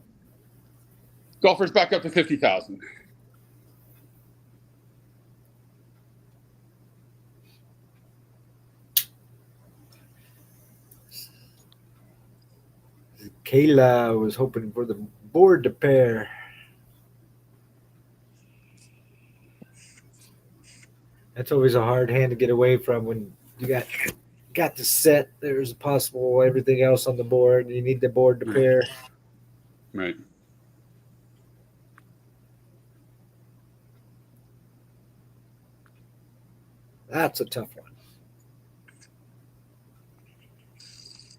Golfer's back up to 50,000. Kayla was hoping for the board to pair. That's always a hard hand to get away from when you got the set. There's possible everything else on the board. You need the board to pair. Right. That's a tough one.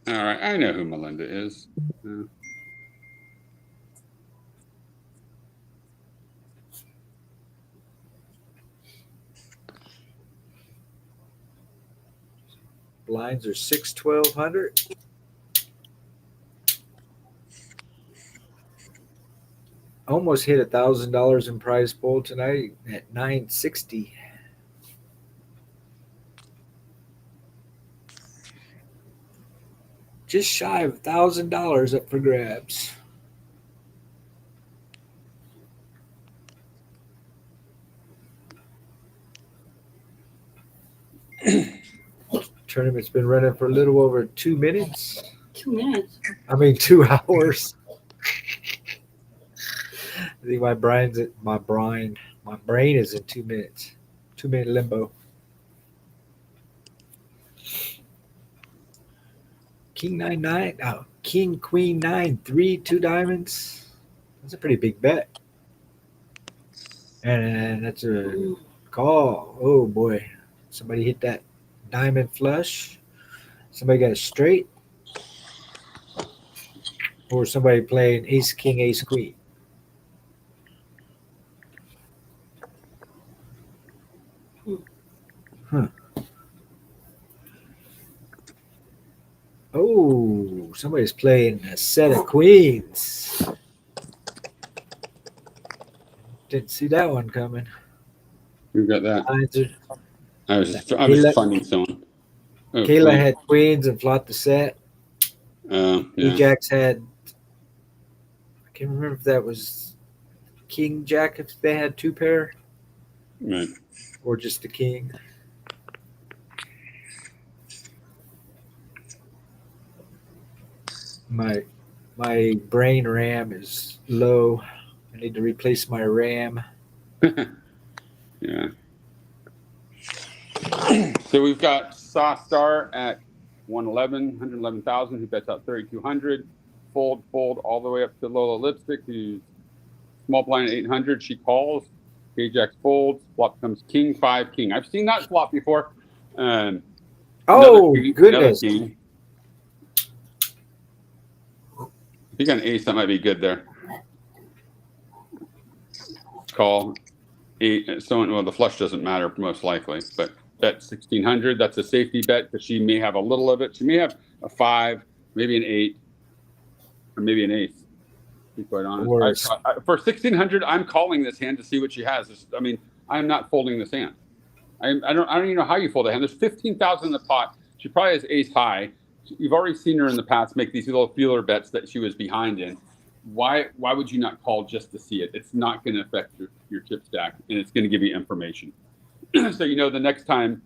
All right, I know who Melinda is. Blinds are 6,100. Almost hit $1,000 in prize pool tonight at 960. Just shy of $1,000 up for grabs. Tournament's been running for a little over 2 minutes. 2 minutes. I mean 2 hours. I think my brain is in 2 minutes. 2-minute limbo. King 9-9. Oh, King Queen 9-3, 2 diamonds. That's a pretty big bet. And that's a call. Oh boy. Somebody hit that diamond flush. Somebody got a straight. Or somebody playing ace king, ace queen. Huh. Oh, somebody's playing a set of queens. Didn't see that one coming. Who got that? I was finding someone. Oh, Kayla had queens and flopped the set. Yeah. Jacks had, I can't remember if that was king jack, if they had 2 pair. Right. Or just the king. My brain RAM is low. I need to replace my RAM. Yeah. So we've got Saw Star at 111,000, who bets out 3,200. Fold all the way up to Lola Lipstick, who's small blind at 800. She calls. Ajax folds. Flop comes King 5 King. I've seen that flop before. Oh king, goodness! King. If you got an ace, that might be good there. Call 8. Well, the flush doesn't matter most likely, but bet 1,600. That's a safety bet because she may have a little of it. She may have a 5, maybe an 8, or maybe an ace. To be quite honest, for 1,600, I'm calling this hand to see what she has. I mean, I'm not folding this hand. I don't even know how you fold a hand. There's 15,000 in the pot. She probably has ace high. You've already seen her in the past make these little feeler bets that she was behind in. Why would you not call just to see it? It's not going to affect your chip stack, and it's going to give you information. So the next time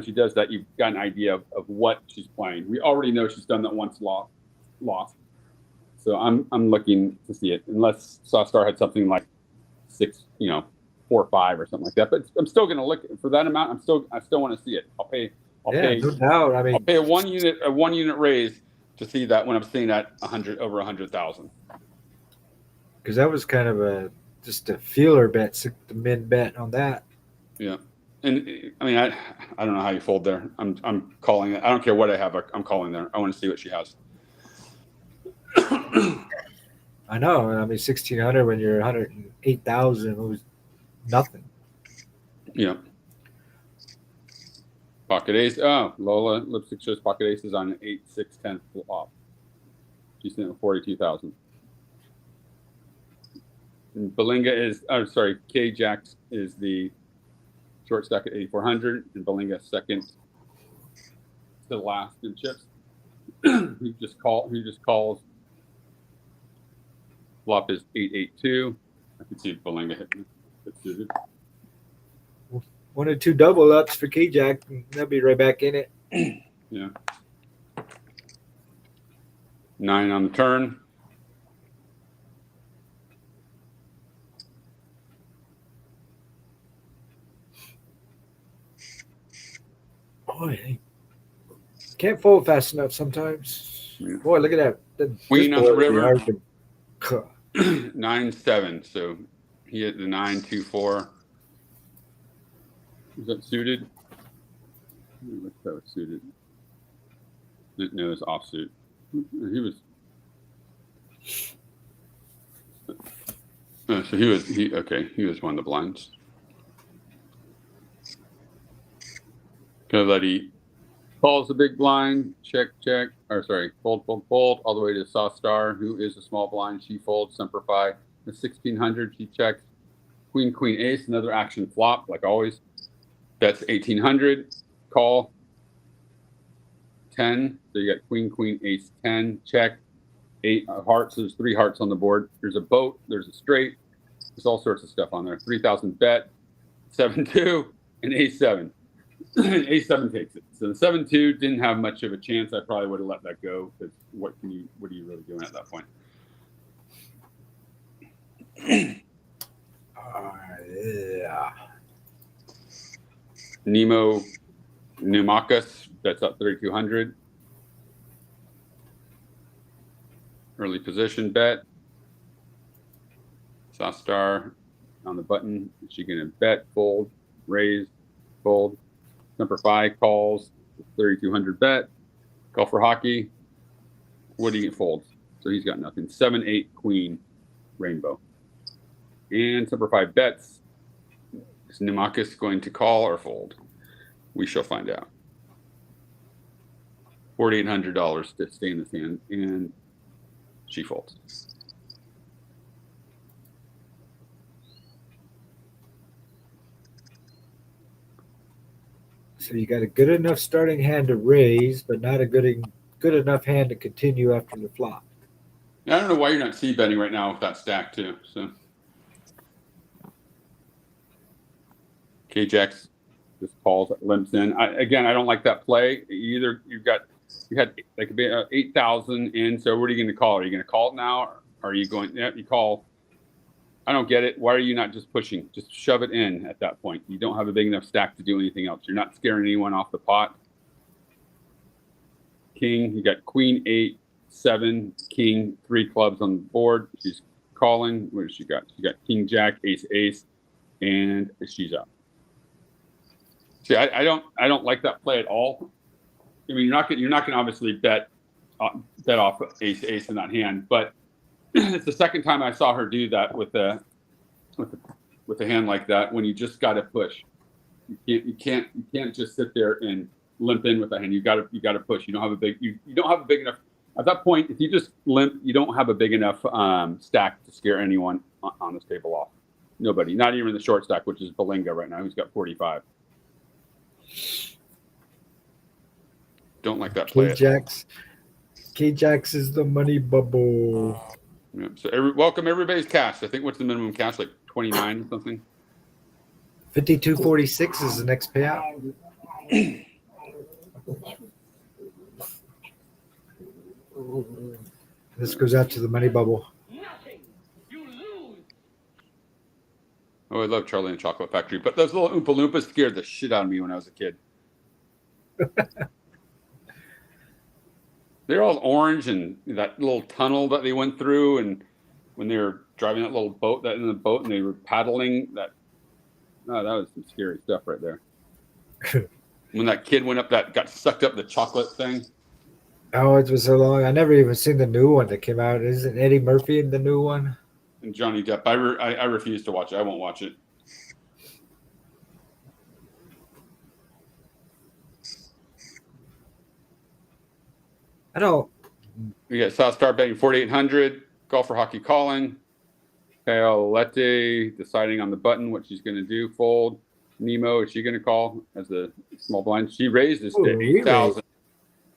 she does that, you've got an idea of what she's playing. We already know she's done that once, lost. So I'm looking to see it, unless Sawstar had something like 6, 4 or 5 or something like that. But I'm still going to look for that amount. I still want to see it. I'll pay. No doubt. I mean, I'll pay a 1 unit raise to see that when I'm seeing that over 100,000. Because that was kind of just a feeler bet, the min bet on that. Yeah, and I mean, I don't know how you fold there. I'm calling it. I don't care what I have. I'm calling there. I want to see what she has. I know. I mean, 1,600 when you're 108,000 was nothing. Yeah. Pocket ace. Oh, Lola lipstick shows pocket aces on an 8, 6, 10 flop. She's sitting at 42,000. And Belinga is, oh, sorry, K Jacks is the short stack at 8,400, and Belinga second to last in chips. Who just calls. Flop is 882. I can see Belinga hitting it suited. 1 or 2 double ups for K-Jack. They'll be right back in it. Yeah. 9 on the turn. Boy, can't fold fast enough sometimes. Yeah. Boy, look at that. Queen on the river. 9-7. So he hit the 9-2-4. Is that suited? That was suited. No, it's offsuit. He was. So he was. He was one of the blinds. Gonna let he calls the big blind. Check. Or sorry, fold, all the way to Saw Star, who is a small blind. She folds. Simplify. The 1,600. She checks. Queen, ace. Another action flop, like always. That's 1,800. Call. 10. So you got queen, ace, 10. Check. 8 hearts. So there's 3 hearts on the board. There's a boat. There's a straight. There's all sorts of stuff on there. 3,000 bet. 7-2 and ace 7. Ace 7 takes it. So the 7-2 didn't have much of a chance. I probably would have let that go because what are you really doing at that point? Yeah. Pneumakis, that's up 3,200. Early position bet. Saw Star on the button. Is she going to bet, fold, raise, fold? Number 5 calls, 3,200 bet. Call for hockey. What do you fold? So he's got nothing. 7-8 queen, rainbow. And number 5 bets. Is Pneumakis going to call or fold? We shall find out. $4,800 to stay in this hand, and she folds. So you got a good enough starting hand to raise, but not a good enough hand to continue after the flop. I don't know why you're not c-betting right now with that stack too. So K-Jacks just calls, limps in. I don't like that play. You had like 8,000 in. So what are you going to call? Are you going to call it now? Or are you going? Yeah, you call. I don't get it. Why are you not just pushing? Just shove it in at that point. You don't have a big enough stack to do anything else. You're not scaring anyone off the pot. King, you got queen, 8, 7, king, 3 clubs on the board. She's calling. What does she got? She got king, jack, ace, and she's up. See, I don't like that play at all. I mean, you're not gonna obviously bet off ace in that hand, but it's the second time I saw her do that with a hand like that. When you just got to push, you can't just sit there and limp in with that hand. You got to push. You don't have a big enough at that point. If you just limp, you don't have a big enough stack to scare anyone on this table off. Nobody, not even the short stack, which is Belinga right now, who's got 45. Don't like that play. K-Jacks is the money bubble. Yeah, so welcome everybody's cash. I think what's the minimum cash, like 29 or something? 52.46 is the next payout. This goes out to the money bubble. Oh, I love Charlie and the Chocolate Factory, but those little Oompa Loompas scared the shit out of me when I was a kid. They're all orange, and that little tunnel that they went through, and when they were driving that little boat, and they were paddling, that was some scary stuff right there. When that kid went up, that got sucked up the chocolate thing. Oh, it was so long. I never even seen the new one that came out. Isn't Eddie Murphy in the new one? And Johnny Depp. I refuse to watch it. I won't watch it. I don't. We got South Star betting 4,800. Golfer Hockey calling. Paolette deciding on the button what she's going to do. Fold. Nemo, is she going to call as the small blind? She raised this to 8,000.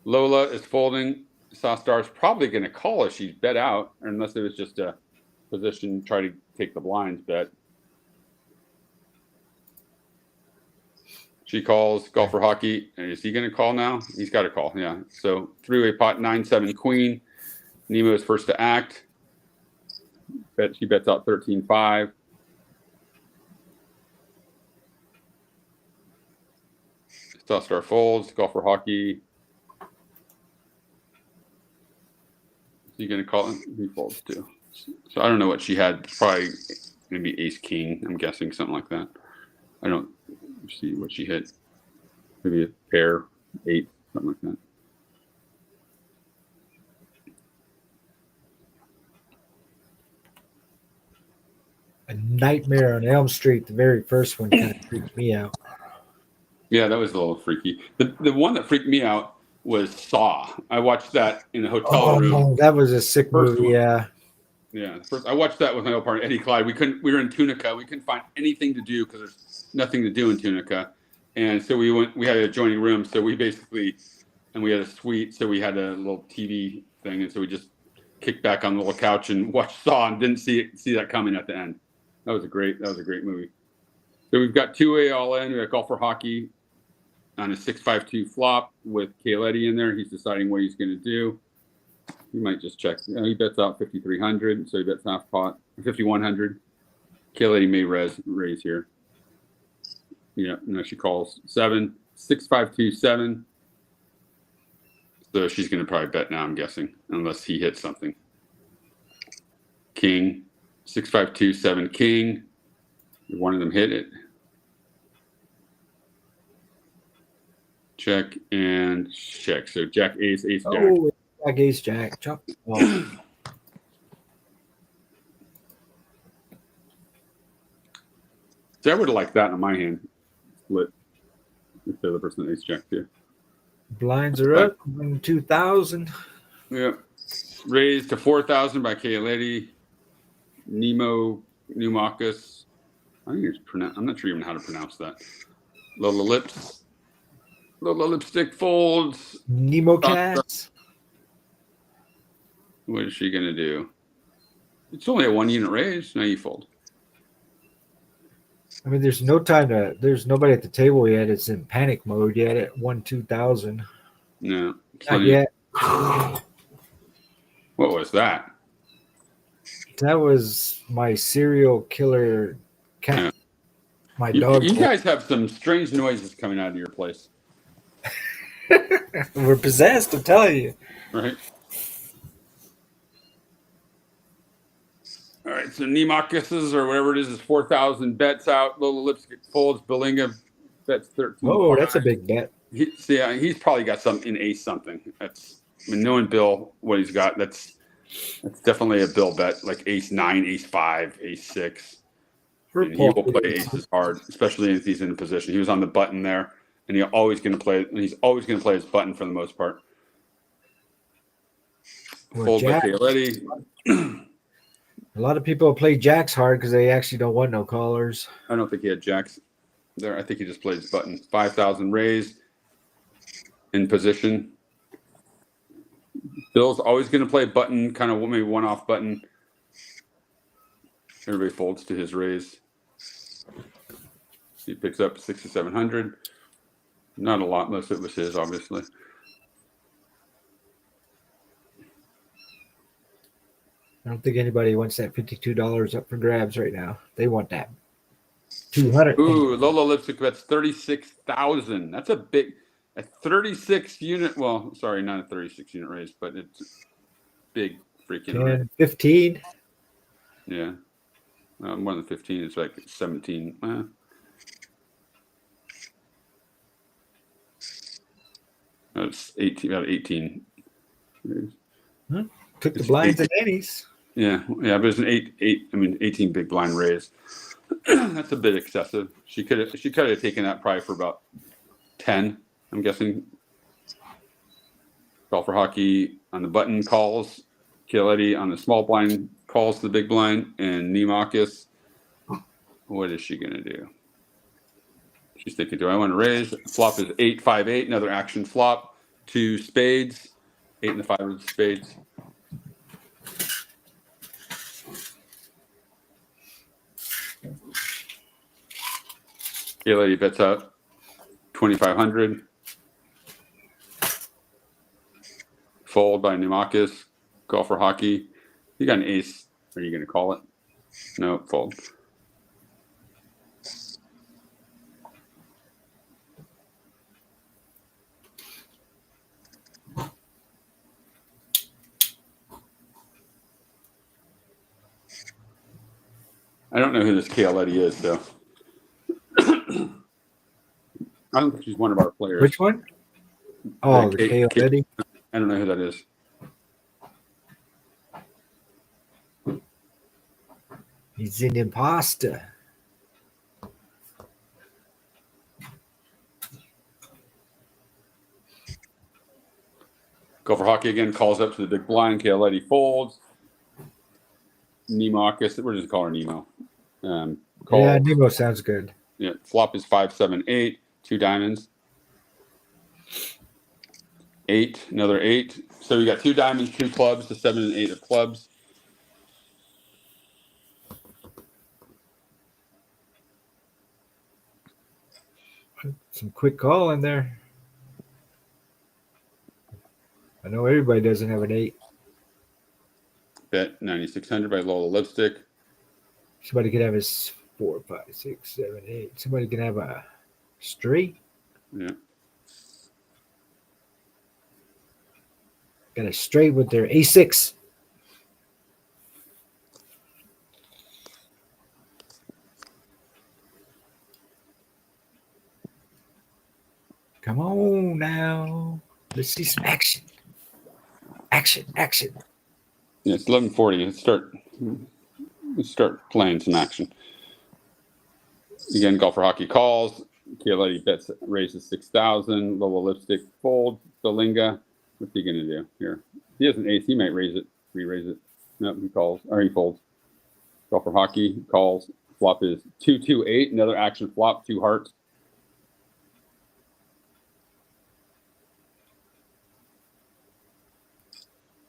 Lola is folding. South Star is probably going to call as she's bet out, unless it was just a position try to take the blinds bet. She calls. Golfer Hockey. Is he going to call now? He's got to call. Yeah. So three-way pot 9-7 queen. Nemo is first to act. She bets out 13-5. South Star folds. Golfer Hockey. Is he going to call it? He folds too. So I don't know what she had. Probably maybe ace king. I'm guessing something like that. I don't see what she hit. Maybe a pair, 8, something like that. A Nightmare on Elm Street, the very first one, kind of freaked me out. Yeah, that was a little freaky. The one that freaked me out was Saw. I watched that in a hotel room. Oh, that was a sick movie. One. Yeah. Yeah, first I watched that with my old partner Eddie Clyde. We were in Tunica. We couldn't find anything to do because there's nothing to do in Tunica, and so we had an adjoining room. So we basically, and we had a suite, so we had a little TV thing, and so we just kicked back on the little couch and watched Saw and didn't see that coming at the end. That was a great movie. So we've got 2A all in. We got Golfer Hockey on a 6-5-2 flop with Kaletti in there. He's deciding what he's going to do. He might just check. He bets out 5,300, so he bets half pot 5,100. Kaletti may raise here. Yeah, no, she calls 6-5-2-7. So she's going to probably bet now, I'm guessing, unless he hits something. King, 6-5-2-7 king. One of them hit it. Check and check. So Jack ace jack. Oh, Jack ace jack. Chop. Oh. See, I would have liked that on my hand. Split. If the other person ace jack too. Blinds are up. 2,000. Yeah. Raised to 4,000 by Kaletti. Nemo Pneumacus. I think it's pronounced. I'm not sure even how to pronounce that. Lola Lips. Lola Lipstick folds. Nemo Cats. What is she gonna do? It's only a 1-unit raise. Now you fold. I mean, there's nobody at the table yet. It's in panic mode yet at 2,000. No. Not yet. What was that? That was my serial killer cat. Yeah. My dog. You guys have some strange noises coming out of your place. We're possessed, I'm telling you. Right. All right, so Nemacuses or whatever it is 4,000 bets out. Lola Lipstick folds. Belinga bets 13. Oh, that's a big bet. He's probably got something in ace something. Knowing Bill what he's got, that's definitely a Bill bet, like ace 9, ace 5, ace 6. And he will play aces hard, especially if he's in a position. He was on the button there, and he's always going to play his button for the most part. Fold by Kaletti. A lot of people play jacks hard because they actually don't want no callers. I don't think he had jacks there. I think he just plays button. 5,000 raised in position. Bill's always going to play button, kind of maybe one-off button. Everybody folds to his raise. He picks up 6,700. Not a lot. Most of it was his, obviously. I don't think anybody wants that $52 up for grabs right now. They want that 200. Ooh, Lola Lipstick bets 36,000. That's a 36 unit. Well, sorry, not a 36 unit raise, but it's big freaking. 10, 15. Yeah, more than 15. It's like 17. That's 18. About 18. Took the blinds and annies. Yeah, but it's an 18 big blind raise. That's a bit excessive. She could have taken that probably for about 10, I'm guessing. Call for hockey on the button calls. Chialetti on the small blind calls to the big blind. And Nemakis, what is she going to do? She's thinking, do I want to raise? Flop is 8-5-8, another action flop. 2 spades, 8 and the 5 of the spades. Chialetti bets out 2,500. Fold by Nemakis. Call for hockey. You got an ace. Are you going to call it? No, fold. I don't know who this Chialetti is, though. I don't think she's one of our players. Which one? Oh, the Chialetti. I don't know who that is. He's an imposter. Go for hockey again. Calls up to the big blind. Chialetti folds. Nemakis. We're just calling her Nemo. Yeah, Nemo sounds good. Yeah. Flop is 5-7-8. 2 diamonds. 8. Another 8. So we got 2 diamonds, 2 clubs. The 7 and 8 of clubs. Some quick call in there. I know everybody doesn't have an 8. Bet 9,600 by Lola Lipstick. Somebody could have his 4, 5, 6, 7, 8. Somebody can have a straight. Yeah. Got a straight with their A6. Come on now. Let's see some action. Action. Yeah, it's 11:40. Let's start playing some action. Again, golfer hockey calls. Chialetti bets raises 6,000. Lola Lipstick folds. Belinga. What's he going to do here? If he has an ace, he might raise it. Re-raise it. No, he calls. Or he folds. Golfer hockey calls. Flop is 2-2-8. Another action flop. 2 hearts.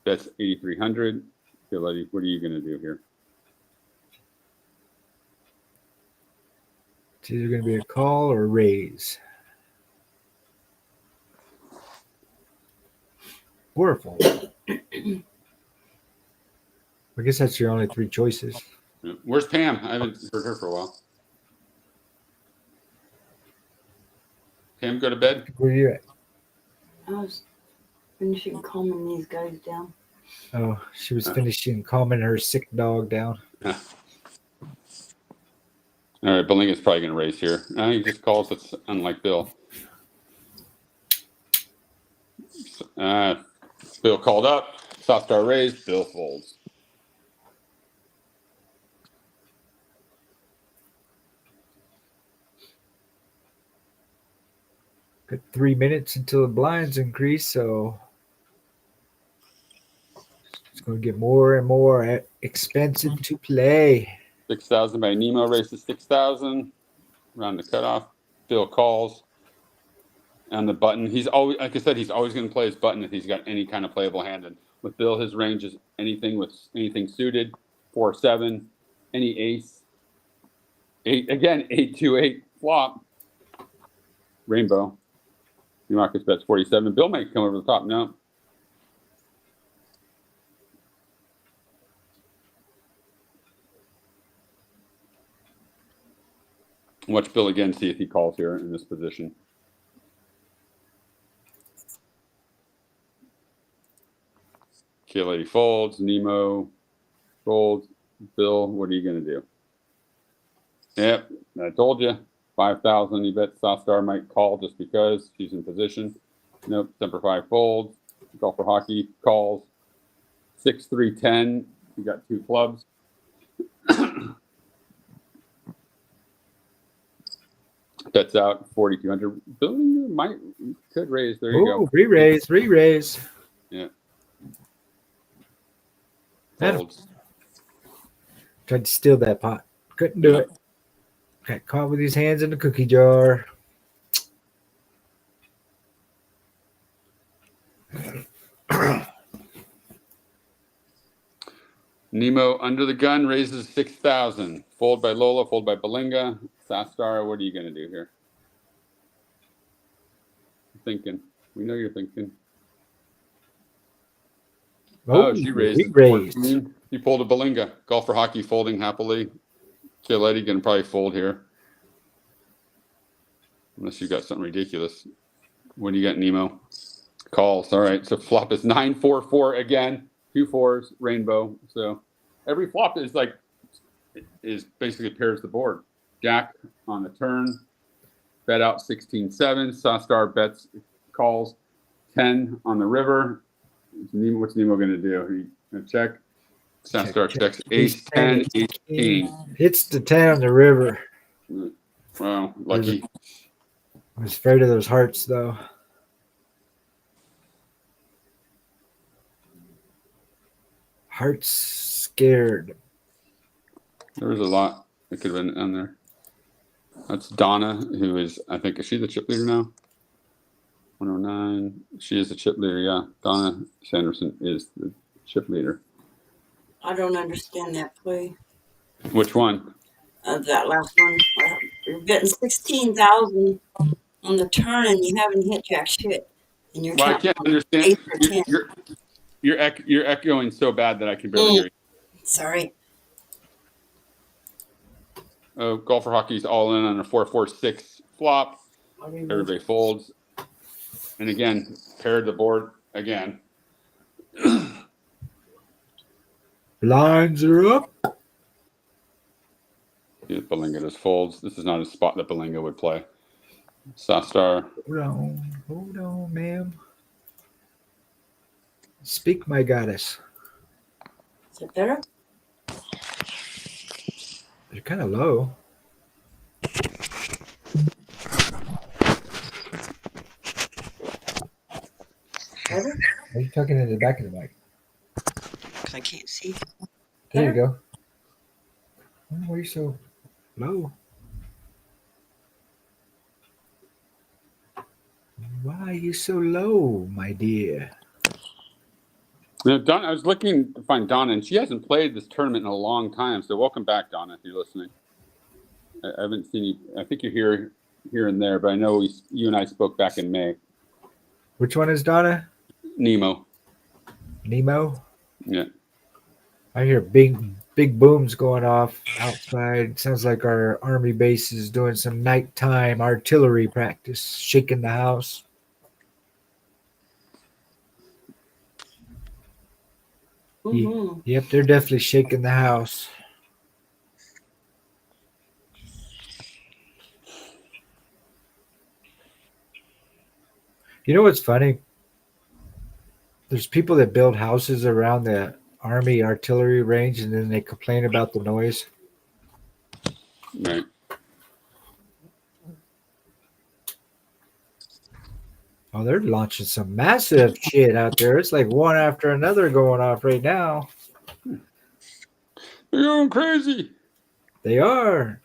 That's 8,300. Chialetti, what are you going to do here? It's either going to be a call or a raise. Or a fold. I guess that's your only 3 choices. Where's Pam? I haven't heard her for a while. Pam, go to bed? Where are you at? I was finishing calming these guys down. Oh, she was finishing calming her sick dog down. All right, Belinga's probably going to raise here. He just calls. It's unlike Bill. Bill called up. Soft star raised. Bill folds. Got 3 minutes until the blinds increase, so it's going to get more and more expensive to play. 6,000 by Nemo raises 6,000. Around the cutoff. Bill calls. On the button, he's always, like I said, he's always going to play his button if he's got any kind of playable hand. And with Bill, his range is anything with anything suited. 4-7, any ace. 8 again. 8-2-8 flop. Rainbow. Marcus bets 47. Bill might come over the top. No. Watch Bill again, see if he calls here in this position. Chialetti folds. Nemo folds. Bill, what are you going to do? Yep, I told you. 5,000. He bet Soft Star might call just because she's in position. Nope. Semper 5 folds. Golfer Hockey calls 6-3-10. You got 2 clubs. Bets out 4,200. Billinger could raise. There you go. Re-raise. Yeah. Man. Folds. Tried to steal that pot. Couldn't do it. Got caught with his hands in the cookie jar. Nemo under the gun raises 6,000. Fold by Lola, fold by Belinga. Sastar, what are you going to do here? Thinking. We know you're thinking. Oh, she raises 14. You pulled a Belinga. Golfer Hockey folding happily. Giletti going to probably fold here. Unless you got something ridiculous. What do you got, Nemo? Calls. All right. So flop is 9-4-4 again. 2 4s, rainbow. So every flop is basically pairs the board. Jack on the turn. Bet out 16-7. Sastar bets, calls 10 on the river. What's Nemo going to do? He going to check. Sastar checks ace 10, ace king. Hits the 10 on the river. Wow, lucky. I was afraid of those hearts, though. Hearts scared. There was a lot that could have been on there. That's Donna, who is, I think, is she the chip leader now? 109. She is the chip leader, yeah. Donna Sanderson is the chip leader. I don't understand that play. Which one? That last one. You're betting 16,000 on the turn, and you haven't hit jack shit. And you're I can't understand. You're echoing so bad that I can barely hear you. Sorry. Oh, Golfer Hockey's all in on a 4-4-6 flop. Everybody folds. And again, paired the board again. Lines are up. Belinga just folds. This is not a spot that Belinga would play. Sastar. Hold on, ma'am. Speak, my goddess. Is it better? They're kind of low. Better? Are you talking in the back of the mic? I can't see. There you go. Why are you so low? Why are you so low, my dear? Donna, I was looking to find Donna, and she hasn't played this tournament in a long time. So welcome back, Donna, if you're listening. I haven't seen you. I think you're here and there, but I know you and I spoke back in May. Which one is Donna? Nemo. Yeah. I hear big booms going off outside. Sounds like our army base is doing some nighttime artillery practice, shaking the house. Mm-hmm. Yep, they're definitely shaking the house. You know what's funny? There's people that build houses around the Army artillery range, and then they complain about the noise. Right. Oh, they're launching some massive shit out there. It's like one after another going off right now. They're going crazy. They are.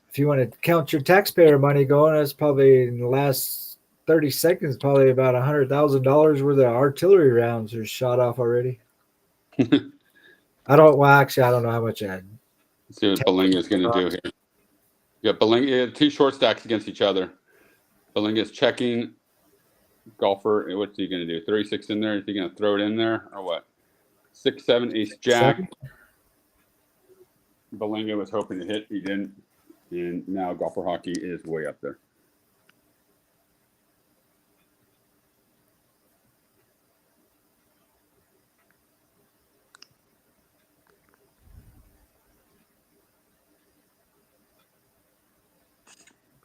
If you want to count your taxpayer money going, that's probably in the last 30 seconds, probably about $100,000 worth of artillery rounds are shot off already. I don't know how much I had. Let's see what Belinga's going to do here. You got Belinga, 2 short stacks against each other. Belinga's checking. Golfer, what's he going to do? 36 in there? Is he going to throw it in there or what? 6-7, ace jack. 7? Belinga was hoping to hit. He didn't. And now Golfer Hockey is way up there.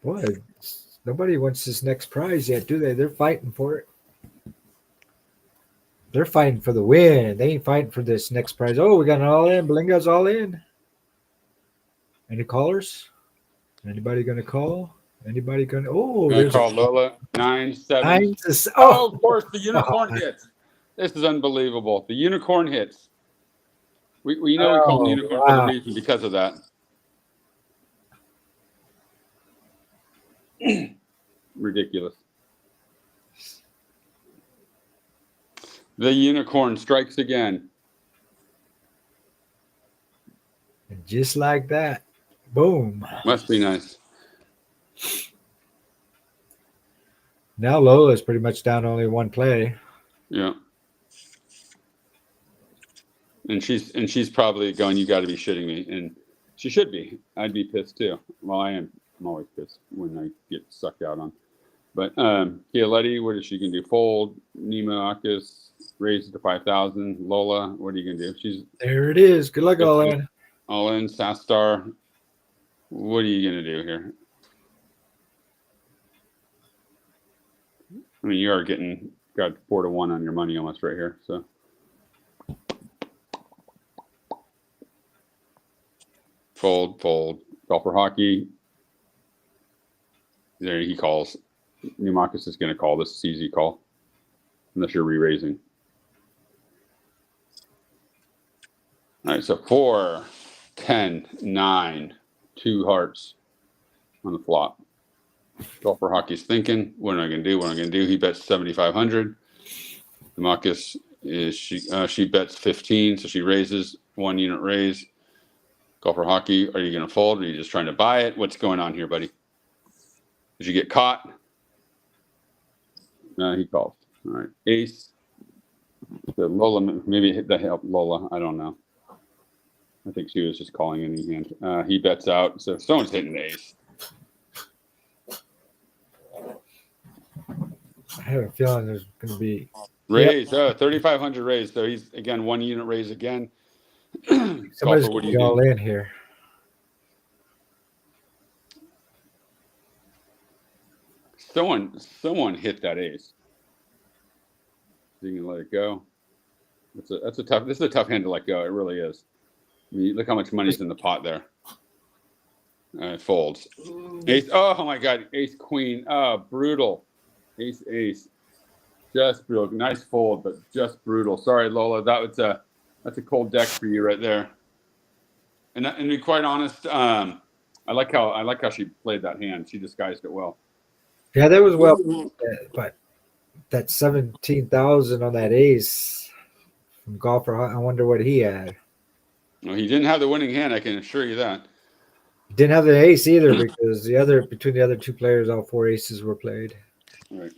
Boy, nobody wants this next prize yet, do they? They're fighting for it. They're fighting for the win. They ain't fighting for this next prize. Oh, we got an all in. Belinga's all in. Any callers? Anybody gonna call? Anybody gonna? Oh, I there's a call Lola 9-7. 9 Oh, of course, the unicorn hits. This is unbelievable. The unicorn hits. We know we call them unicorn for a reason because of that. Ridiculous. The unicorn strikes again. And just like that, boom. Must be nice. Now Lola's pretty much down to only one play. Yeah. And she's probably going, you got to be shitting me. And she should be. I'd be pissed too. Well, I am. I'm always pissed when I get sucked out on. But Chialetti, what is she going to do? Fold. Nemaakis, raise it to 5,000. Lola, what are you going to do? She's There it is. Good luck, all in. All in. Sastar, what are you going to do here? I mean, you are got 4-1 on your money almost right here. So fold. Golfer hockey. There he calls. Nemaakis is going to call. This is easy call, unless you're re-raising. All right, so 4, 10, 9, 2 hearts on the flop. Golfer hockey's thinking, what am I going to do? He bets 7,500. Nemaakis is she bets 15, so she raises 1 unit raise. Golfer hockey, are you going to fold? Or are you just trying to buy it? What's going on here, buddy? Did you get caught? No, he calls. All right, ace. So Lola, maybe that helped Lola. I don't know. I think she was just calling any hand. He bets out, so someone's hitting the ace. I have a feeling there's going to be raise. 3,500 raise. So he's again 1 unit raise again. Somebody's Golfer, what do you all do? in here. Someone hit that ace. You can let it go. This is a tough hand to let go. It really is. I mean, look how much money's in the pot there. It folds. Ace. Oh my God. Ace queen. Oh, brutal. Ace. Just brutal. Nice fold, but just brutal. Sorry, Lola. That's a cold deck for you right there. And to be quite honest, I like how she played that hand. She disguised it well. Yeah, that was well, but that 17,000 on that ace from Golfer, I wonder what he had. Well, he didn't have the winning hand. I can assure you that. He didn't have the ace either because between the other two players, all 4 aces were played. Right.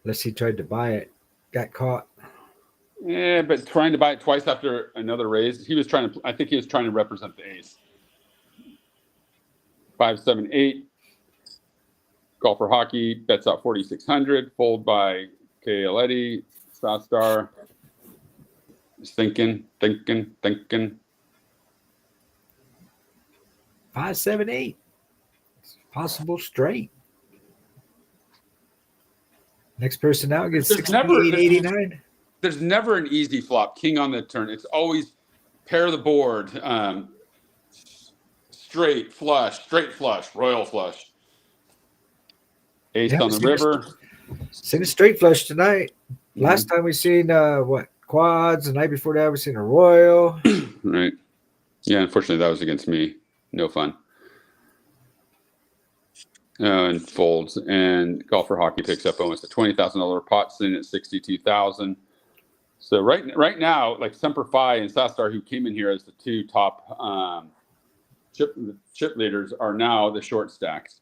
Unless he tried to buy it, got caught. Yeah, but trying to buy it twice after another raise, I think he was trying to represent the ace. 5, 7, 8. Golfer hockey bets out 4,600. Fold by Chialetti. Sastar. Just thinking. 5, 7, 8. It's possible straight. Next person out gets 68.89. There's never an easy flop. King on the turn. It's always pair the board. Straight flush, royal flush. Ace on the river. Seen a straight flush tonight. Last time we seen quads. The night before that we seen a royal. Right. Yeah, unfortunately that was against me. No fun. And folds. And Golfer hockey picks up almost a $20,000 pot, sitting at 62,000. So right now, like Semper Fi and Sastar, who came in here as the 2 top chip leaders, are now the short stacks.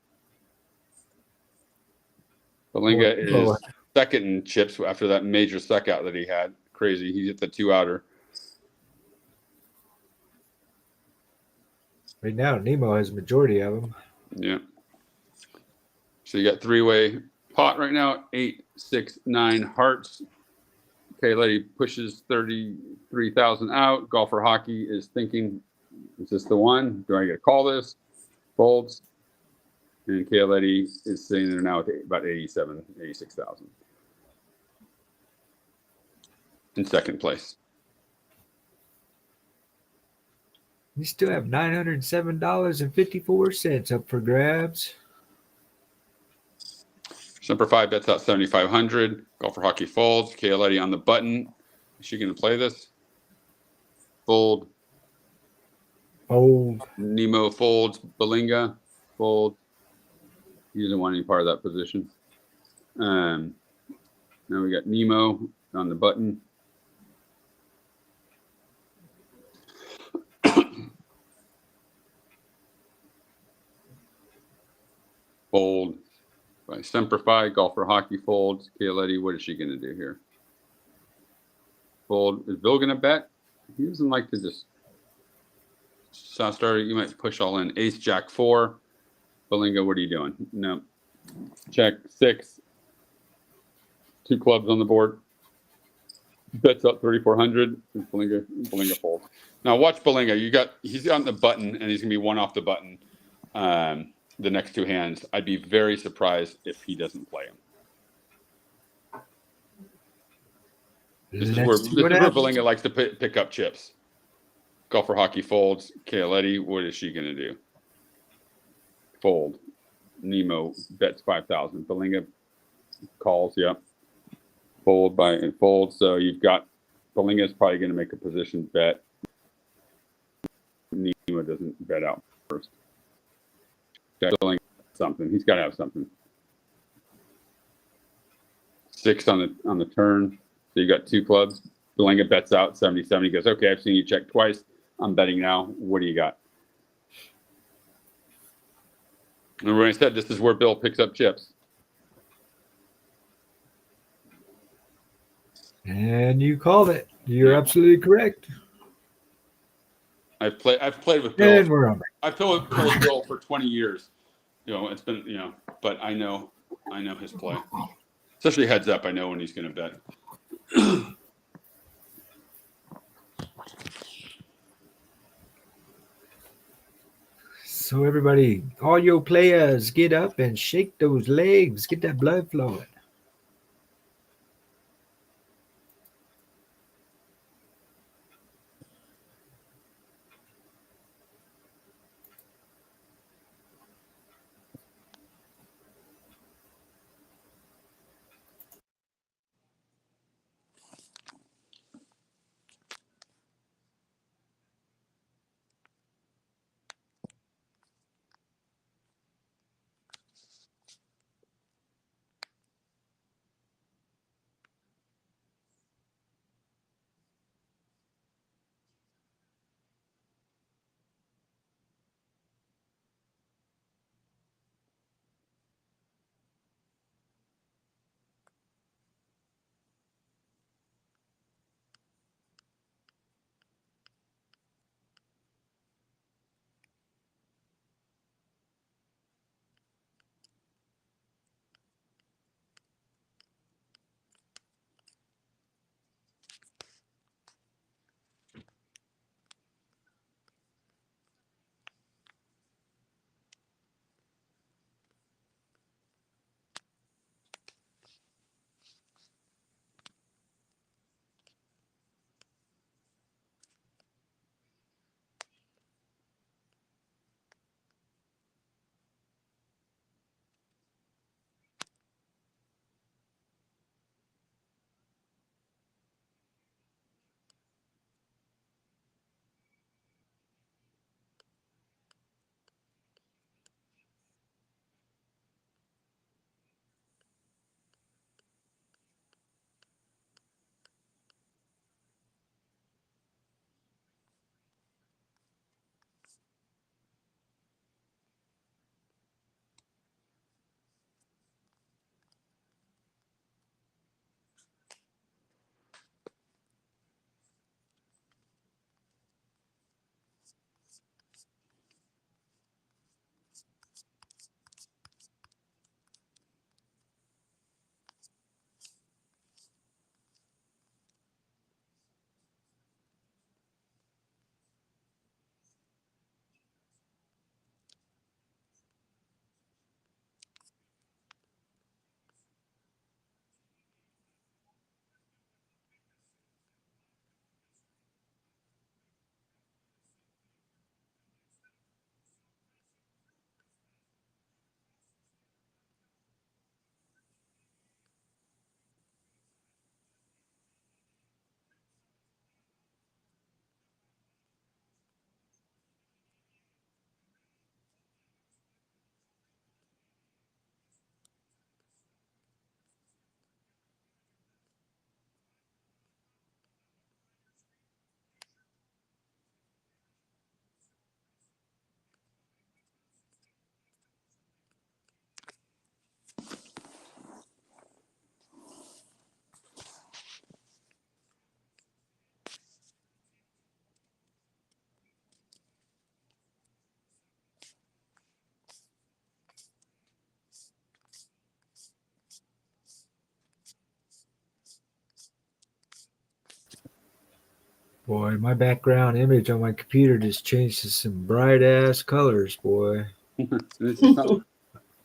Belinga is second in chips after that major suck out that he had. Crazy. He hit the 2-outer. Right now, Nemo has majority of them. Yeah. So you got 3-way pot right now. 8, 6, 9 hearts. Chialetti pushes 33,000 out. Golfer hockey is thinking, is this the one? Do I get to call this? Folds. And Chialetti is sitting there now with about 86,000. in second place. You still have $907.54 up for grabs. Semper Fi bets out 7,500. Golfer Hockey folds. Kaoletti on the button. Is she going to play this? Fold. Fold. Nemo folds. Belinga fold. He doesn't want any part of that position. Now we got Nemo on the button. Fold by Semper Fi. Golfer Hockey folds. Kaoletti, what is she going to do here? Fold. Is Bill going to bet? He doesn't like to just soft starter. You might push all in. Ace, Jack 4. Belinga, what are you doing? No. Check 6. 2 clubs on the board. Bets up 3,400. Belinga fold. Now watch Belinga. He's on the button, and he's going to be one off the button. The next 2 hands. I'd be very surprised if he doesn't play him. This is where Belinga likes to pick up chips. Golfer Hockey folds. Kaoletti, what is she going to do? Fold. Nemo bets 5,000. Belinga calls. Yep. Fold by and fold. So you've got Belinga's probably going to make a position bet. Nemo doesn't bet out first. Belinga something. He's got to have something. 6 on the turn. So you got 2 clubs. Belinga bets out 77. He goes, okay, I've seen you check twice. I'm betting now. What do you got? And when I said this is where Bill picks up chips. And you called it. You're absolutely correct. I've played with Bill. And we're on. I've played with Bill for 20 years. It's been, but I know his play. Especially heads up, I know when he's going to bet. So everybody, all your players, get up and shake those legs. Get that blood flowing. Boy, my background image on my computer just changed to some bright ass colors, boy. This is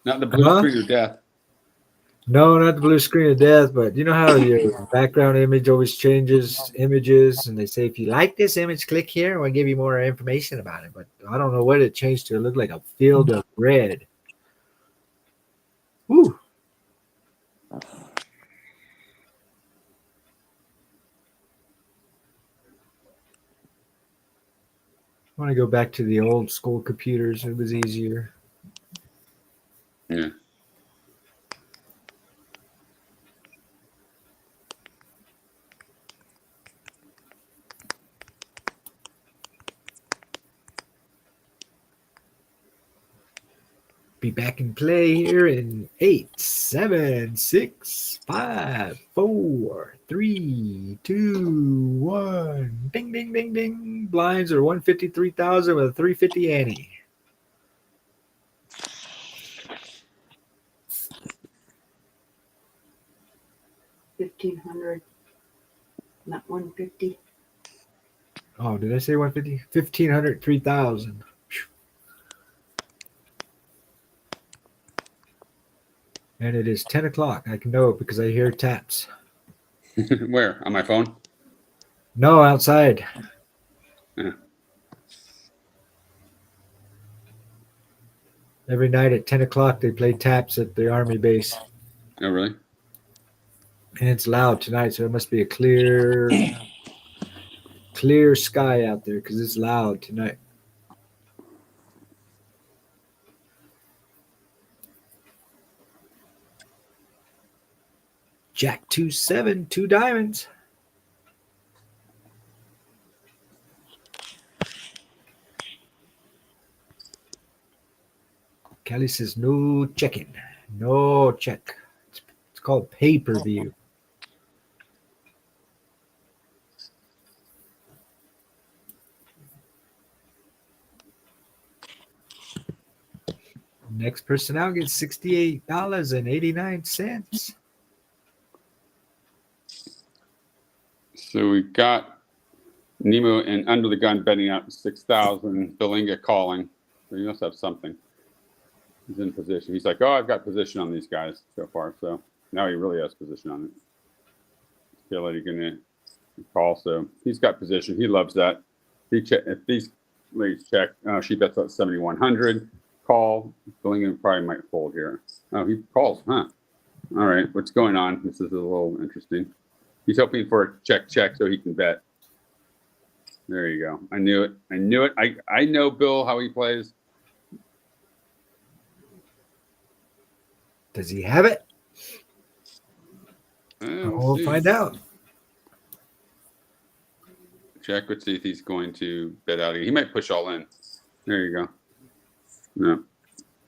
not the blue Huh? screen of death. No, not the blue screen of death, but you know how your background image always changes images, and they say if you like this image, click here, and we'll give you more information about it. But I don't know what it changed to. It looked like a field of red. Woo! I want to go back to the old school computers. It was easier. Yeah. Be back in play here in 8, 7, 6, 5, 4, 3, 2, 1. Ding, ding, ding, ding. Blinds are 153,000 with a 350 ante. $1,500, not 150. Oh, did I say 150? 1,500, 3,000. And it is 10 o'clock. I can know it because I hear taps. Where? On my phone? No, outside. Yeah. Every night at 10 o'clock, they play taps at the Army base. Oh, really? And it's loud tonight, so it must be a clear sky out there because it's loud tonight. Jack 2-7, 2 diamonds. Kelly says no checking, no check. It's called pay-per-view. Next person out gets $68.89. So we got Nemo and Under the Gun betting out 6,000. Belinga calling. So he must have something. He's in position. He's like, oh, I've got position on these guys so far. So now he really has position on it. Feel like he's gonna call. So he's got position. He loves that. If these ladies check, she bets out 7,100. Call. Belinga probably might fold here. Oh, he calls, huh? All right. What's going on? This is a little interesting. He's hoping for a check so he can bet. There you go. I knew it. I knew it. I know Bill how he plays. Does he have it? We'll find out. Check. Let's see if he's going to bet out. He might push all in. There you go. No.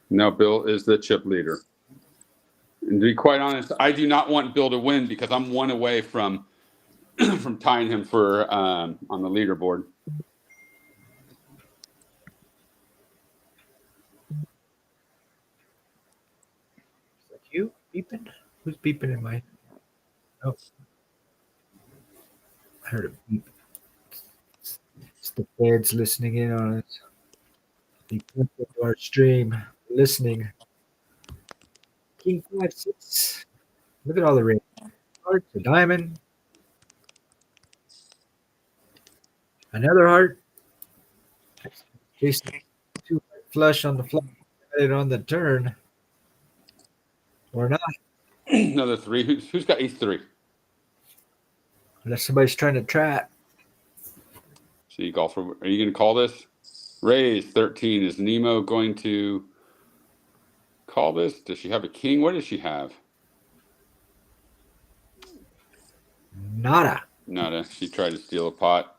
No, Bill is the chip leader. And to be quite honest, I do not want Bill to win because I'm one away from from tying him for on the leaderboard. Is that you beeping? Who's beeping in my? Oh, I heard a beep. It's the feds listening in on us. They put into our stream, listening. King 5-6. Look at all the rings. Heart, a diamond. Another heart. Jason, 2 flush on the flop. It on the turn. Or not. Another 3. Who's got ace 3? Unless somebody's trying to trap. So you golfer, are you going to call this? Raise 13. Is Nemo going to call this? Does she have a king? What does she have? Nada. Nada. She tried to steal a pot.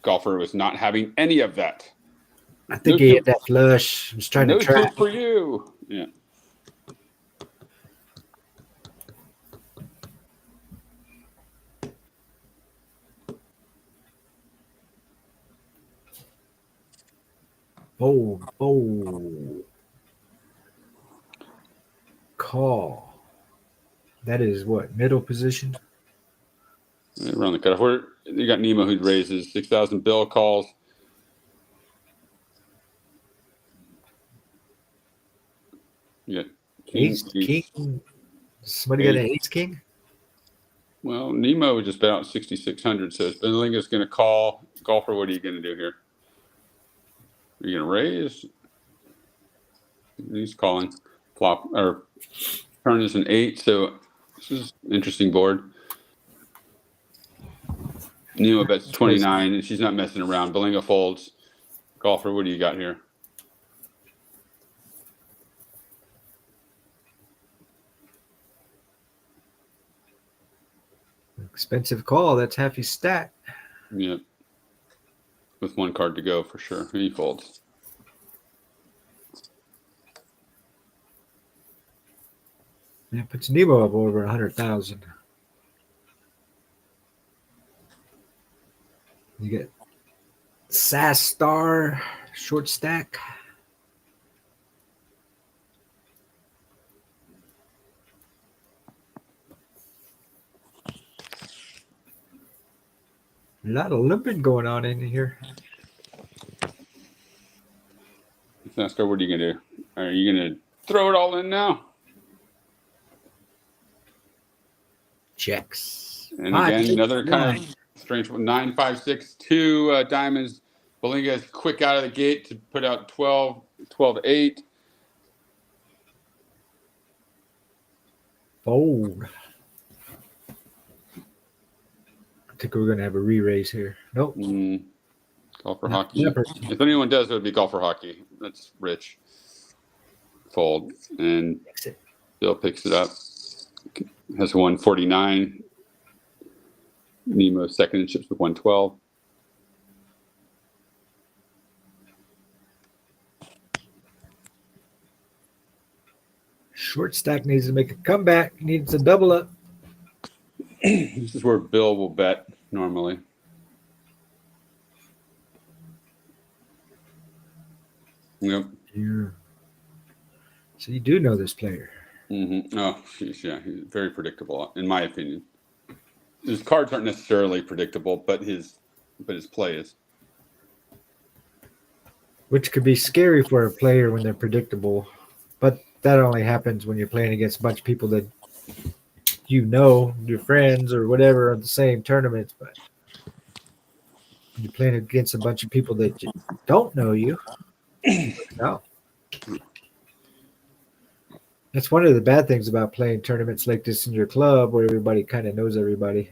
Golfer was not having any of that. I think he hit that flush. He was trying to trap. For you. Yeah. Bold. Call. That is what? Middle position? Around the cutoff. You got Nemo who raises 6,000. Bill calls. You got Ace King. Somebody got an Ace King? Well, Nemo just bet out 6,600. So Belinga's going to call. Golfer, what are you going to do here? Are you going to raise? He's calling. Flop or turn is an 8. So this is an interesting board. Nemo bets 29, and she's not messing around. Belinga folds. Golfer, what do you got here? Expensive call. That's half his stat. Yep. With one card to go for sure. He folds. Yeah, puts Nemo up over 100,000. You get Sass Star, short stack. A lot of limping going on in here. Sasker, what are you going to do? Are you going to throw it all in now? Checks. And again, another kind of strange one. 9, 5, 6, 2 diamonds. Belinga is quick out of the gate to put out 12, 8. Fold. I think we're going to have a re-raise here. Nope. Golfer hockey. If anyone does, it would be golfer hockey. That's rich. Fold. And Bill picks it up. Has 149. Nemo second and chips with 112. Short stack needs to make a comeback. Needs to double up. This is where Bill will bet normally. Yep. So you do know this player. Oh, geez, yeah. He's very predictable, in my opinion. His cards aren't necessarily predictable, but his play is. Which could be scary for a player when they're predictable. But that only happens when you're playing against a bunch of people that you know, your friends or whatever on the same tournaments. But when you're playing against a bunch of people that don't know you, no. That's one of the bad things about playing tournaments like this in your club where everybody kind of knows everybody.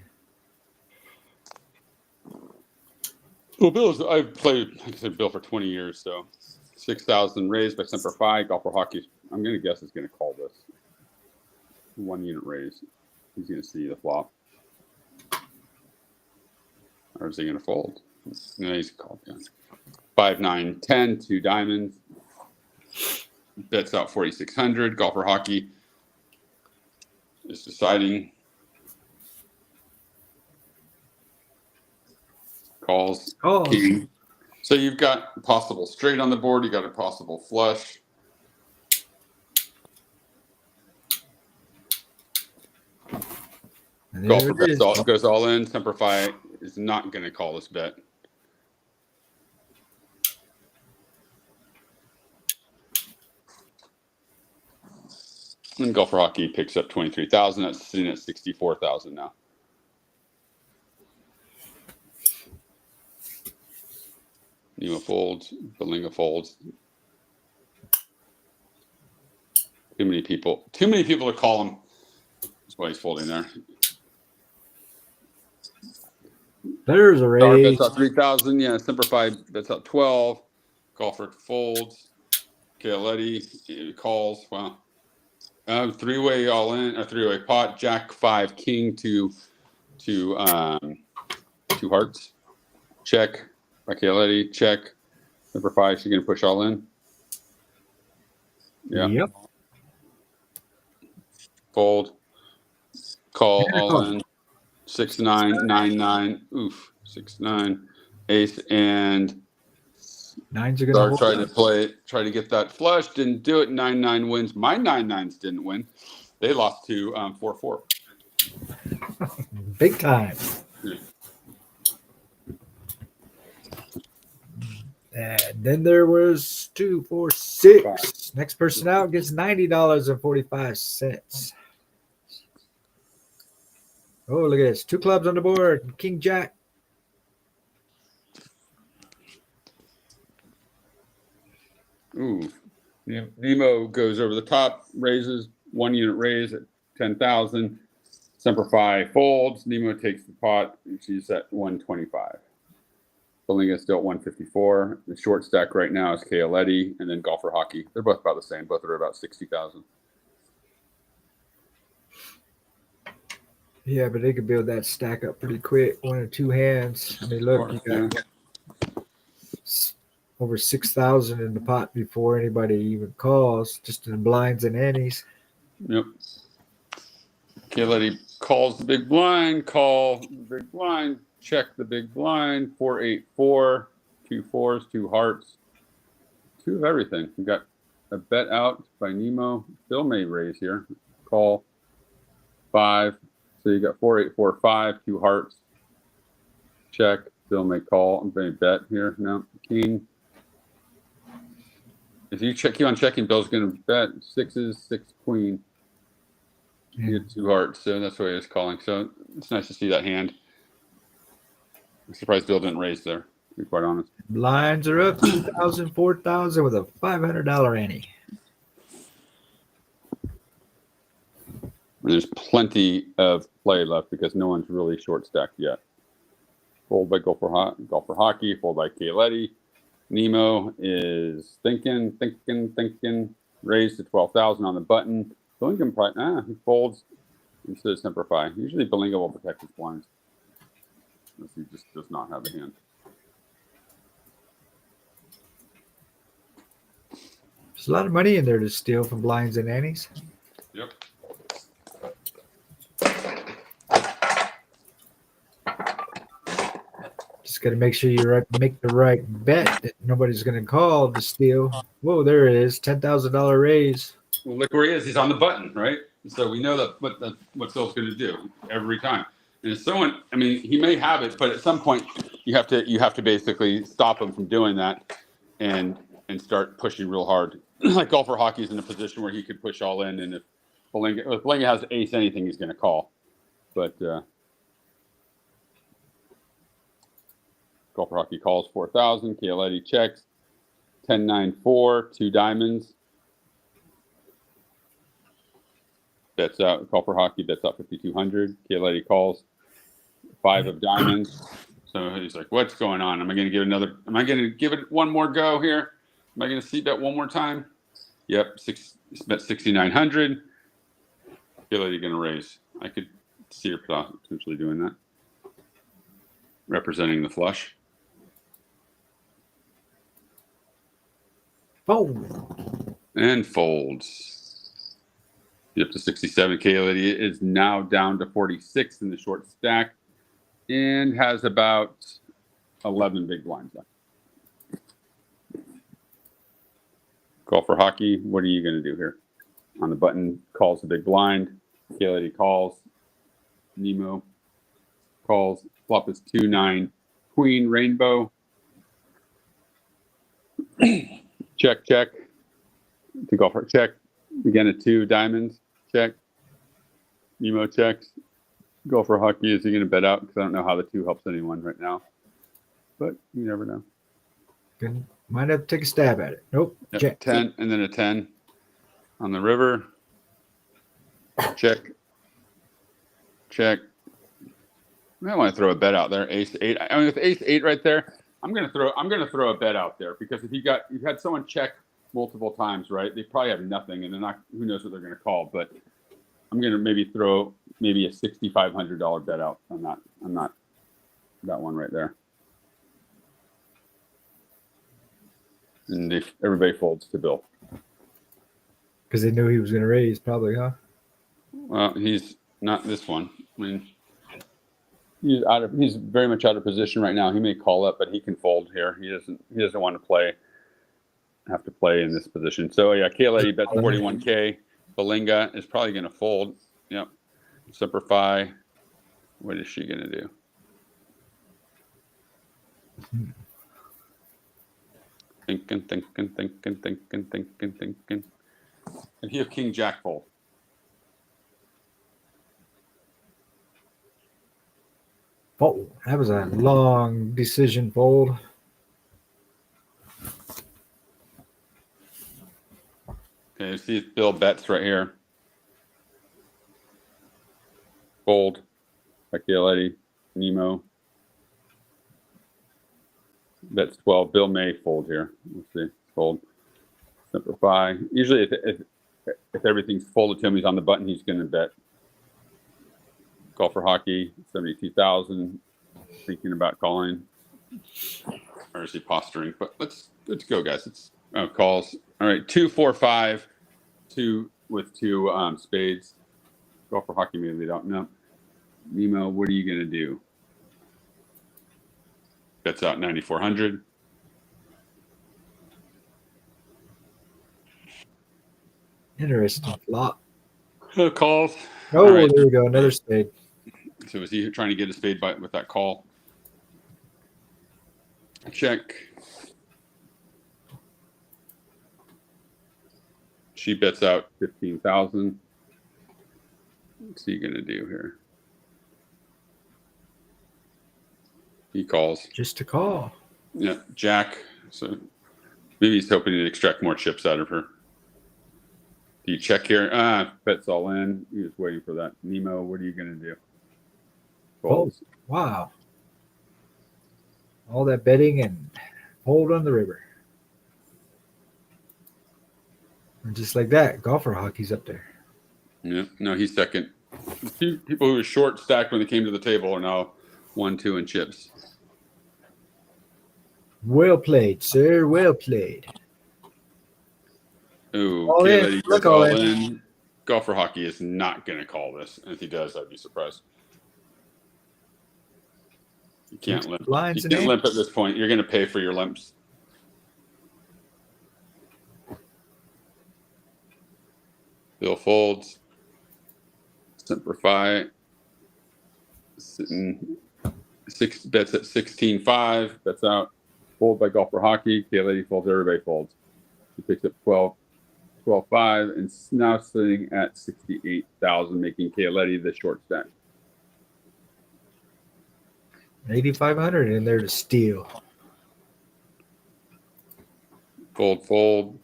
Well, I've played, like I said, Bill for 20 years, so 6,000 raised by Semper Fi. Golfer hockey, I'm going to guess is going to call this. 1 unit raise. He's going to see the flop. Or is he going to fold? No, he's called down. 5, 9, 10, 2 diamonds. Bets out 4,600. Golfer hockey is deciding. Calls. King. So you've got possible straight on the board. You got a possible flush. Golfer bets goes all in. Semper Fi is not going to call this bet. And golfer hockey picks up 23,000. That's sitting at 64,000 now. Nemo folds. Belinga folds. Too many people to call him. That's why he's folding there. There's a raise. Bets out 3,000. Yeah, Semper Fi bets out 12. Golfer folds. Kaletti calls. Wow. Three-way all in, or three-way pot. Jack 5, King to 2 hearts. Check. Kaletti, check. Semper Fi, she's going to push all in. Yeah. Yep. Fold. Call all in. 6, 9, 9, 9. Oof. 6, 9. Ace and Nines are going to try to get that flush. Didn't do it. 9, 9 wins. My 9, 9s didn't win. They lost to 4, 4. Big time. And then there was 2, 4, 6. Next person out gets $90.45. Oh, look at this. 2 clubs on the board. King Jack. Ooh. Nemo goes over the top, raises 1 unit raise at 10,000. Semper folds. Nemo takes the pot, and she's at 125. Belinga still at 154. The short stack right now is Kaoletti, and then Golfer Hockey. They're both about the same. Both are about 60,000. Yeah, but they could build that stack up pretty quick. 1 or 2 hands. I mean, look, you got over 6,000 in the pot before anybody even calls, just in the blinds and antes. Yep. Kaoletti calls the big blind, call the big blind, check the big blind, 4-8-4, 2 fours, 2 hearts, 2 of everything. We got a bet out by Nemo. Bill may raise here. Call 5. So you got 4-8-4-5, 2 hearts. Check. Bill may call. I'm going to bet here. No. King. If you keep on checking, Bill's going to bet 6s, 6 queen. You get 2 hearts, so that's why he was calling. So it's nice to see that hand. I'm surprised Bill didn't raise there, to be quite honest. Blinds are up 2,000, 4,000 with a $500 ante. There's plenty of play left because no one's really short stacked yet. Fold by Golfer Hockey, fold by Kaoletti. Nemo is thinking, raised to 12,000 on the button. Belinga, he folds instead of Semper. Usually Belinga will protect his blinds. Unless he just does not have a hand. There's a lot of money in there to steal from blinds and antes. Yep. Just got to make sure you make the right bet that nobody's going to call to steal. Whoa, there it is. $10,000 raise. Well, look where he is. He's on the button, right? So we know that what Phil's going to do every time. And if someone, I mean, he may have it, but at some point you have to basically stop him from doing that and start pushing real hard. Like Golfer Hockey is in a position where he could push all in, and if Belinga has ace anything, he's going to call. But Golfer Hockey calls 4,000. Kaoletti checks 10-9-4, 2 diamonds. Bets out. Golfer Hockey bets out 5,200. Kaoletti calls 5 of diamonds. So he's like, "What's going on? Am I going to give it one more go here? Am I going to see bet one more time?" Yep, bet 6,900. Kaoletti going to raise. I could see her potentially doing that, representing the flush. Fold. And folds. Up to 67. Kaoletti is now down to 46 in the short stack and has about 11 big blinds left. Golfer Hockey, what are you going to do here? On the button, calls the big blind. Kaoletti calls. Nemo calls. Flop is 2-9. Queen, rainbow. Check. To Golfer, check. Again, a 2 diamonds. Check. Nemo checks. Golfer Hockey, is he going to bet out? Because I don't know how the 2 helps anyone right now. But you never know. Might have to take a stab at it. Nope. Yep, Check. 10 and then a 10 on the river. Check. I want to throw a bet out there. Ace 8. I mean, with Ace 8 right there, I'm gonna throw a bet out there because if you've had someone check multiple times, right? They probably have nothing, and they're not. Who knows what they're going to call? But I'm going to maybe throw a $6,500 bet out on that one right there. And everybody folds to Bill because they knew he was going to raise, probably, huh? Well, he's not this one. I mean, he's very much out of position right now. He may call up, but he can fold here. He doesn't want to have to play in this position. So yeah, Kaoletti bets 41K. Belinga is probably going to fold. Yep. Semper. What is she going to do? Thinking. And he have King Jack fold. Fold. That was a long decision fold. Okay, see if Bill bets right here. Fold. Eddie, Nemo. Bets 12. Bill may fold here. Let's see. Fold. Simplify. Usually, if everything's folded to him, he's on the button, he's going to bet. Golfer hockey, 72,000. Thinking about calling. Or is he posturing? But let's go, guys. It's calls. All right, 2, 4, 5. 2 with 2 spades. Golfer hockey, maybe they don't know. Nemo, what are you going to do? Bets out 9,400. Interesting flop. Calls. Oh, All right. there we go. Another spade. So is he trying to get a spade with that call? Check. She bets out 15,000. What's he going to do here? He calls. Just a call. Yeah, Jack. So maybe he's hoping to extract more chips out of her. Do you check here? Bets all in. You're just waiting for that. Nemo, what are you going to do? Calls. Oh, wow. All that betting and hold on the river. And just like that, golfer hockey's up there. Yeah, no, he's second. People who were short stacked when they came to the table are now 1, 2 in chips. Well played, sir. Well played. Ooh, All in. Lady Look goes all all in. Golfer hockey is not going to call this. And if he does, I'd be surprised. You can't limp. Lines You and can't limp at this point. You're going to pay for your limps. Bill folds. Simplify. Sitting 6 bets at 16.5. Bets out. Fold by golfer hockey. Lady folds. Everybody folds. He picks up 12.5 and now sitting at 68,000, making Lady the short stack. 8,500 in there to steal. Fold.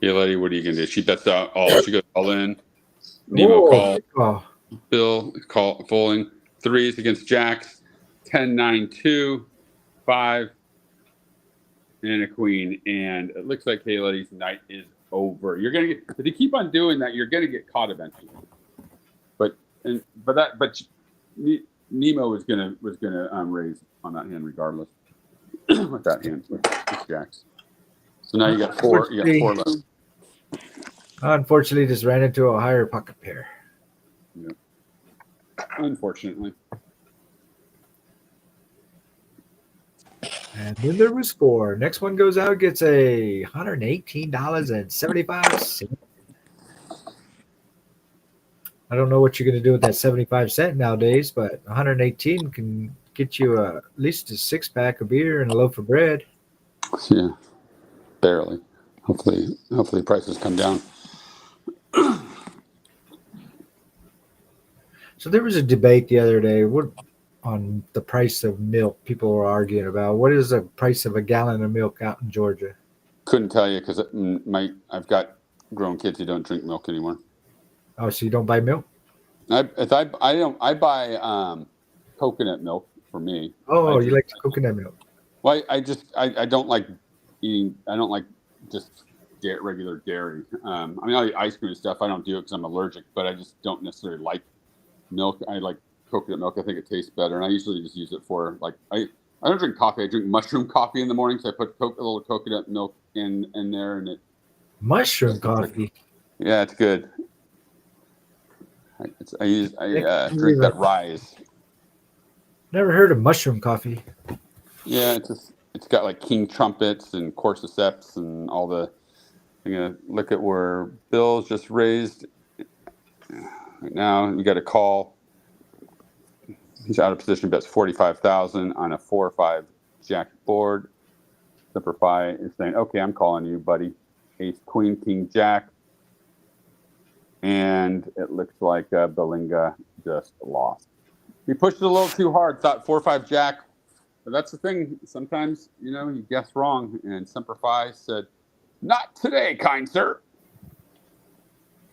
Lady, what are you gonna do? She bets out all. She goes all in. Nemo call. Oh. Bill call folding. 3s against jacks. 10, 9, 2, 5, and a queen. And it looks like Lady's night is over. You're gonna get, if you keep on doing that, you're gonna get caught eventually. But Nemo was gonna raise on that hand regardless. With that hand, with jacks. So now you got 4. You got 4 left. Unfortunately, just ran into a higher pocket pair. Yeah. Unfortunately. And then there was 4. Next one goes out, gets a $118.75. I don't know what you're going to do with that 75 cent nowadays, but 118 can get you at least a 6-pack of beer and a loaf of bread. Yeah, barely. Hopefully prices come down. So there was a debate the other day on the price of milk. People were arguing about what is the price of a gallon of milk out in Georgia. Couldn't tell you because I've got grown kids who don't drink milk anymore. Oh, so you don't buy milk? I buy coconut milk for me. Oh, you like coconut milk? Well, I don't like eating. I don't like just regular dairy. I mean, I eat ice cream and stuff. I don't do it because I'm allergic, but I just don't necessarily like milk. I like coconut milk. I think it tastes better, and I usually just use it for like I don't drink coffee. I drink mushroom coffee in the morning, so I put a little coconut milk in there, and it. Mushroom coffee. Yeah, it's good. I drink that Rise. Never heard of mushroom coffee. Yeah, it's got like king trumpets and cordyceps and all the. I'm gonna look at where Bill's just raised. Right now, you got a call. He's out of position. Bets 45,000 on a 4 or 5 jack board. Simplify is saying, okay, I'm calling you, buddy. Ace, queen, king, jack. And it looks like Belinga just lost. He pushed it a little too hard, thought 4-5 jack. But that's the thing. Sometimes, you guess wrong. And Simplify said, not today, kind sir.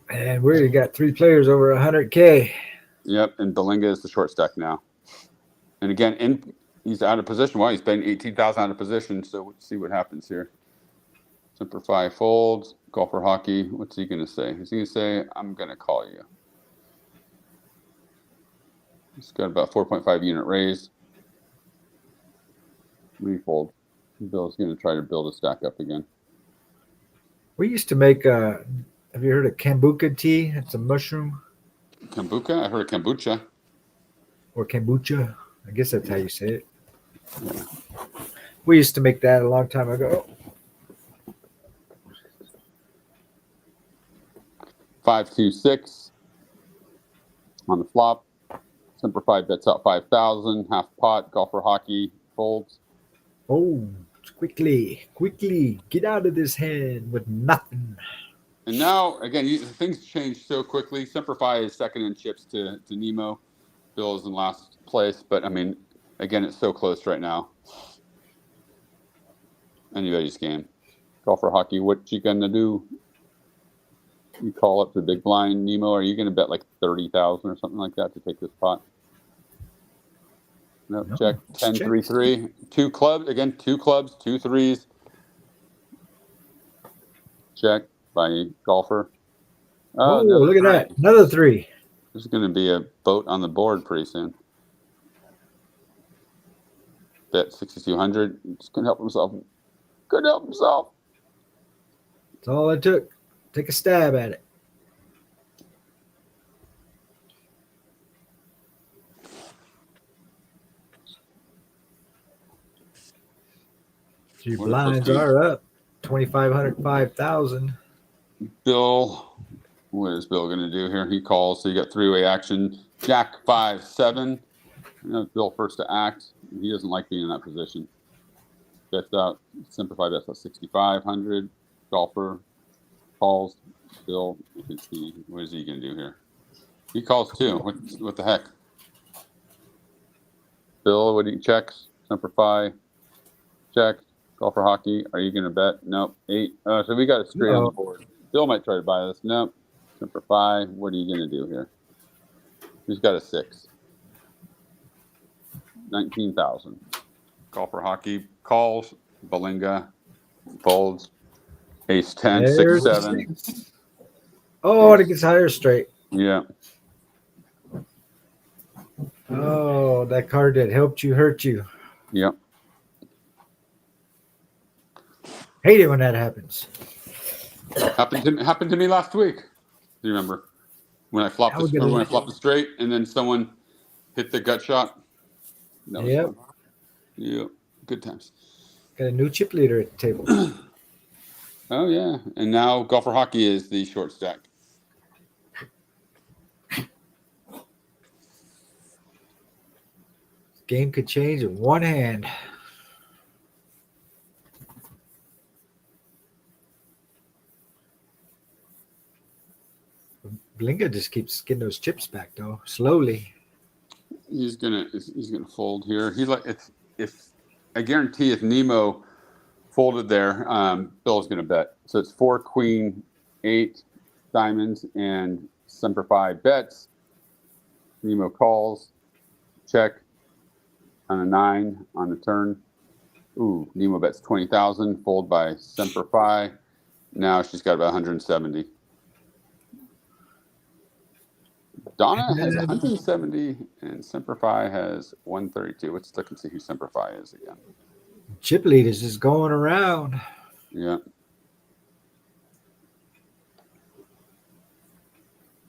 And we got 3 players over 100K. Yep, and Belinga is the short stack now. And again, he's out of position. Well, he's betting 18,000 out of position. So let's see what happens here. Simplify folds. Golfer Hockey. What's he going to say? He's going to say, I'm going to call you. He's got about 4.5 unit raise. Refold. Bill's going to try to build a stack up again. We used to make have you heard of kombucha tea? It's a mushroom. Kombucha? I heard of kombucha. Or kombucha. I guess that's how you say it. Yeah. We used to make that a long time ago. 5-2-6 on the flop. Simplified bets out 5,000. Half pot. Golfer Hockey folds. Oh, quickly get out of this hand with nothing. And now, again, things change so quickly. Simplify is second in chips to Nemo. Bill is in last place. But, I mean, again, it's so close right now. Anybody's game. Golfer Hockey, what you going to do? You call up the big blind, Nemo. Are you going to bet like 30,000 or something like that to take this pot? No, check. 10-3-3. 2 clubs. Again, 2 clubs, 2 threes. Check by golfer. Oh, look at that. Another 3. There's going to be a boat on the board pretty soon. Bet 6,200. Just couldn't help himself. Couldn't help himself. That's all it took. Take a stab at it. Your blinds are up 2,500, 5,000. Bill, what is Bill going to do here? He calls, so you got 3-way action. Jack 5-7. Bill first to act. He doesn't like being in that position. Bets out. Simplify bets out 6,500. Golfer calls. Bill, what is he going to do here? He calls too. What the heck? Bill, what do you checks? Simplify. Check. Golfer Hockey. Are you going to bet? Nope. 8. So we got a straight on the board. Bill might try to buy this. Nope. Simplify. What are you going to do here? He's got a 6. 19,000. Golfer Hockey calls. Belinga folds. Ace 10, 6, 7. Oh, and it gets higher straight. Yeah. Oh, that card that helped you hurt you. Yep. Hate it when that happens. Happened to me last week. Do you remember when I flopped the straight and then someone hit the gut shot? Yep. Yeah. Good times. Got a new chip leader at the table. Oh yeah, and now Golfer Hockey is the short stack. Game could change in one hand. Belinga just keeps getting those chips back though, slowly. He's gonna fold here. If I guarantee if Nemo folded there, Bill's gonna bet. So it's 4 queen, 8 diamonds, and Simplify bets. Nemo calls, check on a 9 on the turn. Ooh, Nemo bets 20,000, fold by Simplify. Now she's got about 170. Donna has 170 and Simplify has 132. Let's look and see who Simplify is again. Chip lead is just going around. Yeah.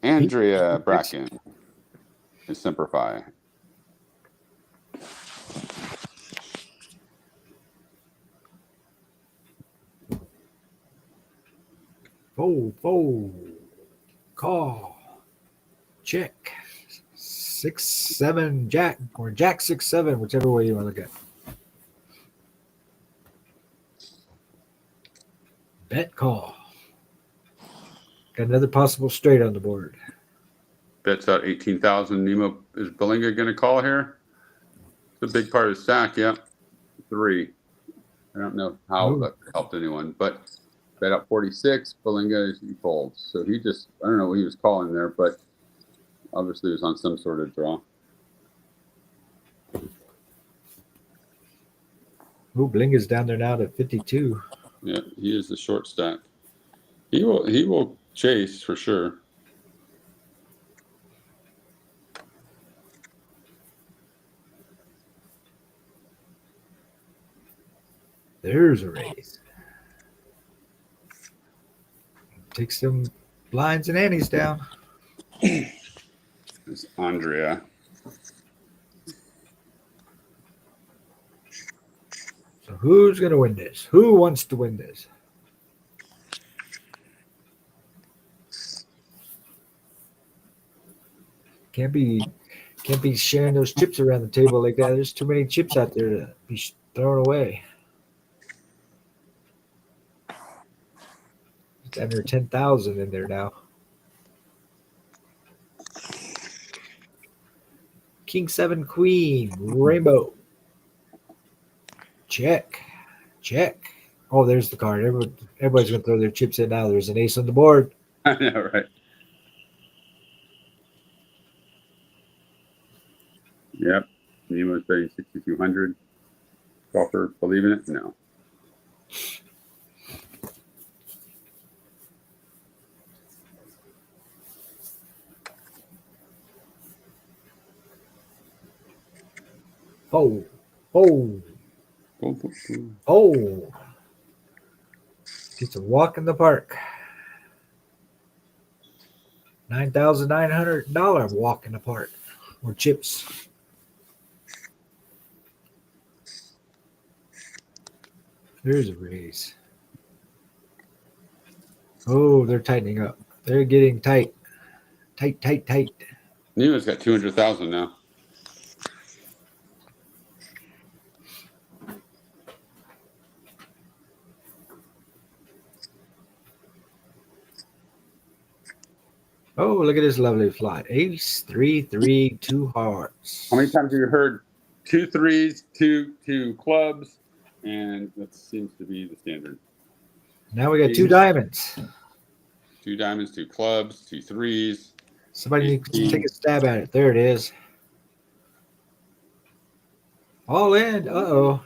Andrea Bracken is Simplify. Fold. Call. Check. 6-7 Jack or Jack 6-7, whichever way you want to look at. Bet call. Got another possible straight on the board. Bets out 18,000. Nemo, is Belinga going to call here? It's a big part of the stack, yeah. 3. I don't know how that helped anyone, but bet up 46. Belinga, he folds. So he just, I don't know what he was calling there, but obviously it was on some sort of draw. Ooh, Belinga's down there now to 52. Yeah, he is the short stack. He will chase for sure. There's a raise. Take some blinds and antes down. It's Andrea. So who's going to win this? Who wants to win this? Can't be sharing those chips around the table like that. There's too many chips out there to be thrown away. It's under 10,000 in there now. King 7 Queen Rainbow. Check. Oh, there's the card. Everybody's gonna throw their chips in now. There's an ace on the board. I know, right? Yep. Nemo's betting 6,200. Bluffer, believe in it? No. Oh. It's a walk in the park. $9,900 walk in the park. Or chips. There's a raise. Oh, they're tightening up. They're getting tight. Tight. Nemo's got 200,000 now. Oh, look at this lovely fly. Ace, 3, 3, 2 hearts. How many times have you heard 2 threes, 2 clubs, and that seems to be the standard. Now we got 2 diamonds. 2 diamonds, 2 clubs, 2 threes. Somebody needs to take a stab at it. There it is. All in. Uh-oh.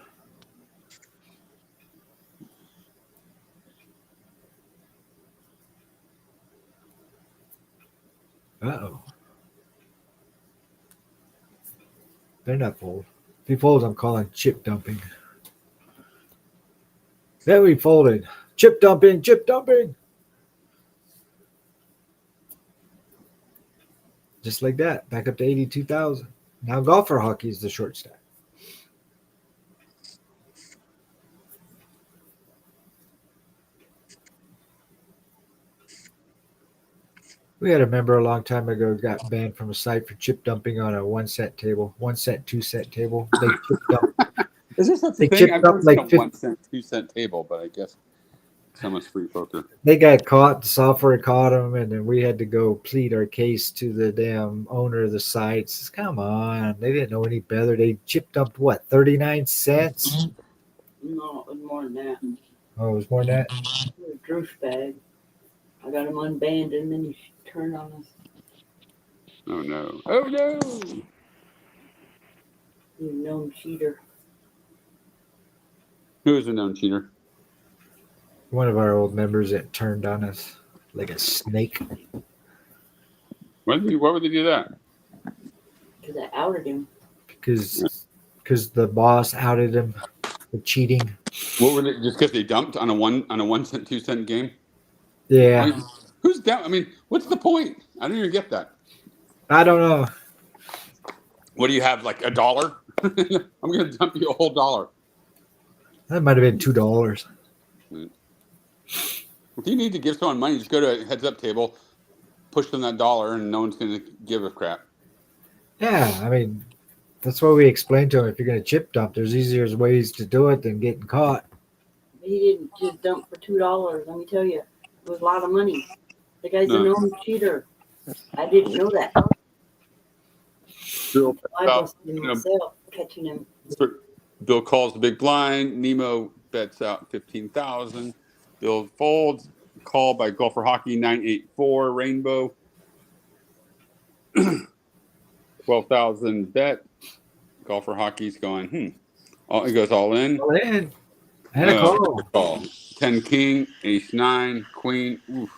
Uh-oh. They're not fold. If he folds, I'm calling chip dumping. Then we folded. Chip dumping. Just like that. Back up to 82,000. Now golfer hockey is the short stack. We had a member a long time ago got banned from a site for chip dumping on a 1-cent table, 1-cent, 2-cent table. They chip dump. Is there such a thing? I've never seen a 1-cent, 2-cent table, but I guess so much free poker. They got caught. The software caught them, and then we had to go plead our case to the damn owner of the sites. Come on, they didn't know any better. They chip dumped what, 39 cents? No, it was more than that. Oh, it was more than that. It was a douchebag. I got him unbanned and then he turned on us. Oh no! Oh no! He's a known cheater. Who is a known cheater? One of our old members that turned on us like a snake. Why would they do that? Because I outed him. Because the boss outed him for cheating. What were they? Just because they dumped on a 1-cent, 2-cent game? Yeah. I mean, who's down? I mean, what's the point? I don't even get that. I don't know. What do you have? Like $1? I'm going to dump you a whole $1. That might have been $2. If you need to give someone money, just go to a heads-up table, push them that $1, and no one's going to give a crap. Yeah, I mean, that's what we explained to him. If you're going to chip dump, there's easier ways to do it than getting caught. He didn't just dump for $2. Let me tell you, it was a lot of money. The guy's a known cheater. I didn't know that. Bill, I busted him myself catching him. Bill calls the big blind. Nemo bets out 15,000. Bill folds. Call by Golfer Hockey 984 Rainbow. 12,000 bet. Golfer Hockey's going. It goes all in. All in. And a call. 10 King, Ace 9, Queen. Oof.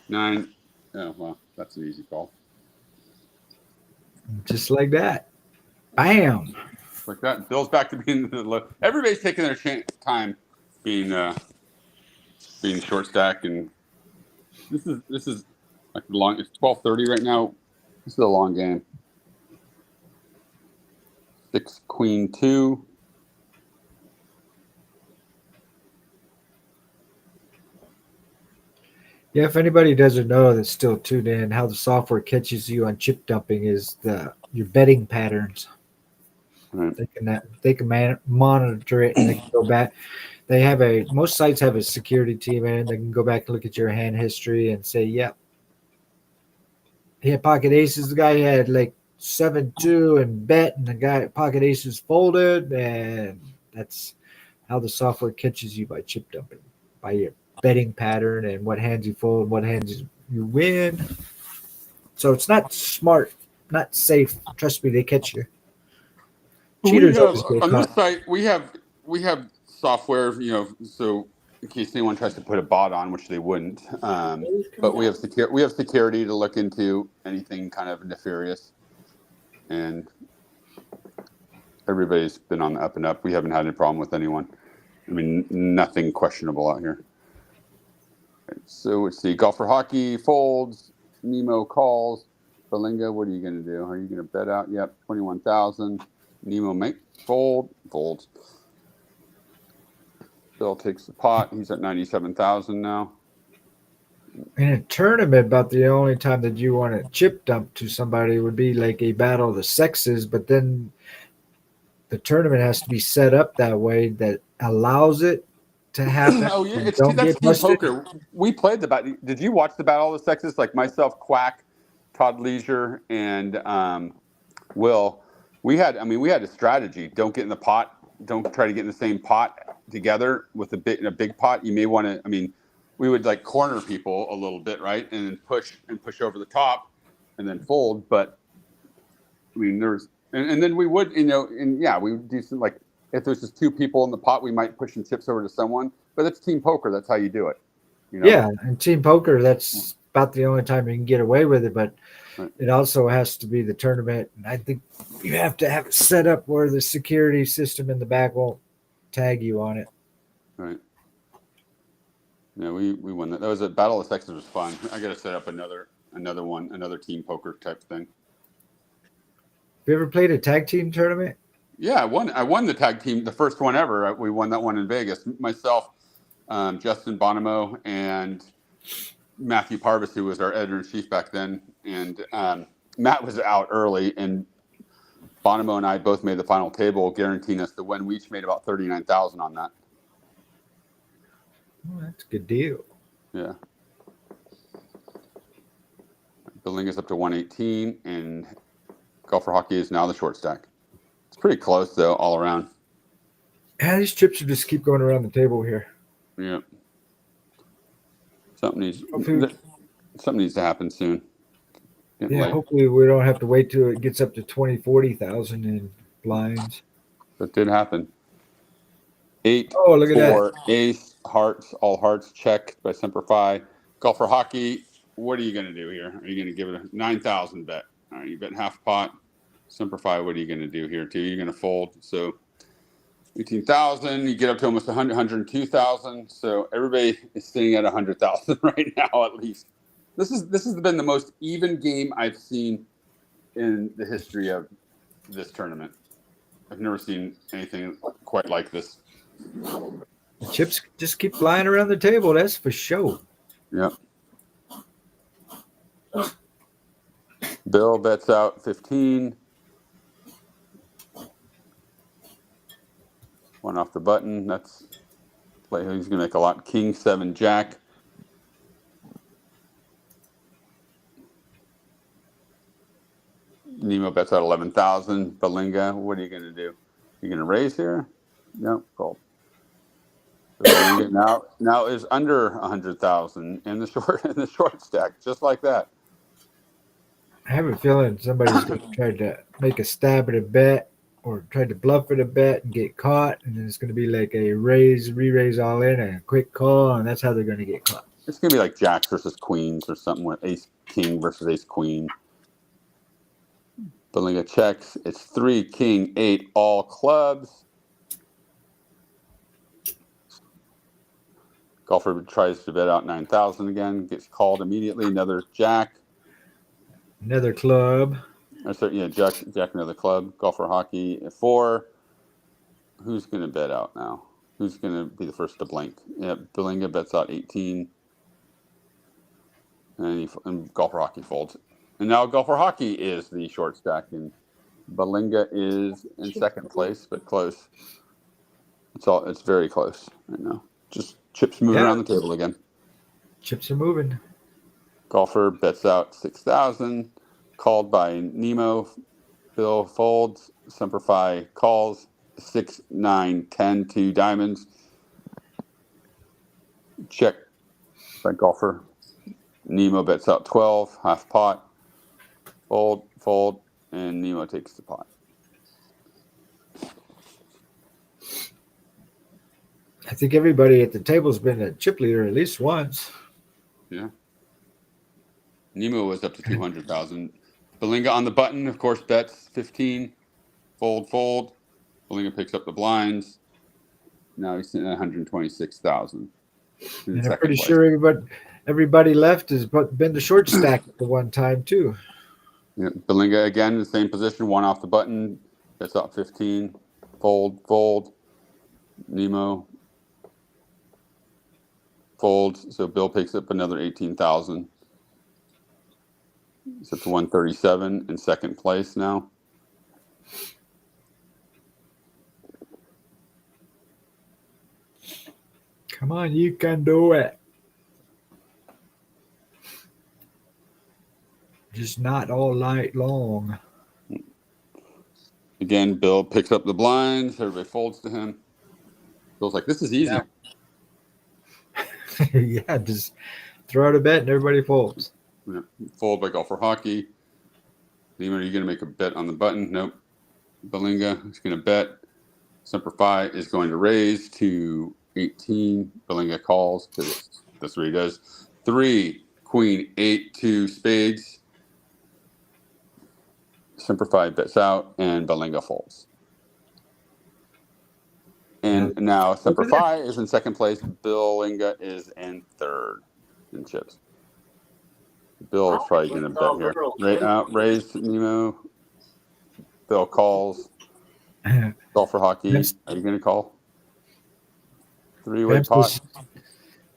9. Oh well, that's an easy call. Just like that. Bam. Like that. Bill's back to being the low. Everybody's taking their time being short stack, and this is like long. It's 12:30 right now. This is a long game. 6 Queen 2. Yeah, if anybody doesn't know that's still tuned in, how the software catches you on chip dumping is your betting patterns. Right. They can monitor it, and they can go back. Most sites have a security team in it. They can go back and look at your hand history and say, yep, he had pocket aces. The guy had like 7-2 and bet, and the guy pocket aces folded, and that's how the software catches you by chip dumping, by your betting pattern and what hands you fold and what hands you win. So it's not smart, not safe. Trust me, they catch you. Cheaters on this site, we have software, so in case anyone tries to put a bot on, which they wouldn't. But we have security to look into anything kind of nefarious, and everybody's been on the up and up. We haven't had any problem with anyone. I mean, nothing questionable out here. So let's see. Golfer Hockey folds. Nemo calls. Belinga, what are you going to do? Are you going to bet out? Yep, 21,000. Nemo folds. Bill takes the pot. He's at 97,000 now. In a tournament, about the only time that you want to chip dump to somebody would be like a battle of the sexes, but then the tournament has to be set up that way that allows it to happen. Oh yeah, that's team poker. We played the battle. Did you watch the Battle of the Sexes? Like myself, Quack, Todd Leisure, and Will. We had a strategy. Don't get in the pot. Don't try to get in the same pot together with in a big pot. You may want to. I mean, we would like corner people a little bit, right, and then push over the top, and then fold. But I mean, and then we would, we would do some, like, if there's just two people in the pot, we might push some chips over to someone. But that's team poker. That's how you do it. Yeah, and team poker, that's about the only time you can get away with it. But it also has to be the tournament. And I think you have to have it set up where the security system in the back won't tag you on it. Right. Yeah, we won that. That was a Battle of the Sexes. Was fun. I got to set up another one, another team poker type thing. Have you ever played a tag team tournament? Yeah, I won the tag team, the first one ever. We won that one in Vegas. Myself, Justin Bonomo, and Matthew Parvis, who was our editor-in-chief back then. And Matt was out early, and Bonomo and I both made the final table, guaranteeing us the win. We each made about $39,000 on that. Oh, that's a good deal. Yeah. Building is up to 118, and Golfer Hockey is now the short stack. It's pretty close, though, all around. Yeah, these chips will just keep going around the table here. Yeah. Something needs to happen soon. Hopefully we don't have to wait till it gets up to 40,000 in blinds. That did happen. 8, oh, look at 4, that. Ace, hearts, all hearts, checked by Semperfi. Golfer Hockey, what are you going to do here? Are you going to give it a 9,000 bet? All right, you bet half pot. Semperfi, what are you going to do here, too? You're going to fold. So 18,000, you get up to almost 100, 102,000. So everybody is sitting at 100,000 right now, at least. This has been the most even game I've seen in the history of this tournament. I've never seen anything quite like this. The chips just keep flying around the table. That's for sure. Yep. Bill bets out 15. One off the button. That's He's going to make a lot. King 7 Jack. Nemo bets out 11,000. Belinga, what are you going to do? You going to raise here? No, call. So now is under 100,000 in the short stack, just like that. I have a feeling somebody's going to try to make a stab at a bet or try to bluff at a bet and get caught, and then it's going to be like a re-raise all in, and a quick call, and that's how they're going to get caught. It's going to be like jacks versus queens or something with ace king versus ace queen. Belinga checks. It's 3 king 8 all clubs. Golfer tries to bet out 9,000 again. Gets called immediately. Another jack. Another club. Jack another club. Golfer hockey at 4. Who's going to bet out now? Who's going to be the first to blink? Yeah, Belinga bets out 18. And golfer hockey folds. And now golfer hockey is the short stack, and Belinga is in second place, but close. It's very close right now. Just chips moving around the table again. Chips are moving. Golfer bets out 6,000. Called by Nemo. Bill folds. Semperfi calls 6, 9, 10, 2 diamonds. Check by golfer. Nemo bets out 12, half pot. Fold, and Nemo takes the pot. I think everybody at the table's been a chip leader at least once. Yeah. Nemo was up to 200,000. Belinga on the button, of course, bets 15. Fold. Belinga picks up the blinds. Now he's sitting at 126,000. And I'm pretty sure everybody left has been the short stack at the one time too. Yeah, Belinga again in the same position, one off the button. That's up 15. Fold. Nemo folds. So Bill picks up another 18,000. So it's 137 in second place now. Come on, you can do it. Just not all night long. Again, Bill picks up the blinds. Everybody folds to him. Bill's like, this is easy. Yeah, just throw out a bet and everybody folds. Yeah. Fold by golfer hockey. Nemo, are you going to make a bet on the button? Nope. Belinga is going to bet. Semperfi is going to raise to 18. Belinga calls because that's what he does. 3, queen, 8, 2 spades. Semperfi bets out, and Belinga folds. And now Semperfi is in second place. Belinga is in third in chips. Bill's probably going to bet here. Raised Nemo. Bill calls. Golfer hockey. Are you going to call? 3-way pot.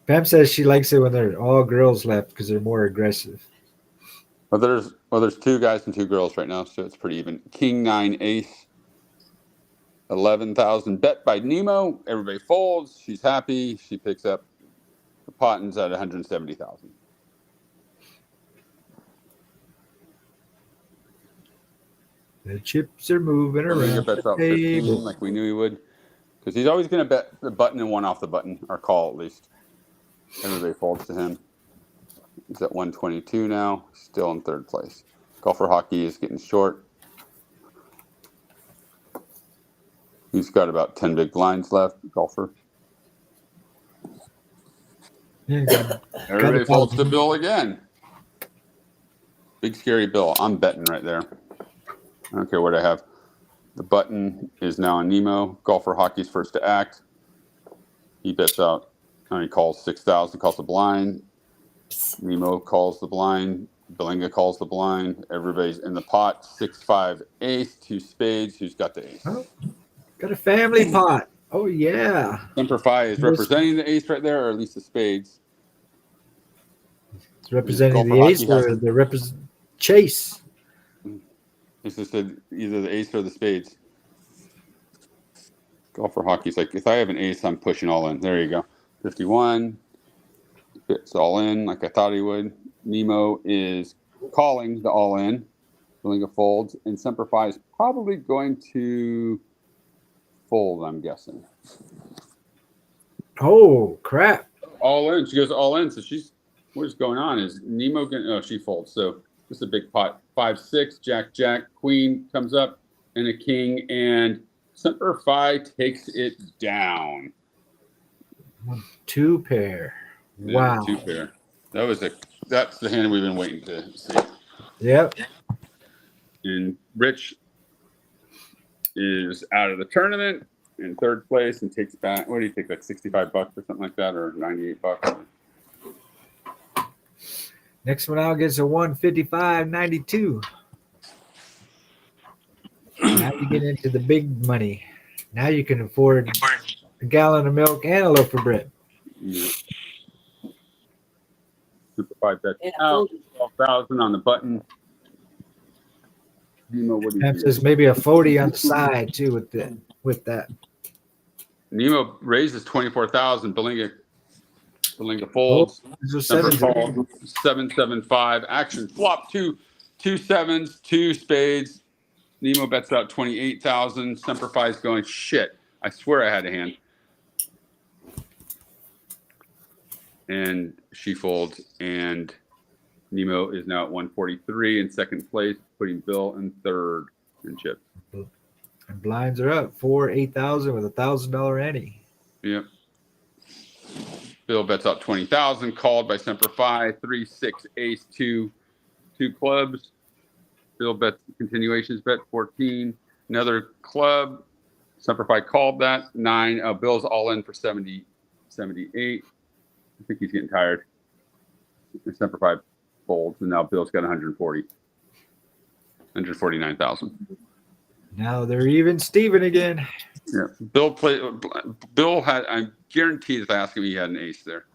Pam says she likes it when there are all girls left because they're more aggressive. Well, there's 2 guys and 2 girls right now, so it's pretty even. King 9 ace. 11,000 bet by Nemo. Everybody folds. She's happy. She picks up the pot and's at 170,000. The chips are moving around. Bets out 15 like we knew he would, because he's always going to bet the button and one off the button, or call at least. Everybody folds to him. He's at 122 now, still in third place. Golfer hockey is getting short. He's got about 10 big blinds left. Golfer. Yeah, everybody folds to Bill again. Big scary Bill. I'm betting right there. I don't care what I have. The button is now on Nemo. Golfer hockey's first to act. He bets out. He calls 6,000. Calls the blind. Nemo calls the blind. Belinga calls the blind. Everybody's in the pot. 6, 5, ace. 2 spades. Who's got the ace? Oh, got a family pot. Oh yeah. Semperfi is representing the ace right there, or at least the spades. It's representing the ace or the chase. It's just either the ace or the spades. Golf for hockey's like, if I have an ace, I'm pushing all in. There you go. 51. Fits all in like I thought he would. Nemo is calling the all in. Belinga folds. And Semper Fi is probably going to fold, I'm guessing. Oh, crap. All in. She goes all in. So she's, what's going on? Is Nemo going to, oh, she folds. So just a big pot. 5-6, Jack, Jack, Queen comes up, and a king. And Semper Fi takes it down. 2 pair. Yeah, Wow. 2 pair. That's the hand we've been waiting to see. Yep. And Rich is out of the tournament in 3rd place and takes back, what do you take, like $65 or something like that, or $98? Next one out gets a 155.92. Now you get into the big money. Now you can afford a gallon of milk and a loaf of bread. Yeah. Super 5 bets Yeah, out, 12,000 on the button. Nemo, what do you Perhaps there's maybe a 40 on the side too with that. Nemo raises 24,000. Belinga folds. Number call 775. Action flop 2 sevens, 2 spades. Nemo bets out 28,000. Semper Fi is going shit. I swear I had a hand. And she folds, and Nemo is now at 143 in 2nd place, putting Bill in 3rd in chips. And blinds are up 8,000 with $1,000 ante. Yep. Bill bets out 20,000, called by Semper Fi, 3, 6, ace, 2 clubs. Bill bets continuations, bet 14. Another club. Semper Fi called that 9. Bill's all in for 78. I think he's getting tired. Semper Fi folds, and now Bill's got 149,000. Now they're even Steven again. Yeah, Bill had. I'm guaranteed if I ask him, he had an ace there.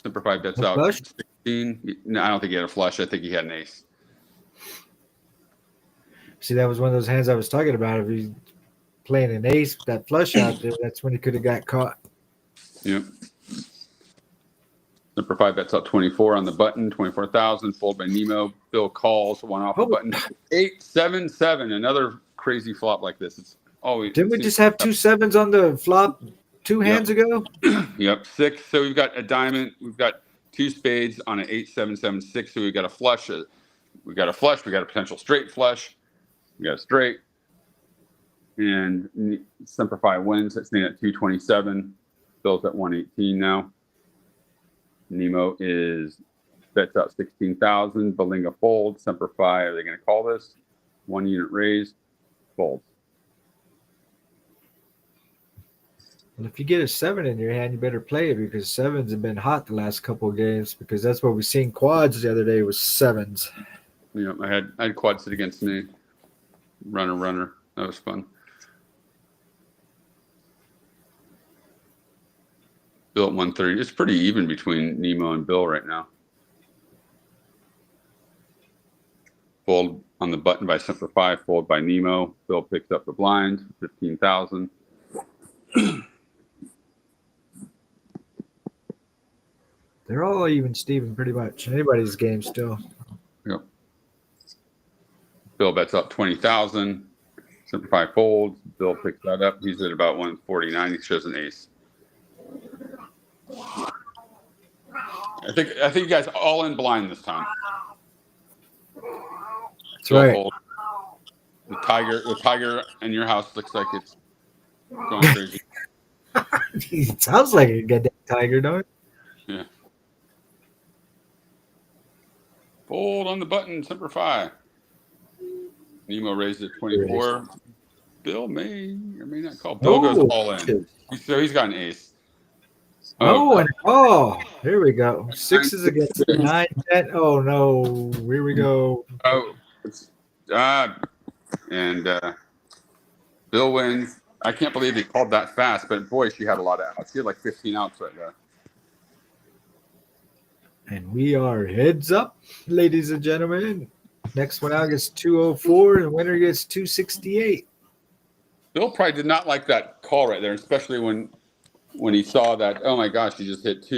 Semper Fi bets out flush? 16. No, I don't think he had a flush. I think he had an ace. See, that was one of those hands I was talking about. If he's playing an ace, that flush out there, that's when he could have got caught. Yep. Semper Fi bets out 24 on the button, 24,000, fold by Nemo. Bill calls, 1 off the button. 8-7-7, another crazy flop like this. It's always. Didn't we just have 2 sevens on the flop 2 hands ago? Yep, 6. So we've got a diamond. We've got 2 spades on an 8-7-7-6. So we've got a flush. We got a flush. We got a potential straight flush. We got a straight. And Semper Fi wins. It's at 227. Bill's at 118 now. Nemo bets out 16,000. Belinga folds. Semper Fi, are they going to call this? 1 unit raise. Folds. Well, if you get a 7 in your hand, you better play it because 7s have been hot the last couple of games because that's what we seen quads the other day was 7s. Yeah, I had quad sit against me. Runner. That was fun. Bill at 130. It's pretty even between Nemo and Bill right now. Fold on the button by Semper Fi, fold by Nemo. Bill picks up the blind, 15,000. They're all even Steven pretty much. Anybody's game still. Yep. Bill bets up 20,000. Semper Fi folds. Bill picks that up. He's at about 149. He shows an ace. I think you guys all in blind this time. That's right. Fold. The tiger in your house looks like it's going crazy. It sounds like a goddamn tiger, don't it? Yeah. Fold on the button, Semper Fi. Nemo raised it 24. Bill may or may not call. Bill goes all in. So he's got an ace. Here we go. 6s against 9, 10. Oh no, here we go. And Bill wins. I can't believe he called that fast, but boy, she had a lot of outs. She had like 15 outs right there. And we are heads up, ladies and gentlemen. Next one out gets 204, and the winner gets 268. Bill probably did not like that call right there, especially when he saw that. Oh my gosh, she just hit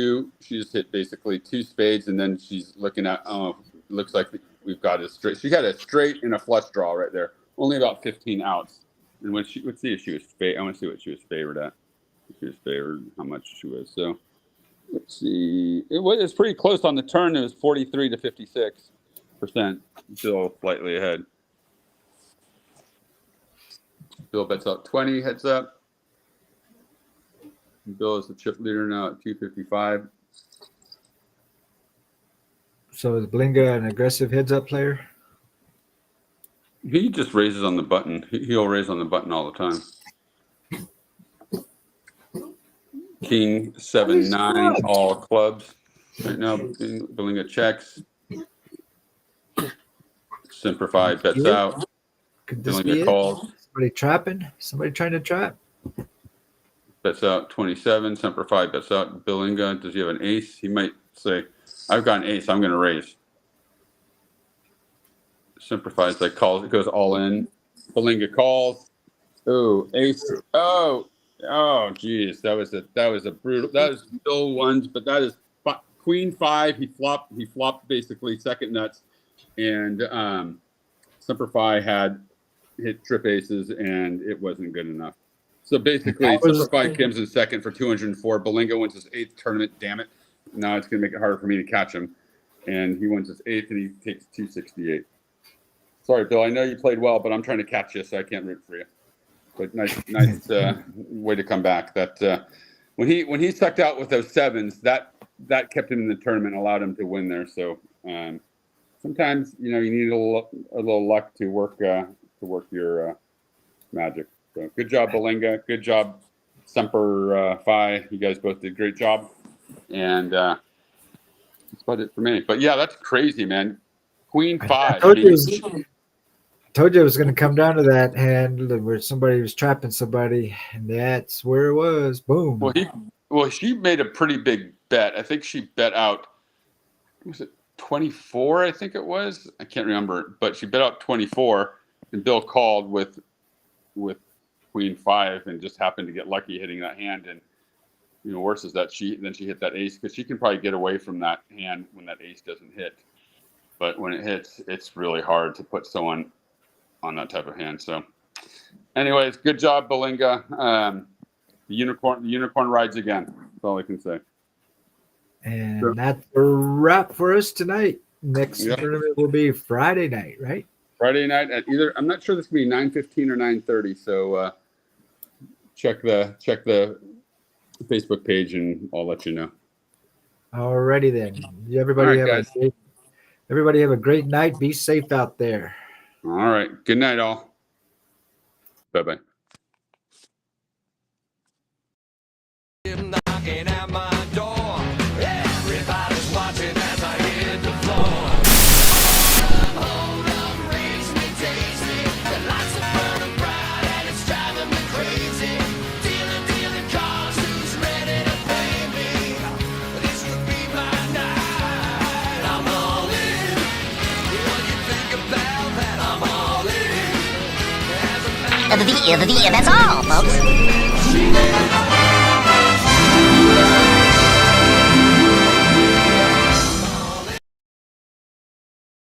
basically 2 spades, and then she's looking at. Oh, it looks like we've got a straight. She had a straight and a flush draw right there. Only about 15 outs. And let's see if she was I want to see what she was favored at. If she was favored, how much she was. So let's see. It's pretty close on the turn. It was 43 to 56%. Still slightly ahead. Bill bets out 20, heads up. Bill is the chip leader now at 255. So is Blinga an aggressive heads up player? He just raises on the button. He'll raise on the button all the time. King 7-9, all clubs. Right now, Blinga checks. Simplify bets out. Could this be calls. Somebody trapping? Somebody trying to trap? Bets out 27. Simplify bets out. Blinga, does he have an ace? He might say, I've got an ace. I'm going to raise. Simplifies like calls. It goes all in. Blinga calls. Oh, ace. Oh, geez. That was a brutal. That was Bill ones, but that is Queen 5. He flopped basically second nuts, and Simplify had hit trip aces, and it wasn't good enough. So basically, Simplify Kim's in second for 204. Blinga wins his 8th tournament. Damn it! Now it's going to make it harder for me to catch him, and he wins his 8th, and he takes 268. Sorry, Bill. I know you played well, but I'm trying to catch you, so I can't root for you. But nice way to come back. That when he sucked out with those 7s, that kept him in the tournament, and allowed him to win there. So sometimes you need a little luck to work your magic. So good job, Blinga. Good job, Semper Fi. You guys both did a great job, and that's about it for me. But yeah, that's crazy, man. Queen 5. Told you it was going to come down to that hand where somebody was trapping somebody, and that's where it was. Boom. Well, she made a pretty big bet. I think she bet out. Was it 24? I think it was. I can't remember, but she bet out 24, and Bill called with Queen 5, and just happened to get lucky hitting that hand. And worse is that she hit that ace, because she can probably get away from that hand when that ace doesn't hit. But when it hits, it's really hard to put someone on that type of hand. So anyways, good job, Blinga. The unicorn rides again. That's all I can say. And that's a wrap for us tonight. Next tournament will be Friday night, right? Friday night at either, I'm not sure this will be 9:15 or 9:30. So check the Facebook page, and I'll let you know. Alrighty then. Everybody have a great night. Be safe out there. All right. Good night, all. Bye-bye. Knocking at my door. Everybody's watching as I hit the floor. Hold up, raise me, taste me. The lights are burning bright and it's driving me crazy. Dealing cards, who's ready to pay me? This could be my night. I'm all in. What do you think about that? I'm all in. The that's all, folks.